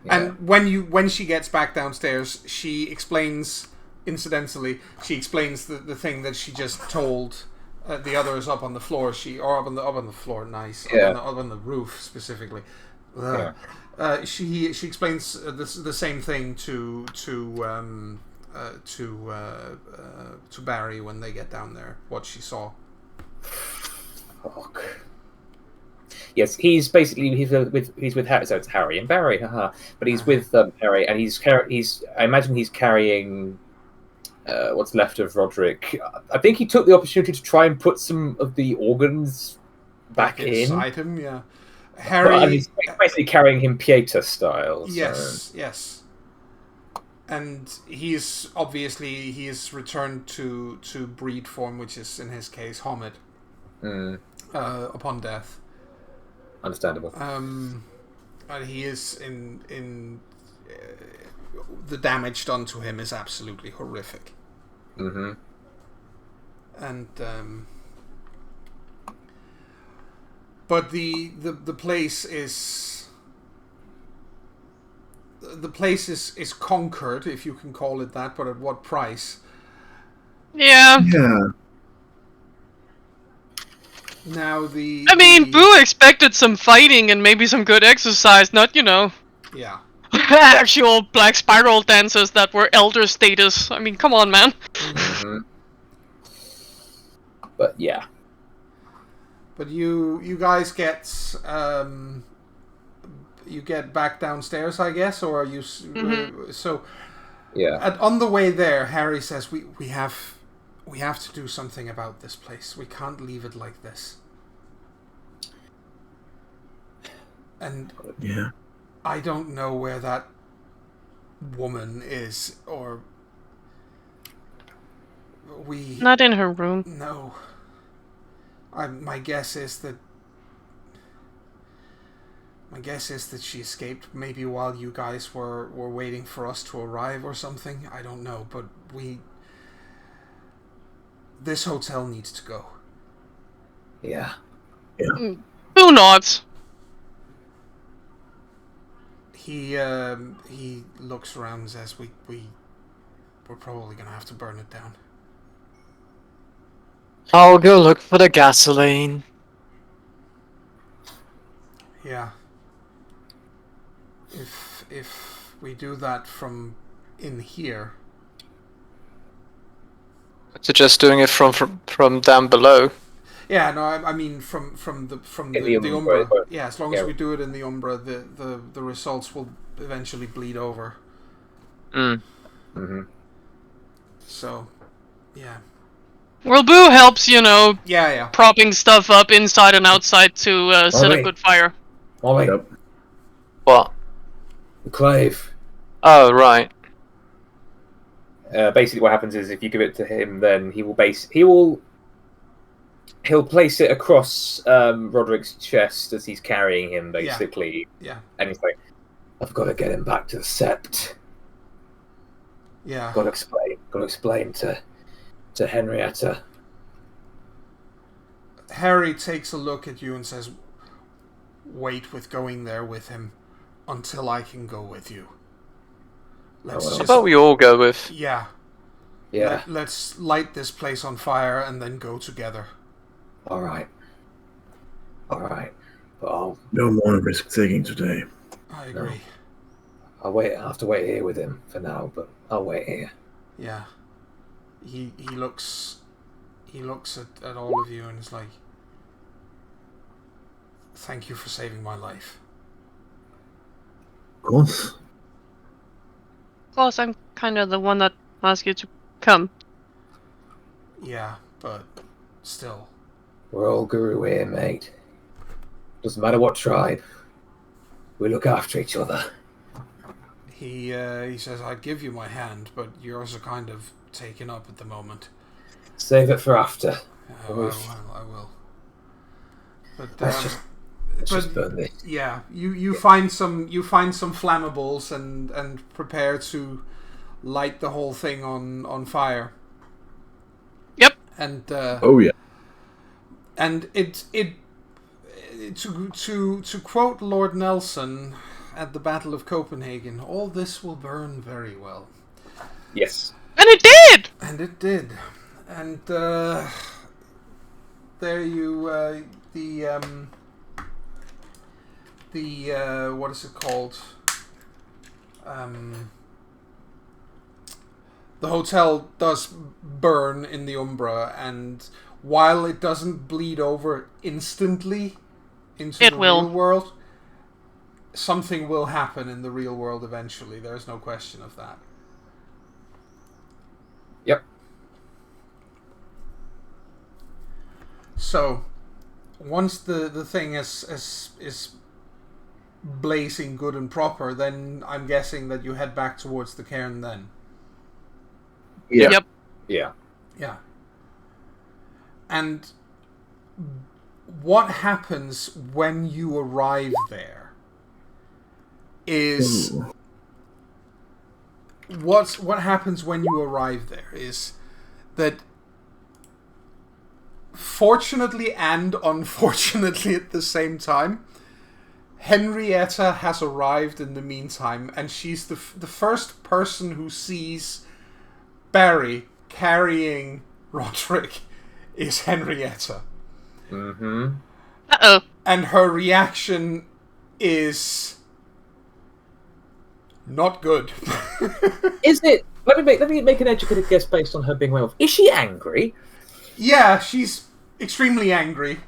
And when she gets back downstairs, she explains, incidentally, the thing that she just told the others up on the floor. Up on the floor, nice. Yeah. Up on the roof specifically. Yeah. She explains the same thing to Barry when they get down there. What she saw. Fuck. Yes, he's with Harry. So it's Harry and Barry, haha. But he's with Harry, and I imagine he's carrying what's left of Roderick. I think he took the opportunity to try and put some of the organs back inside him. Yeah. Harry, and he's basically carrying him Pieta style. Yes, yes. And he's returned to breed form, which is in his case Homid. Upon death. Understandable. And he is in the damage done to him is absolutely horrific. Mm-hmm. And but the place is conquered, if you can call it that, but at what price? Yeah. Yeah. Now Boo expected some fighting and maybe some good exercise, not, Yeah. actual black spiral dancers that were elder status. I mean, come on, man. Mm-hmm. But yeah. But you guys get back downstairs, I guess, or are you? So yeah. On the way there, Harry says, "We have to do something about this place. We can't leave it like this." And yeah, I don't know where that woman is, or not in her room. No. My guess is that she escaped maybe while you guys were waiting for us to arrive or something. I don't know, but this hotel needs to go. Yeah. Do not. He looks around and says, we're probably gonna have to burn it down. I'll go look for the gasoline. Yeah. If we do that from in here. Suggest doing it from down below. Yeah, no, I mean from the Umbra. Yeah, as long as we do it in the Umbra, the results will eventually bleed over. Mm. Mm-hmm. So, yeah. Well, Boo helps, Yeah. propping stuff up inside and outside to set a good fire. Molly, Yep. What? the clave. Oh, right. Basically, what happens is if you give it to him, then he'll place it across Roderick's chest as he's carrying him, basically. Yeah. And he's like, I've got to get him back to the sept. Yeah. Got to explain to Henrietta. Harry takes a look at you and says, "Wait with going there with him until I can go with you. How about we all go with? Yeah. Yeah. Let's light this place on fire and then go together." All right. But I'll No more risk taking today. I agree. I'll have to wait here with him for now, but I'll wait here. Yeah. He looks at all of you and is like, "Thank you for saving my life." Of course. Of course, I'm kind of the one that asked you to come. Yeah, but still. We're all Guru here, mate. Doesn't matter what tribe. We look after each other. He says, "I'd give you my hand, but yours are kind of taken up at the moment." Save it for after. I will. But Let's just burn this. yeah, you find some flammables and prepare to light the whole thing on fire. Yep. And Oh yeah. and it to quote Lord Nelson at the Battle of Copenhagen, all this will burn very well. yes. And it did! And it did. And there you the what is it called? The hotel does burn in the Umbra, and while it doesn't bleed over instantly into the real world, something will happen in the real world eventually. There's no question of that. Yep. So, once the thing is blazing good and proper, then I'm guessing that you head back towards the cairn then. Yeah. Yep. Yeah. Yeah. And what happens when you arrive there is... Ooh. What happens when you arrive there is that, fortunately and unfortunately at the same time, Henrietta has arrived in the meantime, and she's the first person who sees Barry carrying Roderick is Henrietta. Mm-hmm. Uh-oh. And her reaction is not good. Is it? Let me make an educated guess based on her being werewolf. Is she angry? Yeah, she's extremely angry.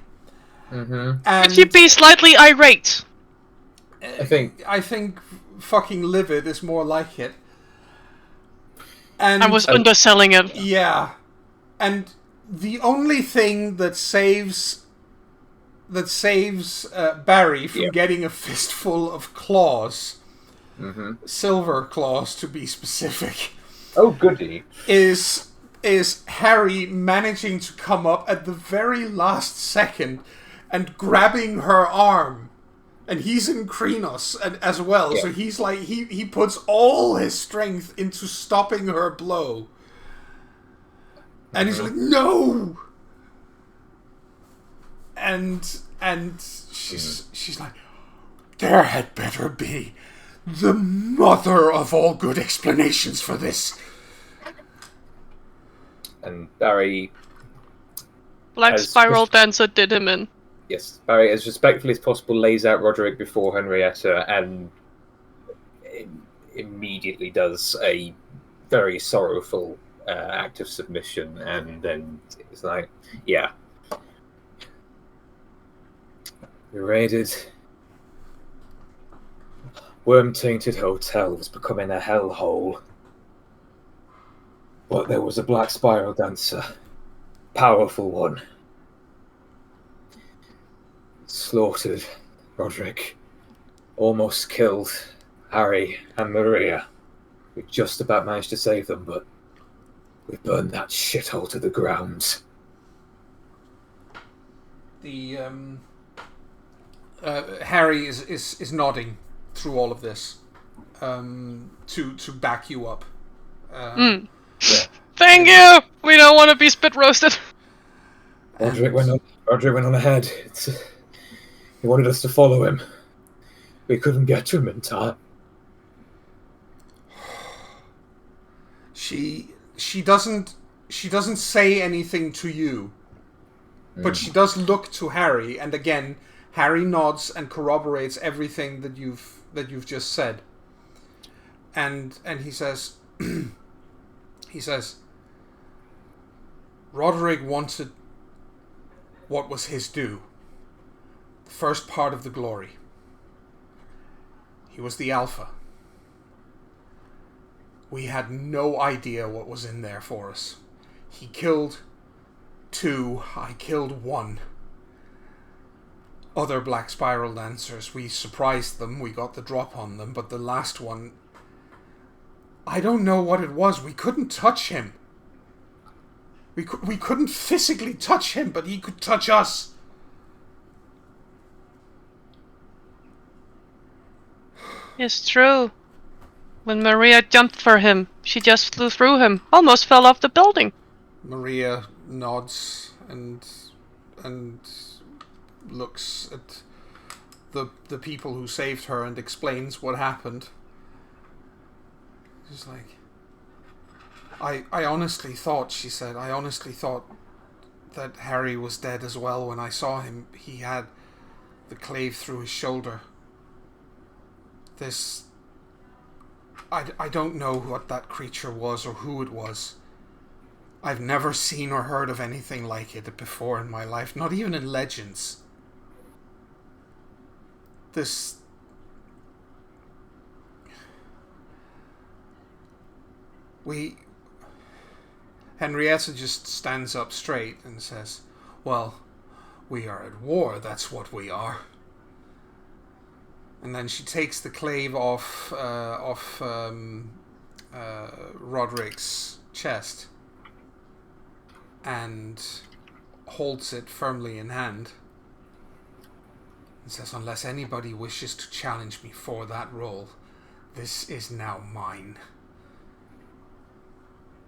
Mm-hmm. And Could she be slightly irate? I think fucking livid is more like it. And I was underselling it. yeah. And the only thing that saves Barry from getting a fistful of claws, silver claws to be specific, oh goody, is Harry managing to come up at the very last second and grabbing her arm. And he's in Krynos as well, so he's like he puts all his strength into stopping her blow. And he's like, "No!" And she's like, "There had better be the mother of all good explanations for this." and Barry. Black As Spiral Dancer did him in. Yes, Barry, as respectfully as possible, lays out Roderick before Henrietta and immediately does a very sorrowful act of submission, and then it's like, yeah. We raided. Worm-tainted hotel was becoming a hellhole. But there was a Black Spiral Dancer powerful one. Slaughtered Roderick. Almost killed Harry and Maria. We just about managed to save them, but we burned that shithole to the ground. The Harry is nodding through all of this to back you up. Yeah. Thank you! We don't want to be spit roasted. Roderick went on ahead. He wanted us to follow him. We couldn't get to him in time. She doesn't say anything to you, but she does look to Harry, and again Harry nods and corroborates everything that you've just said. And he says Roderick wanted what was his due. The first part of the glory. He was the Alpha. We had no idea what was in there for us. He killed 2, I killed 1. Other Black Spiral Dancers, we surprised them, we got the drop on them, but the last one, I don't know what it was. We couldn't touch him. We couldn't physically touch him, but he could touch us. It's true. When Maria jumped for him, she just flew through him, almost fell off the building. Maria nods and looks at the people who saved her and explains what happened. She's like, I honestly thought, she said, I honestly thought that Harry was dead as well. When I saw him, he had the clave through his shoulder. I don't know what that creature was or who it was. I've never seen or heard of anything like it before in my life, not even in legends. Henrietta just stands up straight and says, well, we are at war, that's what we are. And then she takes the clave off Roderick's chest and holds it firmly in hand and says, unless anybody wishes to challenge me for that role, this is now mine.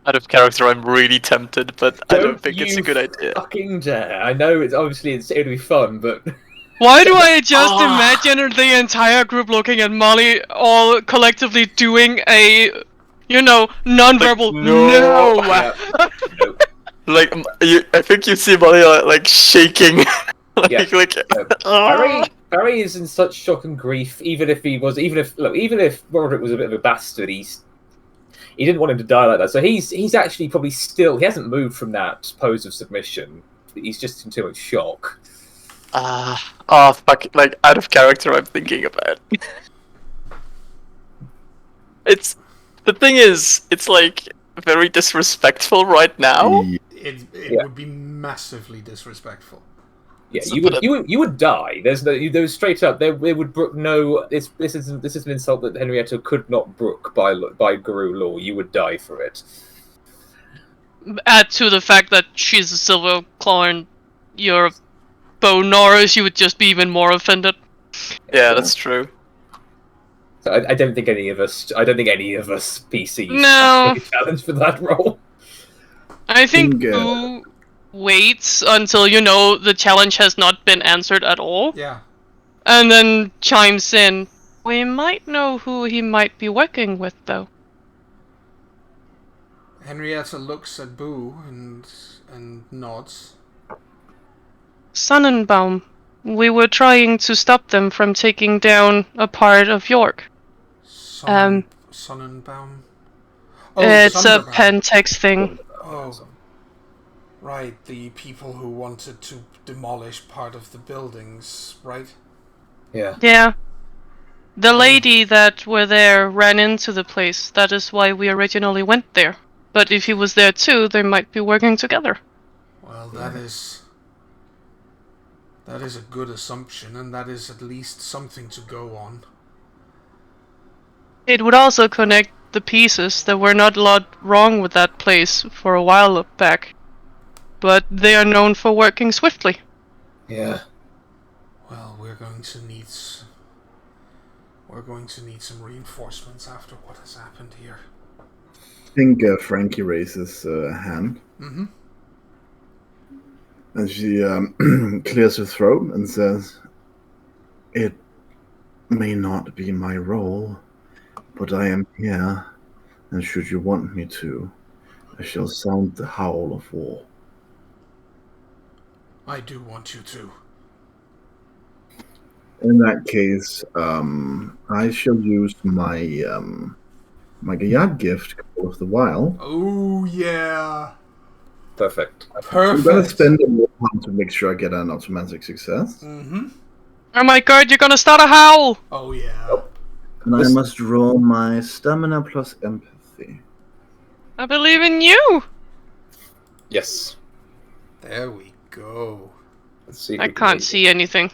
Out of character, I'm really tempted, but I don't think it's a good idea. Fucking dare! I know it'll be fun, but Why do I just imagine the entire group looking at Molly, all collectively doing a, non-verbal no? Like, I think you see Molly like shaking. Barry is in such shock and grief. Even if Roderick was a bit of a bastard, he didn't want him to die like that. So he's actually probably still, he hasn't moved from that pose of submission. He's just in too much shock. Fuck! Like, out of character, I'm thinking about. The thing is, it's like very disrespectful right now. It would be massively disrespectful. Yeah, you would die. There's straight up. They would brook no. This is an insult that Henrietta could not brook by Guru law. You would die for it. Add to the fact that she's a silver claw and you're a bone Norris, you would just be even more offended. Yeah, that's true. So I don't think any of us PCs no take a challenge for that role. I think who waits until the challenge has not been answered at all. Yeah. And then chimes in. We might know who he might be working with, though. Henrietta looks at Boo and nods. Sonnenbaum. We were trying to stop them from taking down a part of York. Sonnenbaum? Oh, it's Sunderbaum. a Pentex thing. Oh. Right, the people who wanted to demolish part of the buildings, right? Yeah. Yeah. The lady that were there ran into the place. That is why we originally went there. But if he was there too, they might be working together. Well, that is a good assumption, and that is at least something to go on. It would also connect the pieces. There were not a lot wrong with that place for a while back. But they are known for working swiftly. Yeah. Well, we're going to need some reinforcements after what has happened here. I think Frankie raises a hand. Mm-hmm. And she clears her throat and says, "It may not be my role, but I am here, and should you want me to, I shall sound the howl of war." I do want you to. In that case, I shall use my my Gayad gift, Call of the Wild. Oh, yeah. Perfect. I'm going to spend a more time to make sure I get an automatic success. Mm-hmm. Oh my god, you're gonna start a howl! Oh, yeah. And I must roll my stamina plus empathy. I believe in you! Yes. There we go. Let's see. I can't see anything.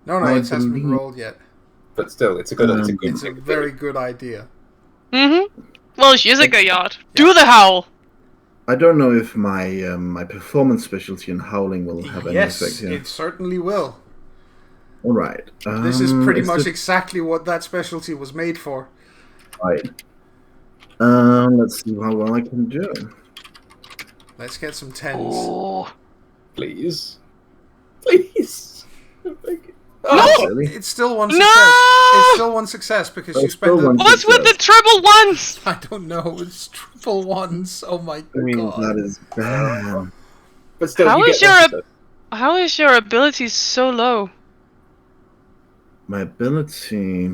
No, I it hasn't been believe- rolled yet. But still, it's a good. It's a very good idea. Mm-hmm. Well, she is a Gayard. Do the howl! I don't know if my my performance specialty in howling will have any Yes, effect here. it certainly will. All right. This is pretty much this exactly what that specialty was made for. right. Let's see how well I can do. Let's get some tens. Oh. Please. Please. Really? It's still one No! success. It's still one success because you It's spent still the... one- What's with the triple ones? I don't know. It's triple ones. Oh my I mean, god. that is bad. But still, How you is get your- one success. How is your ability so low? My ability.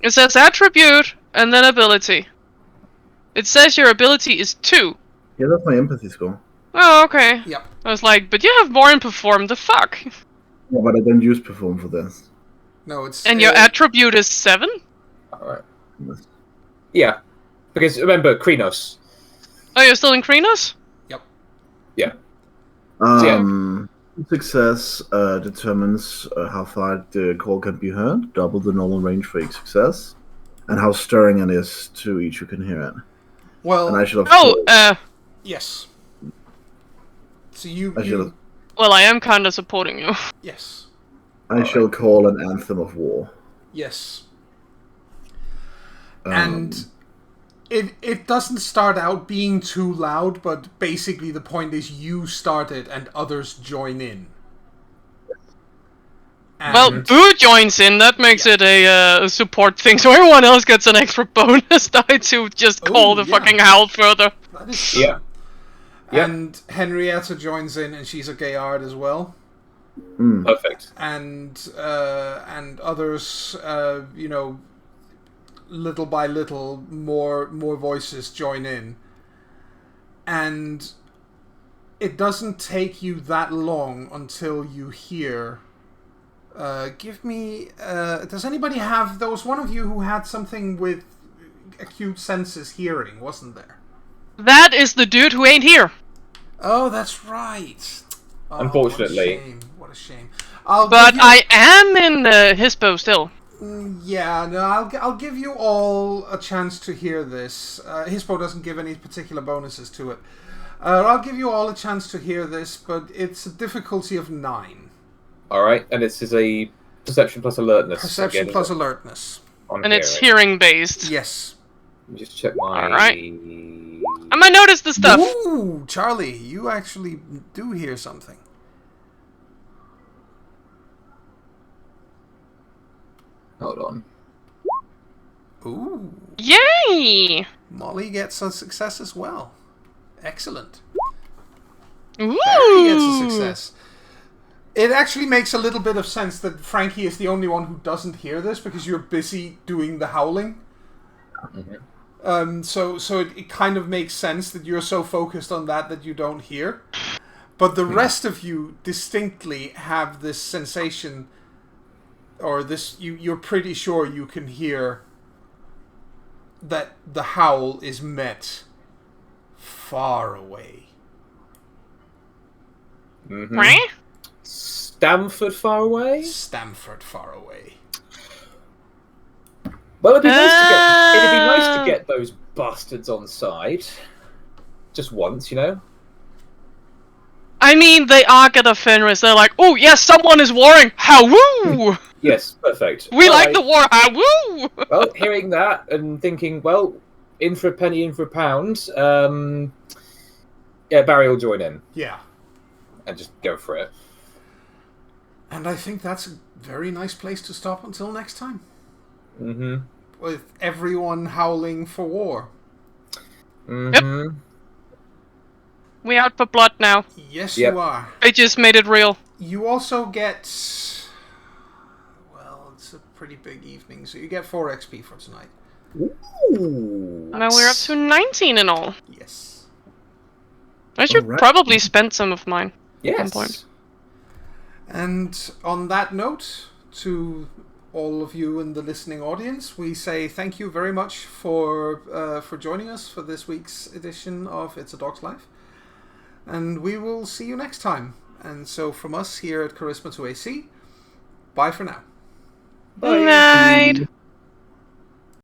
It says attribute and then ability. It says your ability is 2. Yeah, that's my empathy score. Oh, okay. Yep. I was like, but you have more in perform, the fuck? Yeah, but I don't use perform for this. No, it's... And your attribute is 7? Alright. Yeah. Because remember, Krenos. Oh, you're still in Krenos? Success determines how far the call can be heard, double the normal range for each success, and how stirring it is to each who can hear it. Well... And I should have. Oh, Yes. So you... I should have. well, I am kinda supporting you. Yes. I shall call an anthem of war. Yes. Um, And it doesn't start out being too loud, but basically the point is you start it and others join in. And Well, Boo joins in, that makes it a support thing, so everyone else gets an extra bonus die to just call the yeah. fucking howl further. that is true. Yeah. Yeah. And Henrietta joins in, and she's a Gayard as well. Perfect. And others, you know, little by little, more voices join in, and it doesn't take you that long until you hear. Give me. Does anybody have? There was one of you who had something with acute senses hearing, wasn't there? That is the dude who ain't here. Oh, that's right. Oh, Unfortunately. what a shame. But I am in Hispo still. Yeah, no, I'll give you all a chance to hear this. Hispo doesn't give any particular bonuses to it. I'll give you all a chance to hear this, but it's a difficulty of 9. Alright, and this is a perception plus alertness. Perception again, plus alertness. on And it's hearing. hearing based. Yes. Let me just check my... Alright. I might notice the stuff. Ooh, Charlie, you actually do hear something. Hold on. Ooh. Yay! Molly gets a success as well. Excellent. Ooh! Barry gets a success. It actually makes a little bit of sense that Frankie is the only one who doesn't hear this because you're busy doing the howling. So it kind of makes sense that you're so focused on that you don't hear. But the rest of you distinctly have this sensation, or this you're pretty sure you can hear that the howl is met far away. Mm-hmm. Right? Stamford far away? Stamford far away. Well, it'd be nice to get those bastards on side. Just once, you know? I mean, they are gonna Fenris. They're like, oh, yes, someone is warring. How-woo! Yes, perfect. We like the war. How-woo! Well, hearing that and thinking, well, in for a penny, in for a pound, yeah, Barry will join in. Yeah. And just go for it. And I think that's a very nice place to stop until next time. Mm-hmm. With everyone howling for war. Mm-hmm. Yep. We out for blood now. Yes, Yep. you are. I just made it real. You also get... Well, it's a pretty big evening, so you get 4 XP for tonight. Ooh. Now we're up to 19 in all. Yes. I should Alright. probably spend some of mine. Yes. One point. And on that note, to all of you in the listening audience, we say thank you very much for joining us for this week's edition of It's a Dog's Life. And we will see you next time. And so from us here at CharismaToAC, bye for now. Bye. Night.